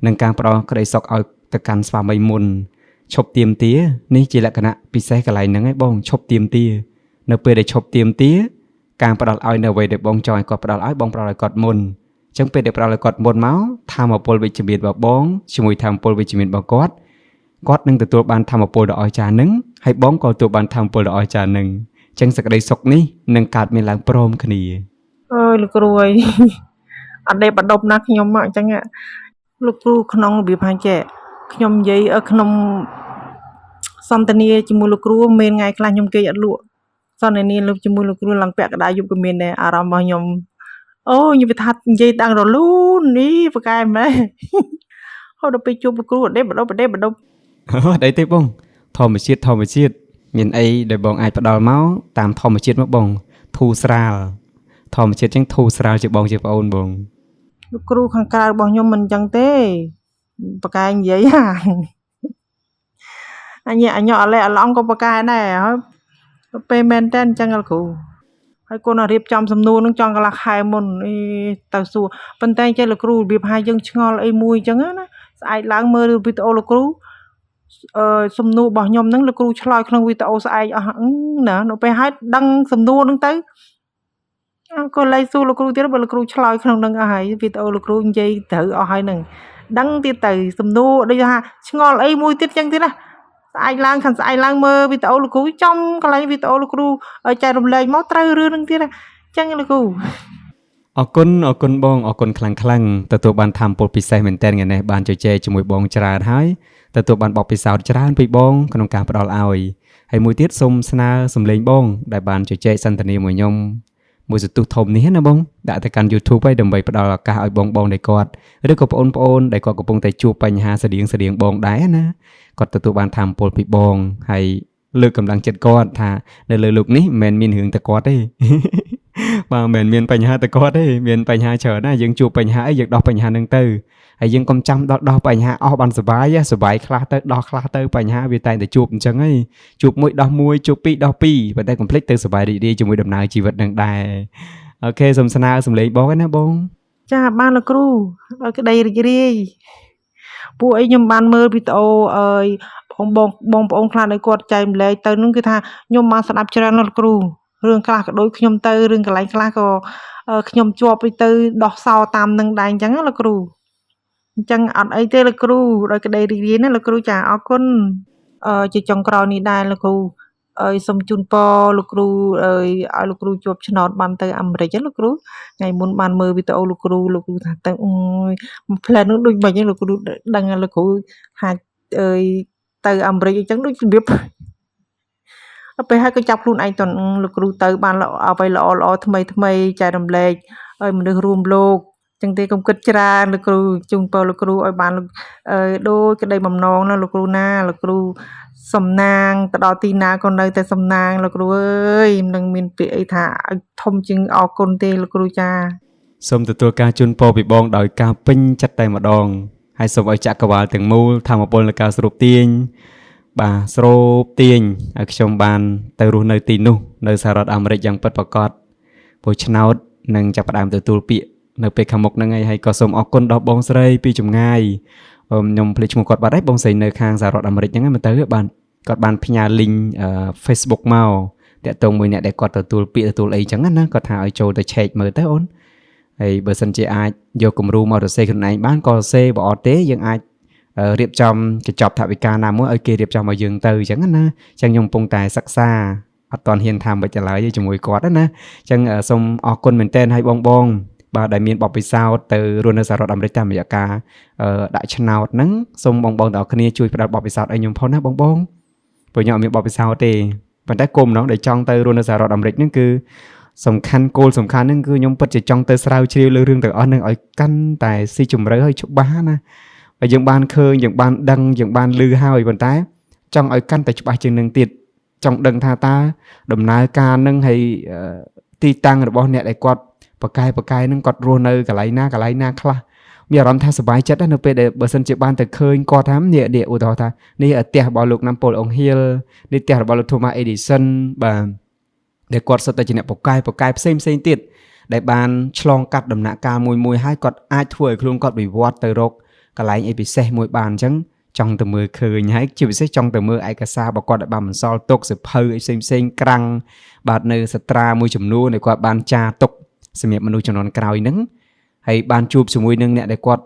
និងការផ្ដល់ក្តីសុខឲ្យទៅកាន់ស្វាមីមុនឈប់ទៀមទានេះជាលក្ខណៈពិសេសកន្លែងហ្នឹងឯងបងឈប់ទៀមទានៅពេលដែលឈប់ទៀមទាការផ្ដល់ឲ្យនៅអ្វីដែលបងចង់ឲ្យគាត់ផ្ដល់ឲ្យបងផ្ដល់ឲ្យគាត់មុនអញ្ចឹងពេលដែលផ្ដល់ឲ្យគាត់មុនមកធម៌ពលវិជ្ជមានរបស់បងជាមួយធម៌ពលវិជ្ជមានរបស់គាត់នឹងទទួលបានធម៌ពលដ៏អស្ចារ្យហ្នឹងហើយបងក៏ទទួលបានធម៌ពលដ៏អស្ចារ្យហ្នឹងអញ្ចឹងសេចក្តីសុខនេះនឹងកើតមានឡើងព្រមគ្នាអើយលោកគ្រូអើយអត់ដេបដប់ណាខ្ញុំអញ្ចឹងលោកគ្រូក្នុងរបៀបហាចេះខ្ញុំនិយាយក្នុងសន្ទនាជាមួយលោកគ្រូមានថ្ងៃខ្លះខ្ញុំគេអត់លក់សន្ទនាលោកជាមួយលោកគ្រូឡើងពាក់កណ្ដាលយប់ក៏មានដែរអារម្មណ៍របស់ខ្ញុំអូខ្ញុំវាថានិយាយតាំងរលូននេះប្រកែម្លេះហូបដល់ពេលជួបលោកគ្រូអត់ដេបដប់អត់អីទេបងធម្មជាតិមានអីដែលបងអាចផ្ដល់មកតាមធម្មជាតិមកបងធូរស្រាលធម្មជាតិចឹងធូរស្រាលជាបងជាប្អូនបងលោកគ្រូខាងក្រៅរបស់ខ្ញុំមិនអញ្ចឹងទេប្រកែនិយាយអញអញអលែអឡងក៏ប្រកែដែរហើយពេលមែនតើអញ្ចឹងលោកគ្រូហើយគាត់រៀបចំសំណួរនឹងចង់កន្លះខែមុនទៅសួរប៉ុន្តែចេះលោកគ្រូរបៀបឲ្យយើងឆ្ងល់អីមួយអញ្ចឹងណាស្អែកឡើងមើលវីដេអូលោកគ្រូសំណួររបស់ខ្ញុំហ្នឹងលោកគ្រូឆ្លើយក្នុងវីដេអូស្អែកអស់ណានៅពេលឲ្យដឹងសំណួរហ្នឹងទៅក៏លេខសួរលោកគ្រូទៀតបើលោកគ្រូឆ្លើយក្នុងហ្នឹងអស់ហើយវីដេអូលោកគ្រូនិយាយត្រូវអស់ហើយហ្នឹងដឹងទៀតទៅសំណួរដូចថាឆ្ងល់អីមួយទៀតអញ្ចឹងទៀតណាស្អែកឡើងមើលវីដេអូលោកគ្រូចំកន្លែងវីដេអូលោកគ្រូចែករំលែកមកត្រូវរឿងហ្នឹងទៀតអញ្ចឹងលោកគ្រូអរគុណបងអរគុណខ្លាំងទទួលបានធម៌ពលពិសេសមែនតើថ្ងៃនេះបានជជែកជាមួយបងច្រើនហើយទទួលបានបទពិសោធន៍ច្រើនពីបងក្នុងការផ្ដល់ឲ្យហើយមួយទៀតសូមស្នើសម្លេងបងដែលបានជជែកសន្ទនាមួយខ្ញុំមួយសន្ទុះធំនេះណាបងដាក់ទៅកាន់ YouTube ឲ្យដើម្បីផ្ដល់ឱកាសឲ្យបងដែលគាត់ឬក៏បងប្អូនដែលគាត់កំពុងតែជួបបញ្ហាស្តៀងបងដែរណាគាត់ទទួលបានធម៌ពលពីបងហើយលើកកម្លាំងចិត្តគាត់ថានៅលើលោកនេះមិនមែនមានរឿងតែគាត់ទេបាទមិនមែនមានបញ្ហាតែគាត់ទេមានបញ្ហាច្រើនណាស់យើងជួបបញ្ហាអីយើងដោះបញ្ហាហ្នឹងទៅហើយយើងកុំចាំដល់ដោះបញ្ហាអស់បានសុបាយខ្លះទៅដោះខ្លះទៅបញ្ហាវាតែងតែជួបអញ្ចឹងហីជួបមួយដោះមួយជួបពីរដោះពីរប៉ុន្តែកុំភ្លេចទៅសុបាយរីករាយជាមួយដំណើរជីវិតនឹងដែរអូខេសូមស្នើសំឡេងបងណាបងចាបានលោកគ្រូឲ្យក្តីរីករាយពួកអីខ្ញុំបានមើលវីដេអូបងប្អូនខ្លះដែលគាត់ចែកម្លែកទៅនោះគឺថាខ្ញុំបានស្ដាប់ច្រើនលោកគ្រូរឿងខ្លះក៏ដូចខ្ញុំទៅរឿងកន្លែងខ្លះក៏ខ្ញុំជាប់ទៅដោះសោតាមនឹងដែរអញ្ចឹងលោកគ្រូអញ្ចឹងអត់អីទេលោកគ្រូដោយក្តីរីករាយណាលោកគ្រូចាអរគុណជាចុងក្រោយនេះដែរលោកគ្រូសូមជូនពរលោកគ្រូឲ្យលោកគ្រូជាប់ឆ្នោតបានទៅអាមេរិកលោកគ្រូថ្ងៃមុនបានមើលវីដេអូលោកគ្រូថាទៅអូយមួយផ្លែនោះដូចមិនហ្នឹងលោកគ្រូដឹងលោកគ្រូថាទៅអាមេរិកអញ្ចឹងដូចរបៀបពេលហើយក៏ចាប់ខ្លួនឯងតន់លោកគ្រូទៅបានអ្វីល្អថ្មីចែករំលែកឲ្យមនុស្សរួមលោកចឹងទេកុំគិតច្រើនលោកគ្រូជូនពរលោកគ្រូឲ្យបានដូចក្តីបំណងណាលោកគ្រូណាលោកគ្រូសំណាងទៅដល់ទីណាក៏នៅតែសំណាងលោកគ្រូអើយមិនមានពាក្យអីថាឲ្យធំជាងអរគុណទេលោកគ្រូចាសូមទទួលការជូនពរពីបងដោយការពេញចិត្តតែម្ដងហើយសូមឲ្យចក្រវាលទាំងមូលធម្មពលនៃការស្រូបទាញបាទស្រូបទាញឲ្យខ្ញុំបានទៅរស់នៅទីនោះនៅសហរដ្ឋអាមេរិកយ៉ាងពិតប្រាកដព្រោះឆ្នោតនឹងចាប់ផ្ដើមទទួលពាក្យនៅពេលខាងមុខហ្នឹងហើយក៏សូមអរគុណដល់បងស្រីពីចម្ងាយខ្ញុំភ្លេចឈ្មោះគាត់បាត់ហើយបងស្រីនៅខាងសហរដ្ឋអាមេរិកហ្នឹងមើលទៅបានគាត់បានផ្ញើ link Facebook មកតាក់ទងមួយអ្នកដែលគាត់ទទួលពាក្យទទួលអីចឹងណាគាត់ថាឲ្យចូលទៅ check មើលទៅអូនហើយបើសិនជាអាចយកគំរូមកសរសេរខ្លួនឯងបានក៏សរសេរបើអត់ទេយើងអាចរៀបចំកញ្ចប់ថវិកាណាមួយឲ្យគេរៀបចំឲ្យយើងទៅអញ្ចឹងណាអញ្ចឹងខ្ញុំកំពុងតែសិក្សាអត់ទាន់ហ៊ានថាមិនឡើយជាមួយគាត់ណាអញ្ចឹងសូមអរគុណមែនទែនឲ្យបងបាទដែលមានបទពិសោធន៍ទៅរស់នៅសហរដ្ឋអាមេរិកតាមរយៈការដាក់ឆ្នោតហ្នឹងសូមបងទាំងអស់គ្នាជួយផ្ដល់បទពិសោធន៍ឲ្យខ្ញុំផងណាបងព្រោះខ្ញុំអត់មានបទពិសោធន៍ទេប៉ុន្តែគោលបំណងដែលចង់ទៅរស់នៅសហរដ្ឋអាមេរិកហ្នឹងគឺសំខាន់គោលសំខាន់ហ្នឹងគឺខ្ញុំពិតជាចង់ទៅស្រាវជ្រាវលើរឿងទាំងអស់ហ្នឹងឲ្យកាន់តែស៊ីជម្រៅឲ្យច្បាស់ណាហើយយើងបានឃើញយើងបានដឹងយើងបានឮហើយប៉ុន្តែចង់ឲ្យកាន់តែច្បាស់ជាងនឹងទៀតចង់ដឹងថាតើដំណើរការហ្នឹងហើយទីតាំងរបស់អ្នកដែលគាត់បកកាយហ្នឹងគាត់រស់នៅកន្លែងណាខ្លះ មានអារម្មណ៍ថាសប្បាយចិត្តណាស់នៅពេលដែលបើសិនជាបានទៅឃើញគាត់ថានេះឧទាហរណ៍ថានេះផ្ទះរបស់លោកណាំប៉ូលអុងហ៊ីលនេះផ្ទះរបស់លោក Thomas Edison បាទដែលគាត់សុទ្ធតែជាអ្នកពូកែផ្សេងទៀតដែលបានឆ្លងកាត់ដំណាក់កាលមួយហើយគាត់អាចធ្វើឲ្យខ្លួនគាត់វិវត្តទៅរកកន្លែងអីពិសេសមួយបានអញ្ចឹងចង់ទៅមើលឃើញហើយជាពិសេសចង់ទៅមើលឯកសាររបស់គាត់ដែលបានបន្សល់ទុកសិភៅអីផ្សេងក្រាំងបាទនៅសត្រាមួយចំនួនដែលគាត់បានចារទុកសម្រាប់មនុស្សជំនាន់ក្រោយហ្នឹងហើយបានជួបជាមួយនឹងអ្នកដែលគាត់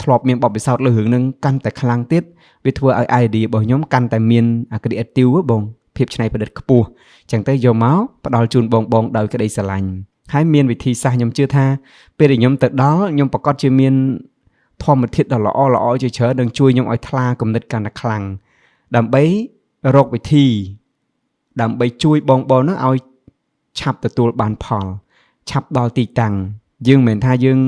ធ្លាប់មានបទពិសោធន៍លើរឿងហ្នឹងកាន់តែខ្លាំងទៀតវាធ្វើឲ្យ idea របស់ខ្ញុំកាន់តែមានអា creative បងភាពច្នៃប្រឌិតខ្ពស់អញ្ចឹងទៅយកមកផ្ដល់ជូនបងដោយក្តីស្រឡាញ់ហើយមានវិធីសាស្ត្រខ្ញុំជឿថាពេលដែលខ្ញុំទៅដល់ខ្ញុំប្រកាសជាមានធម្មធាតុដ៏ល្អជាច្រើននឹងជួយខ្ញុំឲ្យថ្លាគំនិតកាន់តែខ្លាំងដើម្បីរកវិធីដើម្បីជួយបងនោះឲ្យឆាប់ទទួលបានផលឆាប់ដល់ទីតាំងយើងមិនមែនថាយើង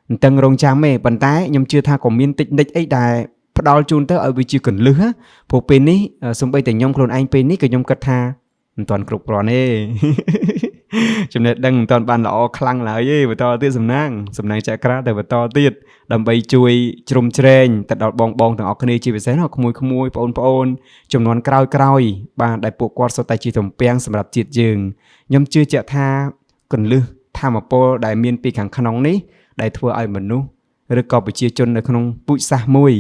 មិនតឹងរងចាំទេប៉ុន្តែខ្ញុំជឿថាក៏មានតិចនិចអីដែលផ្ដល់ជូនទៅឲ្យវាជាកន្លឹះព្រោះពេលនេះសូម្បីតែខ្ញុំខ្លួនឯងពេលនេះក៏ខ្ញុំគិតថាមិនទាន់គ្រប់គ្រាន់ទេចំណេះដឹងមិនទាន់បានល្អខ្លាំងឡើយទេបន្តទៀតសំណាងចក្រាទៅបន្តទៀតដើម្បីជួយជ្រោមជ្រែងទៅដល់បងទាំងអស់គ្នាជាពិសេសណាក្មួយបងប្អូនចំនួនក្រោយបាទដែលពួកគាត់សុទ្ធតែជាទំពាំងសម្រាប់ជាតិយើងខ្ញុំជឿជាក់ថាកន្លឹះធម៌ពលដែលមានពីខាងក្នុងនេះដែលធ្វើឲ្យមនុស្សឬក៏ប្រជាជននៅក្នុងពូជសាសន៍មួយ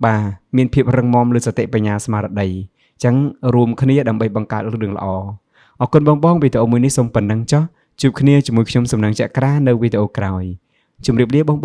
បាទមានភាពរឹងមាំលើសតិបញ្ញាស្មារតីអញ្ចឹងរួមគ្នាដើម្បីបង្កើតរឿងល្អអរគុណបងវីដេអូមួយនេះសូមប៉ុណ្ណឹងចុះជួបគ្នាជាមួយខ្ញុំសំណាងចក្រានៅវីដេអូក្រោយជម្រាបលាបង